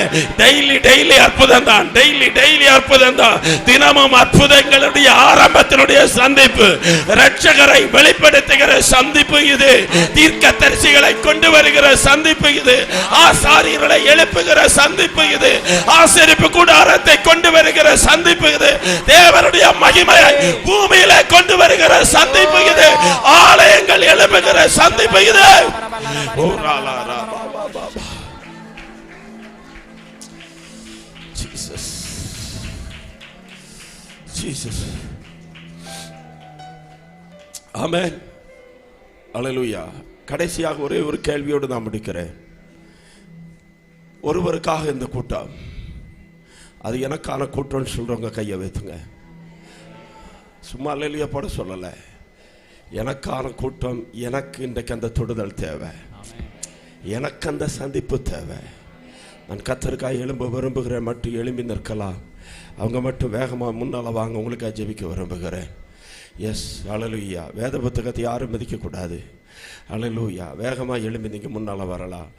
டெய்லி அற்புதம் தான். டெய்லி அற்புதம் தான். தினமும் அற்புதங்களுடைய ஆரம்பத்தினுடைய சந்திப்பு. இரட்சகரை வெளிப்படுத்துகிற சந்திப்பு இது. தீர்க்கதரிசிகளை கொண்டு வருகிற சந்திப்பு இது. ஆசாரியர்களை எழுப்புகிற சந்திப்பு இது. ஆசரிப்பு கூடாரத்தை கொண்டு வருகிற சந்திப்பு இது. தேவனுடைய மகிமையை பூமியிலே கொண்டு வருகிற சந்திப்பு இது. ஆலயங்கள் எழுப்புகிற சந்திப்பு இது. Jesus, Jesus. ஆமென். ஹல்லேலூயா. கடைசியாக ஒரே ஒரு கேள்வியோடு நான் முடிக்கிறேன். ஒருவருக்காக இந்த கூட்டம், அது எனக்கான கூட்டம்னு சொல்றவங்க கையை வைத்துங்க. சும்மா அல்லேலூயா போட சொல்லலை. எனக்கான கூட்டம். எனக்கு இன்றைக்கு அந்த தொடுதல் தேவை. எனக்கு அந்த சந்திப்பு தேவை. நான் கர்த்தருக்காக எழும்ப விரும்புகிறேன். மட்டும் எழும்பி நிற்கலாம். அவங்க மட்டும் வேகமாக முன்னால் வாங்க. உங்களுக்காக ஜெபிக்க விரும்புகிறேன். எஸ், ஹல்லேலூயா. வேத புத்தகத்தை யாரும் மதிக்கக்கூடாது. ஹல்லேலூயா. வேகமாக எழும்பி நீங்கள் முன்னால் வரலாம்.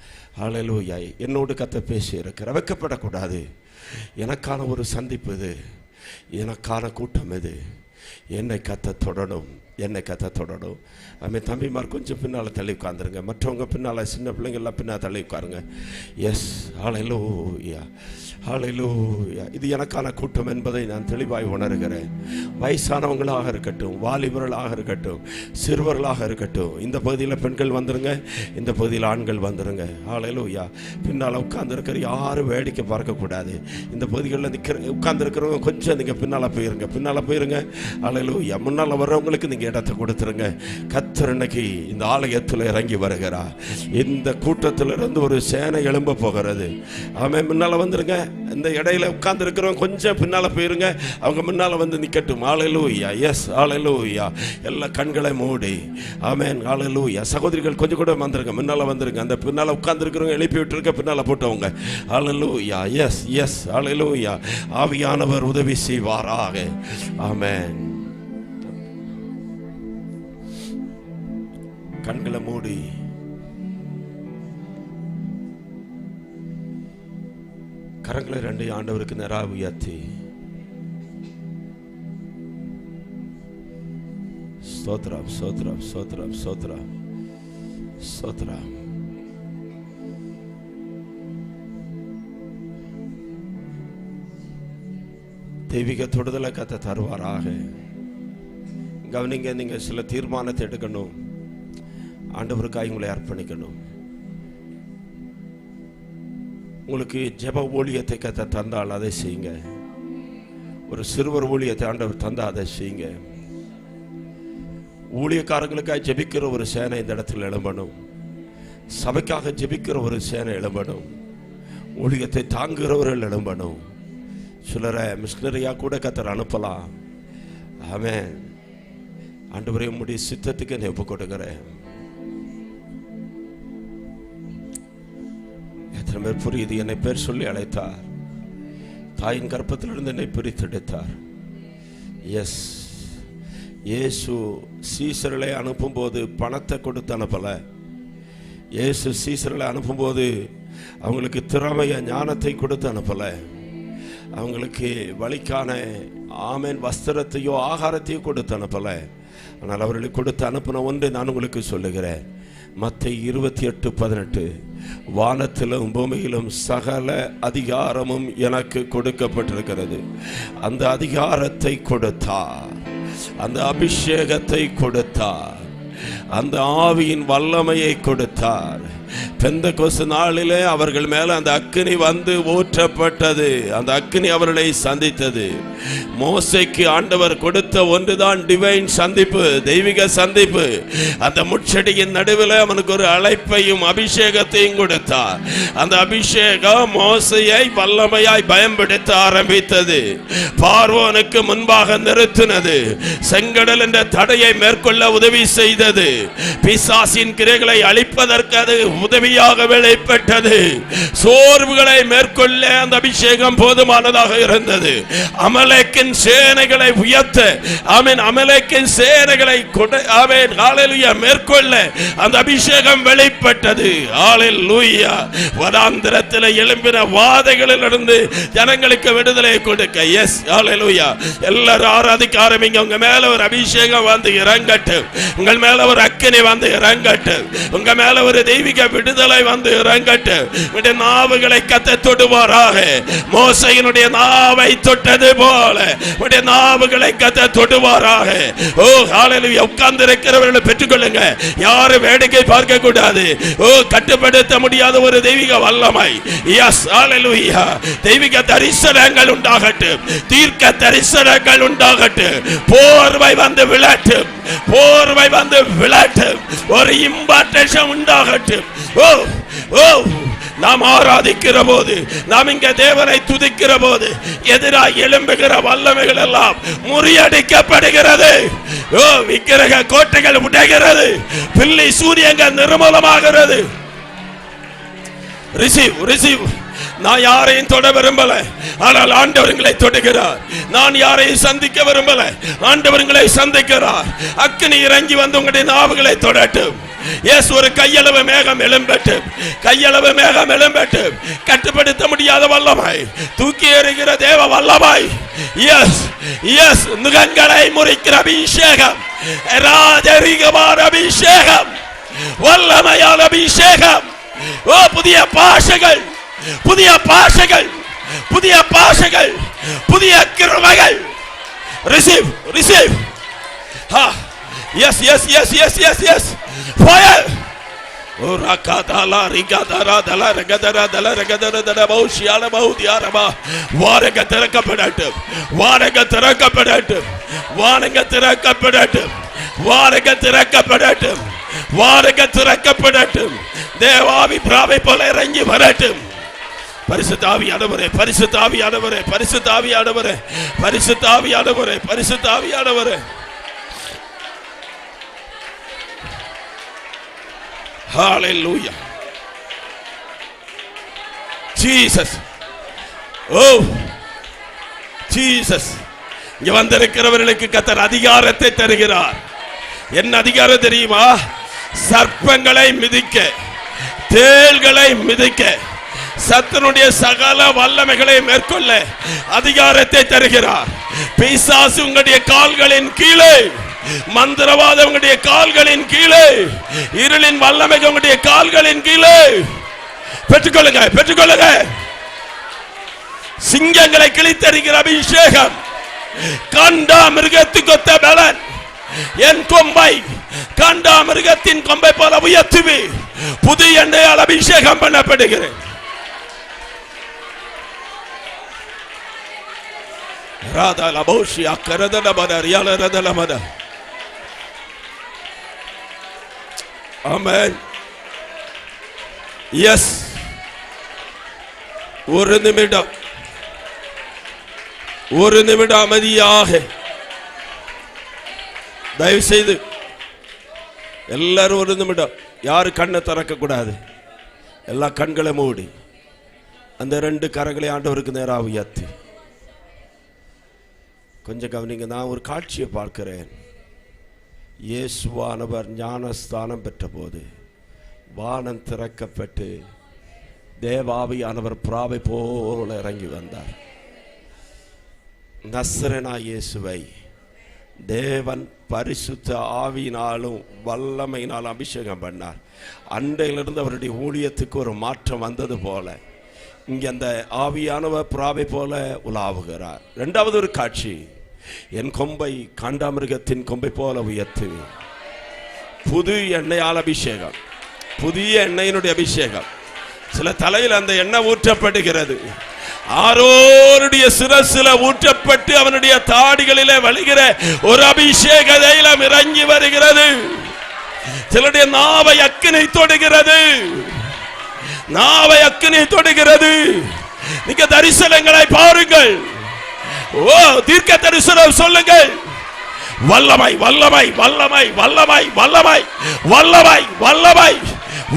ஹல்லேலூயா. என்னோடு கர்த்தர் பேசி இருக்கிற வைக்கப்படக்கூடாது. எனக்கான ஒரு சந்திப்பு இது. எனக்கான கூட்டம் இது. என்னை கர்த்தர் தொடரும். என்னை கத்த தொடரும். அதுமாதிரி தம்பிமார் கொஞ்சம் பின்னால் தள்ளி உட்காந்துருங்க. மற்றவங்க பின்னால், சின்ன பிள்ளைங்கள்லாம் பின்னால் தள்ளி உட்காருங்க. எஸ், ஹல்லேலூயா, ஹல்லேலூயா. இது எனக்கான கூட்டம் என்பதை நான் தெளிவாய் உணர்கிறேன். வயசானவங்களாக இருக்கட்டும், வாலிபர்களாக இருக்கட்டும், சிறுவர்களாக இருக்கட்டும், இந்த பகுதியில் பெண்கள் வந்துருங்க, இந்த பகுதியில் ஆண்கள் வந்துருங்க. ஹல்லேலூயா. பின்னால் உட்கார்ந்துருக்கிற யாரும் வேடிக்கை பார்க்கக்கூடாது. இந்த பகுதிகளில் உட்கார்ந்துருக்கிறவங்க கொஞ்சம் நீங்கள் பின்னால் போயிருங்க, பின்னால் போயிருங்க. ஹல்லேலூயா. முன்னால் வர்றவங்களுக்கு நீங்கள் இடத்தை கொடுத்துருங்க. கர்த்தர் இன்னைக்கு இந்த ஆலயத்தில் இறங்கி வருகிறார். இந்த கூட்டத்திலிருந்து ஒரு சேனை எழும்ப போகிறது. அவன் முன்னால் வந்துருங்க. இந்த இடையில உட்கார்ந்து இருக்கிறவங்க கொஞ்சம் பின்னால போயிருங்க, அவங்க முன்னால வந்து நிக்கட்டும். ஹல்லேலூயா. எஸ், ஹல்லேலூயா. எல்லா கண்களை மூடி ஆமென். ஹல்லேலூயா. சகோதரிகள் கொஞ்சம் கூட வந்துருங்க, முன்னால வந்துருங்க. அந்த பின்னால உட்கார்ந்து இருக்கிறவங்க எழுப்பி விட்டுருக்க, பின்னால போட்டவங்க. ஹல்லேலூயா. எஸ், எஸ், ஹல்லேலூயா. ஆவியானவர் உதவி செய்வாராக. ஆமென். கண்களை மூடி கரங்களை ரெண்டு ஆண்டவருக்கு நேராக உயர்த்தி ஸ்தோத்திரம், ஸ்தோத்திரம், ஸ்தோத்திரம், ஸ்தோத்திரம், ஸ்தோத்திரம். தெய்வீக தொடுதலை கத்த தருவாராக. கவனிங்க, நீங்க சில தீர்மானத்தை எடுக்கணும். ஆண்டவருக்காக உங்களை அர்ப்பணிக்கணும். உங்களுக்கு ஜெப ஊழியத்தை கத்த தந்தால் அதை செய்யுங்க. ஒரு சிறுவர் ஊழியத்தை ஆண்டவர் தந்தால் அதை செய்யுங்க. ஊழியக்காரங்களுக்காக ஜெபிக்கிற ஒரு சேனை இந்த இடத்துல எழும்பணும். சபைக்காக ஜெபிக்கிற ஒரு சேனை எழும்பணும். ஊழியத்தை தாங்குகிறவர்கள் எழும்பணும். சிலரை மிஷனரியா கூட கத்தர் அனுப்பலாம். ஆமென். ஆண்டவரே, உம்முடைய சித்தத்துக்கு என்னை ஒப்பு கொடுக்கிறேன். எத்தனை பேர் புரியுது? என்னை பேர் சொல்லி அழைத்தார். தாயின் கர்ப்பத்திலிருந்து என்னை பிரித்தெடுத்தார். எஸ், இயேசு சீசர்களை அனுப்பும்போது பணத்தை கொடுத்து அனுப்பல. இயேசு சீசர்களை அனுப்பும்போது அவங்களுக்கு திறமைய ஞானத்தை கொடுத்து அனுப்பல. அவங்களுக்கு வழிக்கான ஆமென் வஸ்திரத்தையோ ஆகாரத்தையோ கொடுத்து அனுப்பல. ஆனால் அவர்களுக்கு கொடுத்து அனுப்பின ஒன்றை நான் உங்களுக்கு சொல்லுகிறேன். மத்தேயு 28:18, வானத்திலும் பூமியிலும் சகல அதிகாரமும் எனக்கு கொடுக்கப்பட்டிருக்கிறது. அந்த அதிகாரத்தை கொடுத்தார், அந்த அபிஷேகத்தை கொடுத்தார், அந்த ஆவியின் வல்லமையை கொடுத்தார். பெந்தெகோஸ்து நாளிலே அவர்கள் மேல அந்த அக்கினி வந்து ஊற்றப்பட்டது. அந்த அக்கினி அவர்களை சந்தித்தது. மோசேக்கு ஆண்டவர் கொடுத்த ஒன்றுதான் டிவைன் சந்திப்பு, தெய்வீக சந்திப்பு. அந்த முட்செடியின் நடுவில் அவனுக்கு ஒரு அழைப்பையும் அபிஷேகத்தையும் கொடுத்தார். அந்த அபிஷேகம் மோசேயை வல்லமையாய் பயன்படுத்த ஆரம்பித்தது. பார்வோனுக்கு முன்பாக நிறுத்தினது. செங்கடல் என்ற தடையை மேற்கொள்ள உதவி செய்தது. பிசாசின் கிரைகளை அழிப்பதற்கு அது உதவியாக வெளிப்பட்டது. சோர்வுகளை மேற்கொள்ள அந்த அபிஷேகம் போதுமானதாக இருந்தது. அமலேக்கின் சேனைகளை உயர்த்த, ஆமென், அமலேக்கின் சேனைகளை ஆமென் ஹல்லேலூயா மேற்கொள்ள அந்த அபிஷேகம் வெளிப்பட்டது. ஹல்லேலூயா. வனாந்திரத்தில் எழும்பின வாதைகளிலிருந்து ஜனங்களுக்கு விடுதலை கொடுக்க. எஸ், ஹல்லேலூயா. எல்லாரும் ஆராதிக்க ஆரம்பிங்க. உங்க மேல ஒரு அபிஷேகம் வந்து இறங்கட்டும். உங்கள் மேல ஒரு அக்கினி வந்து இறங்கட்டும். உங்க மேல ஒரு தெய்வீக விடுதலை வந்து இறங்கட்டும். உங்களுடைய நாவுகளை கத்த தொடுவாராக. மோசேயினுடைய நாவை தொட்டது போல உங்களுடைய நாவுகளை கத்த தொடுவாராக. ஓ ஹல்லேலூயா. உட்கார்ந்து இருக்கிறவர்களை பெற்றுக்கொள்ளுங்க. யாரும் வேடிக்கை பார்க்க கூடாது. ஓ, கட்டுப்படுத்த முடியாத ஒரு தெய்வீக வல்லமை. எஸ், ஹல்லேலூயா. தெய்வீக தரிசனங்கள் உண்டாகட்டும். தீர்க்க தரிசனங்கள் உண்டாகட்டும். போர்வை வந்து விழட்டும். போர்வை வந்து விழட்டும். ஒரு இம்பார்ட்டன்ஸ் உண்டாகட்டும். ஓ ஓ, நாம் ஆராதிக்கிற போது, நாம் இங்க தேவனை துதிக்கிற போது எதிராக எழும்புகிற வல்லமைகள் எல்லாம் முறியடிக்கப்படுகிறது. ஓ, விக்கிரக கோட்டைகள் உடைகிறது. பிள்ளை சூரியங்கள் நிர்மூலமாகிறது. Receive, receive. நான் யாரையும் தொட விரும்பல, ஆனால் ஆண்டவர்களை தொடுகிறார். நான் யாரையும் சந்திக்க விரும்பல, ஆண்டவர்களை சந்திக்கிறார். அக்கினி இறங்கி வந்து உங்களுடைய நாவுகளை தொடட்டும். எஸ், ஒரு கையளவு மேகம் எழும்பட்டும். கையளவு மேகம் எழும்பட்டும். கட்டுப்படுத்த முடியாத வல்லமை, தூக்கி எறிகிற தேவ வல்லமை எஸ் எஸ் நுகங்களை முறிக்கிற அபிஷேகம், ராஜரிகமான அபிஷேகம், வல்லமையான அபிஷேகம். ஓ புதிய பாஷைகள், புதிய பாஷைகள், புதிய பாஷைகள், புதிய கிருபைகள். Receive receive. Yes yes yes yes yes yes fire. ஓ ரகதலா ரிகதரா தல ரகதரா தல ரகதரா தல பௌஷியால பௌதியாரமா. வாரக திறக்கப்படட்டும், வாரக திறக்கப்படட்டும், வாரக திறக்கப்படட்டும், வாரக திறக்கப்படட்டும், வாரக திறக்கப்படட்டும். தேவாவி பிராவை போல இறங்கி வரட்டும். பரிசுத்த ஆவியானவரே, பரிசுத்த ஆவியானவரே, பரிசுத்த ஆவியானவரே, பரிசுத்த ஆவியானவரே, பரிசுத்த ஆவியானவரே. Hallelujah. Jesus. Oh Jesus. இங்க வந்திருக்கிறவர்களுக்கு கர்த்தர் அதிகாரத்தை தருகிறார். என்ன அதிகாரம் தெரியுமா? சர்ப்பங்களை மிதிக்க, தேள்களை மிதிக்க, சத்துருடைய சகல வல்லமைகளை மேற்கொள்ள அதிகாரத்தை தருகிறார். பிசாசு உங்களுடைய கால்களின் கீழே, மந்திரவாதம் உங்களுடைய கால்களின் கீழே, இருளின் வல்லமை உங்களுடைய கால்களின் கீழே. பெற்றுக்கொள்ளுங்க, பெற்றுக்கொள்ளுங்க. சிங்கங்களை கிழித்தறிகிற அபிஷேகம், கண்டா மிருகத்துக்கு ஒத்த பலன். என் கொம்பை கண்டா மிருகத்தின் கொம்பை போல உயர்த்துவி. புது எண்ணெயால் அபிஷேகம் பண்ணப்படுகிறேன். ராதா லபோஷி அக்கரதல மத ரியால ரதல மத. ஆமென். எஸ். ஒரு நிமிடம், ஒரு நிமிடம் அமைதியாக தயவு செய்து எல்லாரும் ஒரு நிமிடம். யாரு கண்ணை திறக்க கூடாது. எல்லா கண்களை மூடி அந்த ரெண்டு கரங்களை ஆண்டவருக்கு நேராக உயர்த்தி கொஞ்சம் கவனிங்க. நான் ஒரு காட்சியை பார்க்கிறேன். இயேசுவானவர் ஞானஸ்தானம் பெற்ற போது வானம் திறக்கப்பட்டு தேவாவியானவர் பிராவை போல இறங்கி வந்தார். நசரேனா இயேசுவை தேவன் பரிசுத்த ஆவியினாலும் வல்லமையினாலும் அபிஷேகம் பண்ணார். அன்றையிலிருந்து அவருடைய ஊழியத்துக்கு ஒரு மாற்றம் வந்தது போல இங்கே அந்த ஆவியானவர் பிராவை போல உலாவுகிறார். இரண்டாவது ஒரு காட்சி, என் கொம்பை காண்டாமிருகத்தின் கொம்பை போல உயர்த்துவேன். புது எண்ணெயால் அபிஷேகம், புதிய எண்ணெயினுடைய அபிஷேகம். சில தலையில் அந்த எண்ணெய் ஊற்றப்படுகிறது. ஆரோருடைய சிரசில ஊற்றப்பட்டு அவனுடைய தாடிகளிலே வழிகிற ஒரு அபிஷேக தைலம் இறங்கி வருகிறது. சிலருடைய நாவை அக்கினி தொடுகிறது, நாவை அக்கினி தொடுகிறது. நீங்க தரிசனங்களை பாருங்கள். ஓ தீர்க்க தரிசனம் சொல்லுங்கள். வல்லமை வல்லமை வல்லமை வல்லமை வல்லமை வல்லமை வல்லமை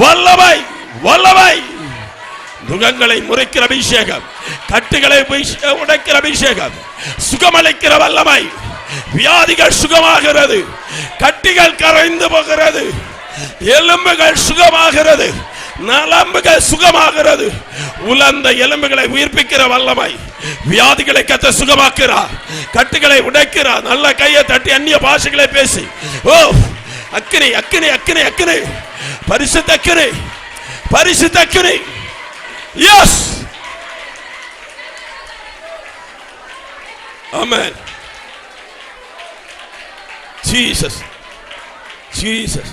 வல்லமை வல்லமை. நுகங்களை முறைக்கிற அபிஷேகம், கட்டுகளை உடைக்கிற அபிஷேகம், சுகமளிக்கிற வல்லமை. வியாதிகள் சுகமாகிறது, கட்டிகள் கரைந்து போகிறது, எலும்புகள் சுகமாகிறது, நரம்புகள் சுகமாகிறது. உலர்ந்த எலும்புகளை உயிர்ப்பிக்கிற வல்லமை. வியாதிகளை கத்த சுகமாக்குறார், கட்டுகளை உடைக்கிறார். நல்ல கையை தட்டி அந்நிய பாஷைகளை பேசி, ஓ அக்கினி அக்கினி அக்கினி அக்கினி, பரிசுத்த அக்கினி, பரிசுத்த அக்கினி. Yes. Amen. Jesus. Jesus.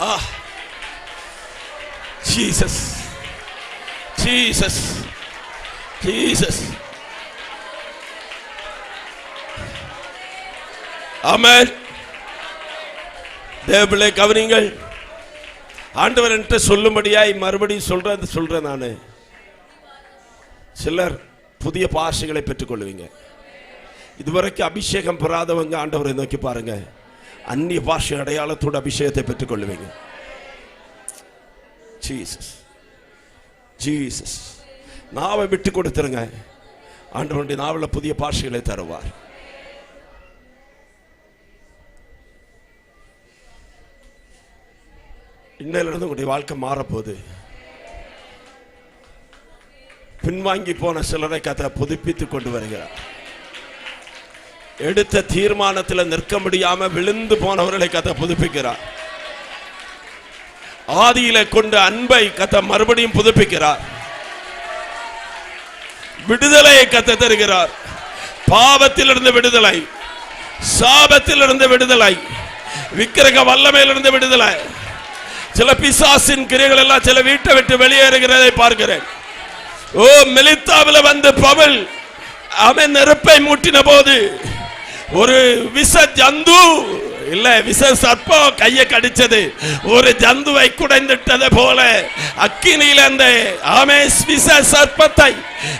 Ah. Jesus. Jesus. Jesus. Amen. தேவனை கவனிங்கள். ஆண்டவர் என்கிட்ட சொல்லும்படியாய் மறுபடியும் சொல்றேன் நான். சிலர் புதிய பாஷைகளை பெற்றுக்கொள்வீங்க. இதுவரைக்கும் அபிஷேகம் பெறாதவங்க ஆண்டவரை நோக்கி பாருங்க, அந்நிய பாஷை அடையாளத்தோட அபிஷேகத்தை பெற்றுக்கொள்வீங்க. Jesus Jesus. நாவை விட்டு கொடுத்துருங்க, ஆண்டவருடைய நாவல புதிய பாஷைகளை தருவார். இன்னையிலிருந்து உங்களுடைய வாழ்க்கை மாறப்போகுது. பின்வாங்கி போன சிலரை கர்த்தர் புதுப்பித்துக் கொண்டு வருகிறார். எடுத்த தீர்மானத்தில் நிற்க முடியாம விழுந்து போனவர்களை கர்த்தர் புதுப்பிக்கிறார். ஆதியில கொண்ட அன்பை கர்த்தர் மறுபடியும் புதுப்பிக்கிறார். விடுதலையை கர்த்தர் தருகிறார். பாவத்திலிருந்து விடுதலை, சாபத்திலிருந்து விடுதலை, விக்கிரக வல்லமையிலிருந்து விடுதலை. சில பிசாசின் கிரியைகள் எல்லாம் சில வீட்டை விட்டு வெளியேறுகிறதை பார்க்கிறேன். ஓ, மெலித்தாவில் வந்து பவுல் அவன் நெருப்பை மூட்டின போது ஒரு விஷ ஜந்து இல்ல விஷ சர்ப்பம் கையை கடிச்சது, ஒரு ஜந்துவை குடைந்துட்டது போல அக்கினியில அந்த விஷ சர்ப்பத்தை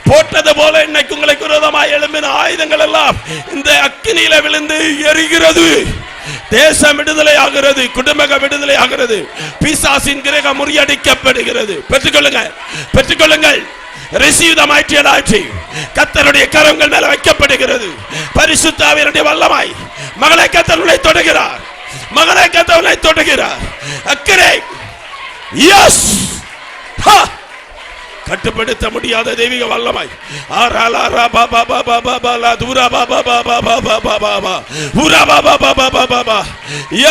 போட்டது போல இன்னைக்கு உங்களுக்கு விரோதமாக எழும்பின ஆயுதங்கள் எல்லாம் இந்த அக்கினியில விழுந்து எரிகிறது. தேசம் விடுதலை ஆகிறது, குடும்ப விடுதலை ஆகிறது, பிசாசின் கிரகம் முறியடிக்கப்படுகிறது. பெற்றுக்கொள்ளுங்கள், பெற்றுக்கொள்ளுங்கள். Receive the mighty anointing. கர்த்தருடைய கரங்கள் மேல வைக்கப்படுகிறது. பரிசுத்த ஆவியினுடைய வல்லமை மகளை கர்த்தருடைய தொடுகிறார், மகளை கர்த்தருடைய தொடுகிறார். அக்கறை எஸ் கட்டுப்படுத்த முடியாத தெய்வீக வல்லமை.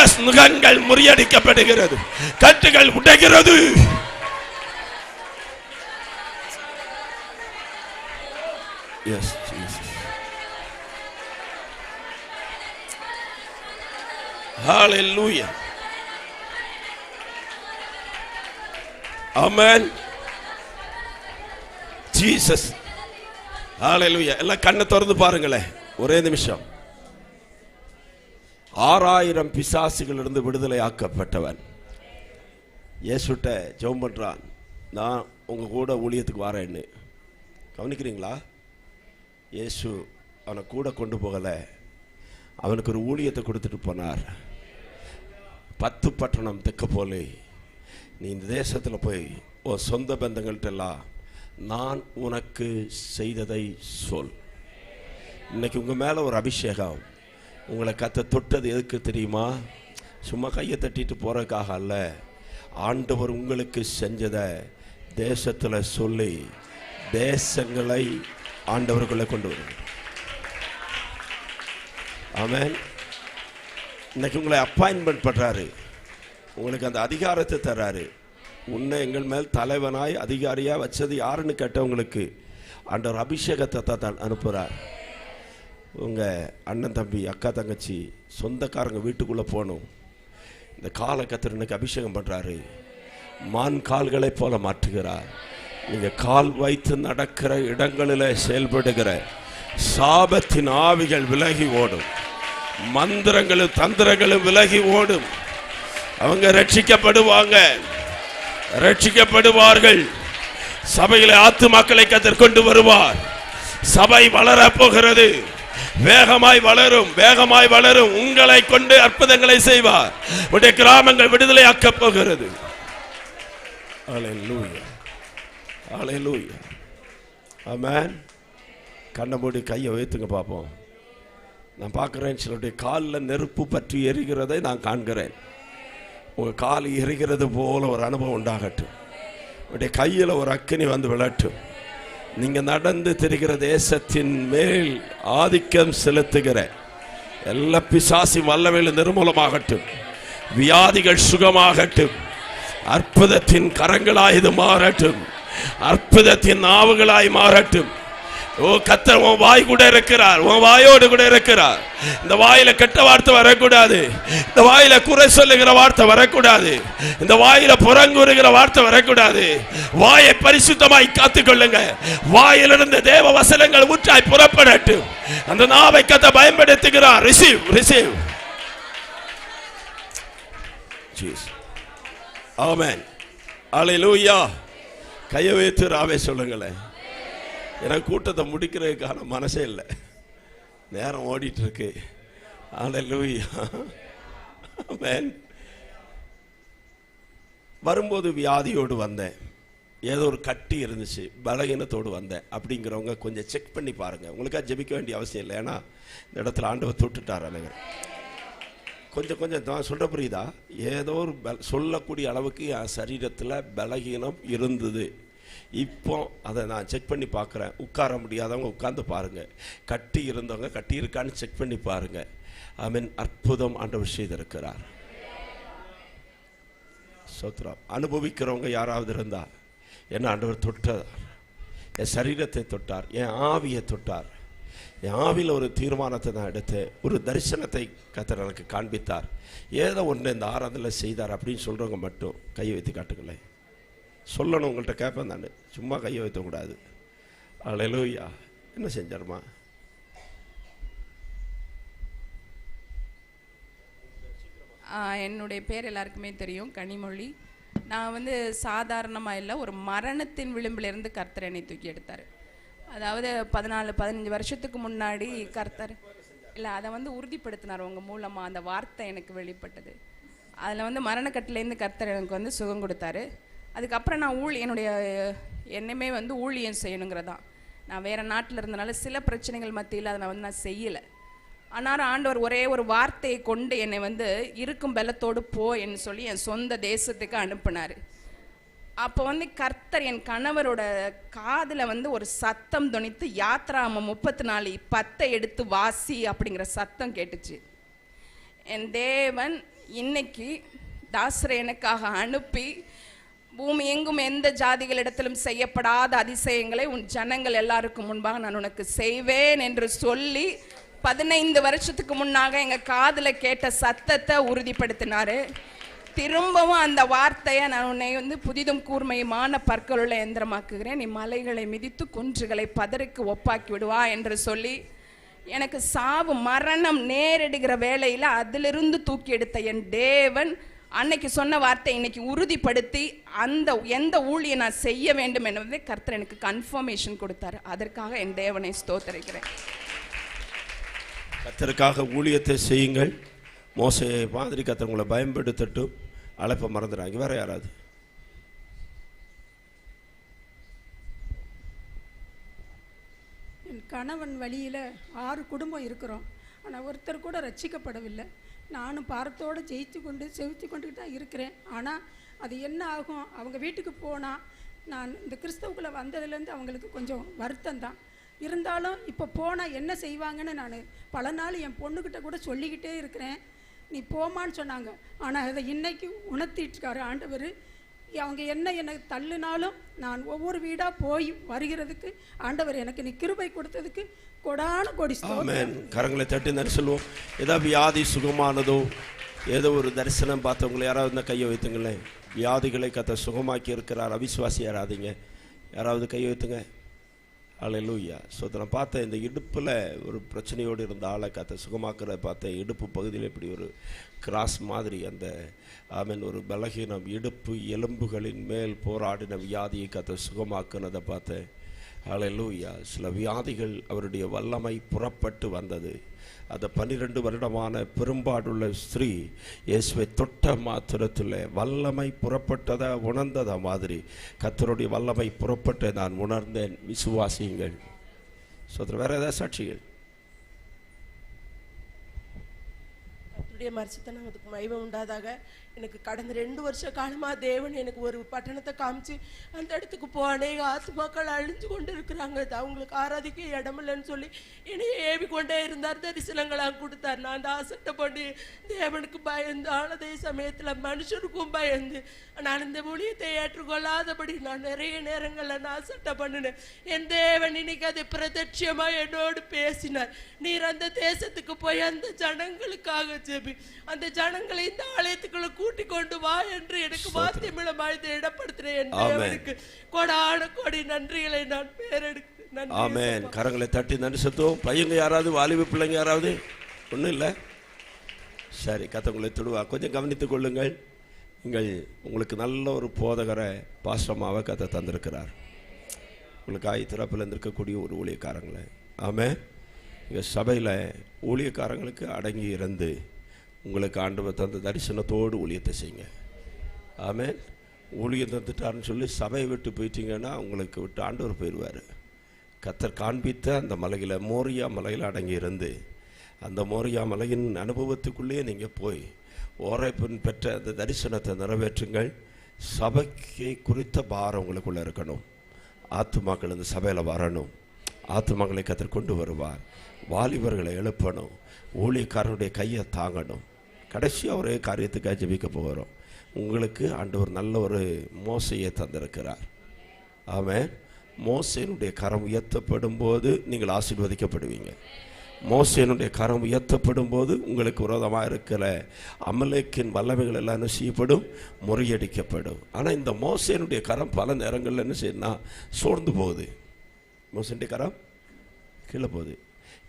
எஸ் நுகங்கள் முறியடிக்கப்படுகிறது, கட்டுகள் உடைகிறது. Yes, Jesus. Hallelujah. Amen. Jesus. Hallelujah. எல்லாம் கண்ணை திறந்து பாருங்களேன் ஒரே நிமிஷம். 6000 பிசாசுகளிலிருந்து விடுதலை ஆக்கப்பட்டவன் இயேசுட்ட ஜெபம் பண்றான், நான் உங்க கூட ஊழியத்துக்கு வரேன்னு. கவனிக்கிறீங்களா? இயேசு அவனை கூட கொண்டு போகலை, அவனுக்கு ஒரு ஊழியத்தை கொடுத்துட்டு போனார். 10 பட்டணம் தெக்க போலே நீ இந்த தேசத்தில் போய் உன் சொந்த பந்தங்கள்ட்ட எல்லாம் நான் உனக்கு செய்ததை சொல். இன்னைக்கு உங்கள் மேலே ஒரு அபிஷேகம். உங்களை கர்த்தர் தொட்டது எதுக்கு தெரியுமா? சும்மா கையை தட்டிட்டு போகிறதுக்காக அல்ல. ஆண்டவர் உங்களுக்கு செஞ்சதை தேசத்தில் சொல்லி தேசங்களை ஆண்டவர்களை கொண்டு வரும். ஆமென். இன்னைக்கு உங்களை அப்பாயின்மெண்ட் பண்றாரு, உங்களுக்கு அந்த அதிகாரத்தை தர்றாரு. உன்னை எங்கள் மேல் தலைவனாய் அதிகாரியா வச்சது யாருன்னு கேட்டவங்களுக்கு ஆண்டவர் அபிஷேகத்தை தான் அனுப்புறார். உங்க அண்ணன் தம்பி அக்கா தங்கச்சி சொந்தக்காரங்க வீட்டுக்குள்ள போகணும். இந்த காலை கர்த்தர் இன்னைக்கு அபிஷேகம் பண்றாரு, மான் கால்களை போல மாற்றுகிறார். நீங்க கால் வைத்து நடக்கிற இடங்களில் செயல்படுகிற சாபத்தின் ஆவிகள் விலகி ஓடும், மந்திரங்களும் தந்திரங்களும் விலகி ஓடும். அவங்க ரட்சிக்கப்படுவாங்க, ரட்சிக்கப்படுவார்கள். சபையில ஆத்துமாக்களை கர்த்தர் கொண்டு வருவார். சபை வளர போகிறது, வேகமாய் வளரும், வேகமாய் வளரும். உங்களை கொண்டு அற்புதங்களை செய்வார். உடைய கிராமங்கள் விடுதலையாக்க போகிறது. ஹல்லேலூயா, ஹல்லேலூயா, ஆமென். கண்ணை மூடி கையை வைத்துங்க பார்ப்போம். நான் பார்க்குறேன், சிலருடைய காலில் நெருப்பு பற்றி எரிகிறதை நான் காண்கிறேன். உங்கள் கால் எரிகிறது போல ஒரு அனுபவம் உண்டாகட்டும். உடைய கையில் ஒரு அக்கினி வந்து விழட்டும். நீங்கள் நடந்து திரிகிற தேசத்தின் மேல் ஆதிக்கம் செலுத்துகிற எல்லா பிசாசி வல்லமையிலும் நிர்மூலமாகட்டும். வியாதிகள் சுகமாகட்டும். அற்புதத்தின் கரங்களாய் இது மாறட்டும். அற்புதத்தின் நாவுகளாய் மாறட்டும். ஓ கர்த்தர் உன் வாய் கூட இருக்கிறார், உன் வாயோடு கூட இருக்கிறார். இந்த வாயில கெட்ட வார்த்தை வரக்கூடாது, இந்த வாயில குறை சொல்லுகிற வார்த்தை வரக்கூடாது, இந்த வாயில புறங்குறுகிற வார்த்தை வரக்கூடாது. வாயை பரிசுத்தமாய் காத்துக்கொள்ளுங்க. வாயிலிருந்து தேவ வசனங்கள் ஊற்றாய் புறப்படட்டும். அந்த நாவை கர்த்தர் பயன்படுத்துகிறார். Receive, receive. ஜீசஸ். ஆமென். ஹல்லேலூயா. கையை வைத்து ராவே சொல்லுங்களேன். எனக்கு கூட்டத்தை முடிக்கிறதுக்கான மனசே இல்லை, நேரம் ஓடிட்டு இருக்கு. ஹல்லேலூயா. ஆமென். வரும்போது வியாதியோடு வந்தேன், ஏதோ ஒரு கட்டி இருந்துச்சு, பலகீனத்தோடு வந்தேன் அப்படிங்கிறவங்க கொஞ்சம் செக் பண்ணி பாருங்க. உங்களுக்காக ஜெபிக்க வேண்டிய அவசியம் இல்லை, ஏன்னா இந்த இடத்துல ஆண்டவர் தொட்டுட்டார். அனைவர் கொஞ்சம் கொஞ்சம் தான் சொல்ற, புரியுதா? ஏதோ ஒரு சொல்லக்கூடிய அளவுக்கு என் சரீரத்தில் பலகீனம் இருந்தது. இப்போ அதை நான் செக் பண்ணி பார்க்குறேன். உட்கார முடியாதவங்க உட்கார்ந்து பாருங்கள், கட்டி இருந்தவங்க கட்டி இருக்கான்னு செக் பண்ணி பாருங்கள். ஆமென். அற்புதம் ஆண்டவர் செய்திருக்கிறார். சோத்ரம். அனுபவிக்கிறவங்க யாராவது இருந்தா, என்ன ஆண்டவர் தொட்டார், என் சரீரத்தை தொட்டார், என் ஆவியை தொட்டார், என் ஆவியில் ஒரு தீர்மானத்தை நான் எடுத்து ஒரு தரிசனத்தை கர்த்தர் எனக்கு காண்பித்தார், ஏதோ ஒன்று இந்த ஆராதனை செய்தார் அப்படின்னு சொல்கிறவங்க மட்டும் கையை வைத்து காட்டுங்களேன். சொல்லணும், உங்கள்கிட்ட கேட்பேன் நான், சும்மா கையை வைத்தக்கூடாது. அல்லேலூயா. என்ன செஞ்சாருமா? என்னுடைய பேர் எல்லாருக்குமே தெரியும், கனிமொழி. நான் வந்து சாதாரணமாக இல்லை, ஒரு மரணத்தின் விளிம்பிலிருந்து கர்த்தர் என்னை தூக்கி எடுத்தார். அதாவது 14-15 வருஷத்துக்கு முன்னாடி கர்த்தர் இல்லை, அதை வந்து உறுதிப்படுத்தினார் உங்கள் மூலமாக. அந்த வார்த்தை எனக்கு வெளிப்பட்டது. அதில் வந்து மரணக்கட்டிலேருந்து கர்த்தர் எனக்கு வந்து சுகம் கொடுத்தாரு. அதுக்கப்புறம் நான் என்னுடைய எண்ணமே வந்து ஊழியம் செய்யணுங்கிறதான். நான் வேறு நாட்டில் இருந்தனால சில பிரச்சனைகள் மத்தியில் அதை நான் செய்யலை. ஆனாலும் ஆண்டவர் ஒரே ஒரு வார்த்தையை கொண்டு என்னை வந்து இருக்கும் பலத்தோடு போ என்று சொல்லி என் சொந்த தேசத்துக்கு அனுப்பினார். அப்போ வந்து கர்த்தர் என் கணவரோட காதில் வந்து ஒரு சத்தம் தொனித்து, யாத்ராமம் 34:10 எடுத்து வாசி அப்படிங்கிற சத்தம் கேட்டுச்சு. என் தேவன் இன்னைக்கு தாசரை எனக்காக அனுப்பி, பூமி எங்கும் எந்த ஜாதிகளிடத்திலும் செய்யப்படாத அதிசயங்களை உன் ஜனங்கள் எல்லாருக்கும் முன்பாக நான் உனக்கு செய்வேன் என்று சொல்லி 15 வருஷத்துக்கு முன்னாக எங்கள் காதில் கேட்ட சத்தத்தை உறுதிப்படுத்தினார். திரும்பவும் அந்த வார்த்தையை, நான் உன்னை வந்து புதிதும் கூர்மையுமான பற்களுள்ள எந்திரமாக்குகிறேன், நீ மலைகளை மிதித்து குன்றுகளை பதருக்கு ஒப்பாக்கி விடுவா என்று சொல்லி எனக்கு சாவு மரணம் நேரிடுகிற வேளையில் அதிலிருந்து தூக்கி எடுத்த என் தேவன் அன்னைக்கு சொன்ன வார்த்தை இன்னைக்கு உறுதிப்படுத்தி அந்த எந்த ஊழியை நான் செய்ய வேண்டும் என்பதை கர்த்தர் எனக்கு கன்ஃபர்மேஷன் கொடுத்தாரு. அதற்காக என் தேவனை ஸ்தோத்திரிக்கிறேன். கர்த்தருக்காக ஊழியத்தை செய்யுங்கள். மோசே மாதிரி கர்த்தர் உங்களை பயன்படுத்தட்டும். அழைப்பை மறந்துடாங்க. வேற யாராவது? என் கணவன் வழியில் 6 குடும்பம் இருக்கிறோம். ஆனால் ஒருத்தர் கூட ரட்சிக்கப்படவில்லை. நானும் பாரத்தோடு செவித்து கொண்டு தான் இருக்கிறேன். ஆனால் அது என்ன ஆகும், அவங்க வீட்டுக்கு போனால், நான் இந்த கிறிஸ்தவுக்குள்ளே வந்ததுலேருந்து அவங்களுக்கு கொஞ்சம் வருத்தம் தான். இருந்தாலும் இப்போ போனால் என்ன செய்வாங்கன்னு நான் பல நாள் என் பொண்ணுக்கிட்ட கூட சொல்லிக்கிட்டே இருக்கிறேன். நீ போமான்னு சொன்னாங்க. ஆனால் அதை இன்னைக்கு உணர்த்திட்டுருக்காரு ஆண்டவர். அவங்க என்னை தள்ளினாலும் நான் ஒவ்வொரு வீடாக போய் வருகிறதுக்கு ஆண்டவர் எனக்கு நீ கிருபை கொடுத்ததுக்கு கொடான கொடி ஸ்தோத்திரம். கரங்களை தட்டி நன்றி சொல்லுவோம். ஏதாவது வியாதி சுகமானதோ, ஏதோ ஒரு தரிசனம் பார்த்தவங்களை யாராவது இருந்தால் கையை வைத்துங்களேன். வியாதிகளை கர்த்தர் சுகமாக்கி இருக்கிறார். அவிசுவாசி யாராதீங்க, யாராவது கையை வைத்துங்க. அல்லேலூயா. நான் பார்த்தேன், இந்த இடுப்பில் ஒரு பிரச்சனையோடு இருந்த ஆளை கர்த்தர் சுகமாக்குறத பார்த்தேன். இடுப்பு பகுதியில் இப்படி ஒரு கிராஸ் மாதிரி அந்த ஒரு பலகீனம், இடுப்பு எலும்புகளின் மேல் போராடின வியாதியை கர்த்தர் சுகமாக்குனதை பார்த்தேன். அல்லேலூயா. சில வியாதிகள் அவருடைய வல்லமை புறப்பட்டு வந்தது. அந்த 12 வருடமான பெரும்பாடுள்ள ஸ்திரீ இயேசுவை தொட்ட மாத்திரத்தில் வல்லமை புறப்பட்டதை உணர்ந்தத மாதிரி கர்த்தருடைய வல்லமை புறப்பட்டு நான் உணர்ந்தேன். விசுவாசியுங்கள். வேற ஏதாவது சாட்சிகள்? கர்த்தருடைய மரிசித்த நாமத்துக்கு மகிமை உண்டாதாக. எனக்கு கடந்த 2 வருஷ காலமாக தேவன் எனக்கு ஒரு பட்டணத்தை காமிச்சு அந்த இடத்துக்கு அநேக ஆத்மாக்கள் அழிஞ்சு கொண்டு இருக்கிறாங்க, அவங்களுக்கு ஆராதிக்க இடமில்லைன்னு சொல்லி என்னைய ஏவி கொண்டே இருந்தார். தரிசனங்களாக கொடுத்தார். நான் அந்த ஆசட்டை பண்ணி தேவனுக்கு பயந்து, அதே சமயத்தில் மனுஷருக்கும் பயந்து நான் இந்த ஊழியத்தை ஏற்றுக்கொள்ளாதபடி நான் நிறைய நேரங்களில் நான் ஆசட்டை பண்ணினேன். என் தேவன் இன்னைக்கு அதை பிரத்யட்சமாக என்னோடு பேசினார். நீர் அந்த தேசத்துக்கு போய் அந்த ஜனங்களுக்காக ஜெபி, அந்த ஜனங்களை இந்த ஆலயத்துக்குள்ள கூட்டி கொண்டு வா என்று எனக்கு வாத்தியமிழமாய் இடப்படுத்தினேன். தேவனுக்கு கோடான கோடி நன்றிகளை நான் பேரெடுக்கிறேன். ஆமென். கரங்களை தட்டி நன்றி செலுத்துவோம். பையங்க யாராவது, வாலிப பிள்ளைங்க யாராவது? ஒன்றும் இல்லை. சரி, கர்த்தர் தொடுவா. கொஞ்சம் கவனித்துக் கொள்ளுங்கள். உங்களுக்கு நல்ல ஒரு போதகரை பாஸ்டமாவை கர்த்தர் தந்திருக்கிறார். உங்களுக்கு ஆயத்திறப்பில் இருந்திருக்கக்கூடிய ஒரு ஊழியக்காரங்களை. ஆமென். எங்கள் சபையில் ஊழியக்காரங்களுக்கு அடங்கி இருந்து உங்களுக்கு ஆண்டவர் தந்த தரிசனத்தோடு ஊழியத்தை செய்யுங்க. ஆமென். ஊழியம் தந்துட்டாருன்னு சொல்லி சபையை விட்டு போயிட்டீங்கன்னா உங்களுக்கு விட்டு ஆண்டவர் போயிடுவார். கர்த்தர் காண்பித்த அந்த மலையில், மோரியா மலையில் அடங்கி இருந்து அந்த மோரியா மலையின் அனுபவத்துக்குள்ளேயே நீங்கள் போய் ஓரைப்பின் பெற்ற அந்த தரிசனத்தை நிறைவேற்றுங்கள். சபைக்கு குறித்த பாரம் உங்களுக்குள்ளே இருக்கணும். ஆத்துமாக்கள் இந்த சபையில் வரணும். ஆத்துமாக்களை கத்தர் கொண்டு வருவார். வாலிபர்களை எழுப்பணும். ஊழியக்காரனுடைய கையை தாங்கணும். கடைசியாக ஒரே காரியத்துக்காக ஜெபிக்க போகிறோம். உங்களுக்கு ஆண்டவர் நல்ல ஒரு மோசையை தந்திருக்கிறார். ஆமென். மோசேனுடைய கரம் உயர்த்தப்படும் போது நீங்கள் ஆசீர்வதிக்கப்படுவீங்க. மோசேனுடைய கரம் உயர்த்தப்படும் போது உங்களுக்கு விரோதமாக இருக்கிற அமலேக்கின் வல்லமைகள் எல்லாம் என்ன செய்யப்படும்? முறியடிக்கப்படும். ஆனால் இந்த மோசேனுடைய கரம் பல நேரங்களில் என்ன செய்யணும்னா சோர்ந்து போகுது. மோசேனுடைய கரம் கீழே போகுது.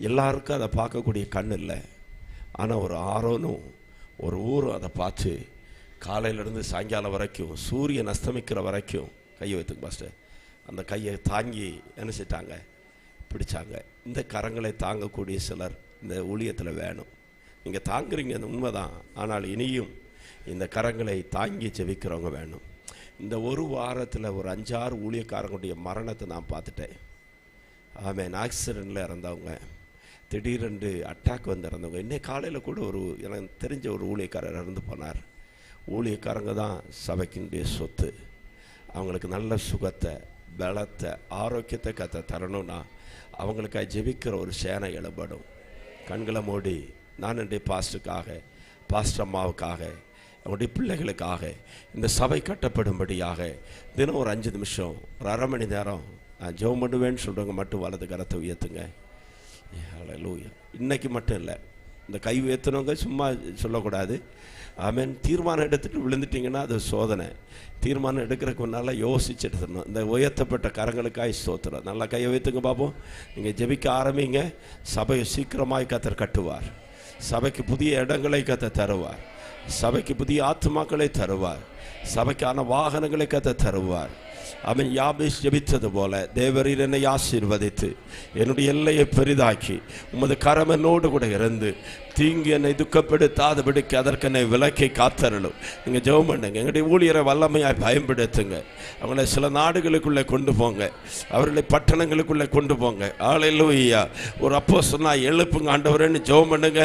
எல்லாருக்கும் அதை பார்க்கக்கூடிய கண் இல்லை. ஆனால் ஒரு ஆரோனும் ஒரு ஊரும் அதை பார்த்து காலையிலேருந்து சாயங்காலம் வரைக்கும் சூரியன் அஸ்தமிக்கிற வரைக்கும் கையை வைத்துங்க பாஸ்டர். அந்த கையை தாங்கி என்ன செய்தாங்க? பிடிச்சாங்க. இந்த கரங்களை தாங்கக்கூடிய சிலர் இந்த ஊழியத்தில் வேணும். நீங்கள் தாங்குறீங்க, அது உண்மைதான். ஆனால் இனியும் இந்த கரங்களை தாங்கி ஜெபிக்கிறவங்க வேணும். இந்த ஒரு வாரத்தில் ஒரு 5-6 ஊழியக்காரங்களுடைய மரணத்தை நான் பார்த்துட்டேன். ஆமென். ஆக்சிடெண்ட்டில் இறந்தவங்க, திடீரென்று அட்டாக் வந்து இறந்தவங்க. இன்னைக்கு காலையில் கூட ஒரு எனக்கு தெரிஞ்ச ஒரு ஊழியக்காரர் இறந்து போனார். ஊழியக்காரங்க தான் சபைக்கினுடைய சொத்து. அவங்களுக்கு நல்ல சுகத்தை, பலத்தை, ஆரோக்கியத்தை கத்த தரணும்னா அவங்களுக்காக ஜெபிக்கிற ஒரு சேனை எழுப்படும். கண்களை மூடி நான் என்னுடைய பாஸ்டருக்காக, பாஸ்டர் அம்மாவுக்காக, அவங்களுடைய பிள்ளைகளுக்காக, இந்த சபை கட்டப்படும்படியாக தினம் ஒரு 5 நிமிஷம், ஒரு அரை மணி நேரம் நான் ஜெபம் பண்ணுவேன்னு சொல்கிறவங்க மட்டும் வலது கரத்தை உயர்த்துங்க. ஹல்லேலூயா. இன்னைக்கு மட்டும் இல்லை, இந்த கை உயர்த்தினவங்க சும்மா சொல்லக்கூடாது. ஆமென். தீர்மானம் எடுத்துகிட்டு விழுந்துட்டிங்கன்னா அது சோதனை. தீர்மானம் எடுக்கிறதுக்கு முன்னால் யோசிச்சு எடுத்துடணும். இந்த உயர்த்தப்பட்ட கரங்களுக்காக ஸ்தோத்திரம். நல்லா கையை உயர்த்துங்க பார்ப்போம். நீங்கள் ஜெபிக்க ஆரம்பிங்க. சபையை சீக்கிரமாய் கத்தர் கட்டுவார். சபைக்கு புதிய இடங்களை கத்தர் தருவார். சபைக்கு புதிய ஆத்துமாக்களை தருவார். சபைக்கான வாகனங்களை கத்தர் தருவார். அவன் யாபேஸ் ஜெபித்தது போல, தேவரீர் என்னை ஆசீர்வதித்து என்னுடைய எல்லையை பெரிதாக்கி உமது கரம் என்னோடு கூட இருந்து தீங்கு என்னை துக்கப்படுத்தாதபடிக்கு அதற்கு என்னை விலக்கை காத்தரலும். நீங்கள் ஜெபம் பண்ணுங்க. எங்களுடைய ஊழியரை வல்லமையாய் பயன்படுத்துங்க. அவங்களை சில நாடுகளுக்குள்ளே கொண்டு போங்க. அவர்களை பட்டணங்களுக்குள்ளே கொண்டு போங்க. ஹல்லேலூயா. ஒரு அப்போ சொன்னால் எழுப்புங்க ஆண்டவரேன்னு ஜெபம் பண்ணுங்க.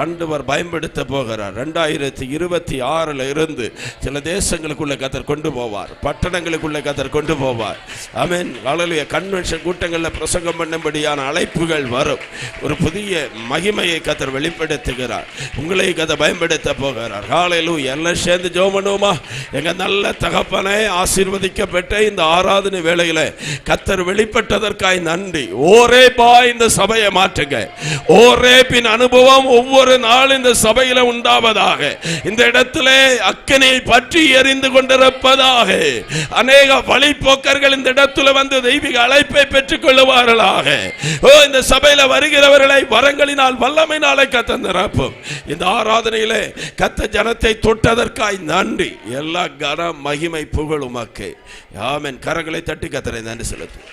ஆண்டவர் பயன்படுத்த போகிறார். 2026 இருந்து சில தேசங்களுக்குள்ளே கத்தர் கொண்டு போவார். பட்டணங்களுக்குள்ளே கத்தர் கொண்டு போவார். ஆமென். ஹல்லேலூயா. கன்வென்ஷன் கூட்டங்களில் பிரசங்கம் பண்ணும்படியான அழைப்புகள் வரும். ஒரு புதிய மகிமையை கத்தர் வெளிப்படுத்துகிறார். உங்களை கதை பயன்படுத்த போகிறார். ஹல்லேலூயா. எல்லாம் சேர்ந்து ஜெபம் பண்ணுவோமா? எங்க நல்ல தகப்பனே, ஆசீர்வதிக்கப்பட்ட இந்த ஆராதனை வேளையில கத்தர் வெளிப்பட்டதற்காய் நன்றி. ஓரேபா இந்த சபையை மாற்றுங்க. ஓரேபின் அனுபவம் ஒவ்வொரு நாள் இந்த சபையில உண்டாவதாக. இந்த இடத்திலே அக்கினை பற்றி எரிந்து கொண்டிருப்பதாக. அநேக வழிபோக்கர்கள் இந்த இடத்துல வந்து தெய்வீக அழைப்பை பெற்றுக் கொள்ளுவார்களாக. இந்த சபையில வருகிறவர்களை வரங்களினால் வல்லமையினாலே கத்த நிரப்பும். இந்த ஆராதனையிலே கத்த ஜனத்தை தொட்டதற்காய் நன்றி. எல்லா கன மகிமை புகழ் உமக்கே. ஆமென். கரங்களை தட்டி கத்தரை நன்றி செலுத்தும்.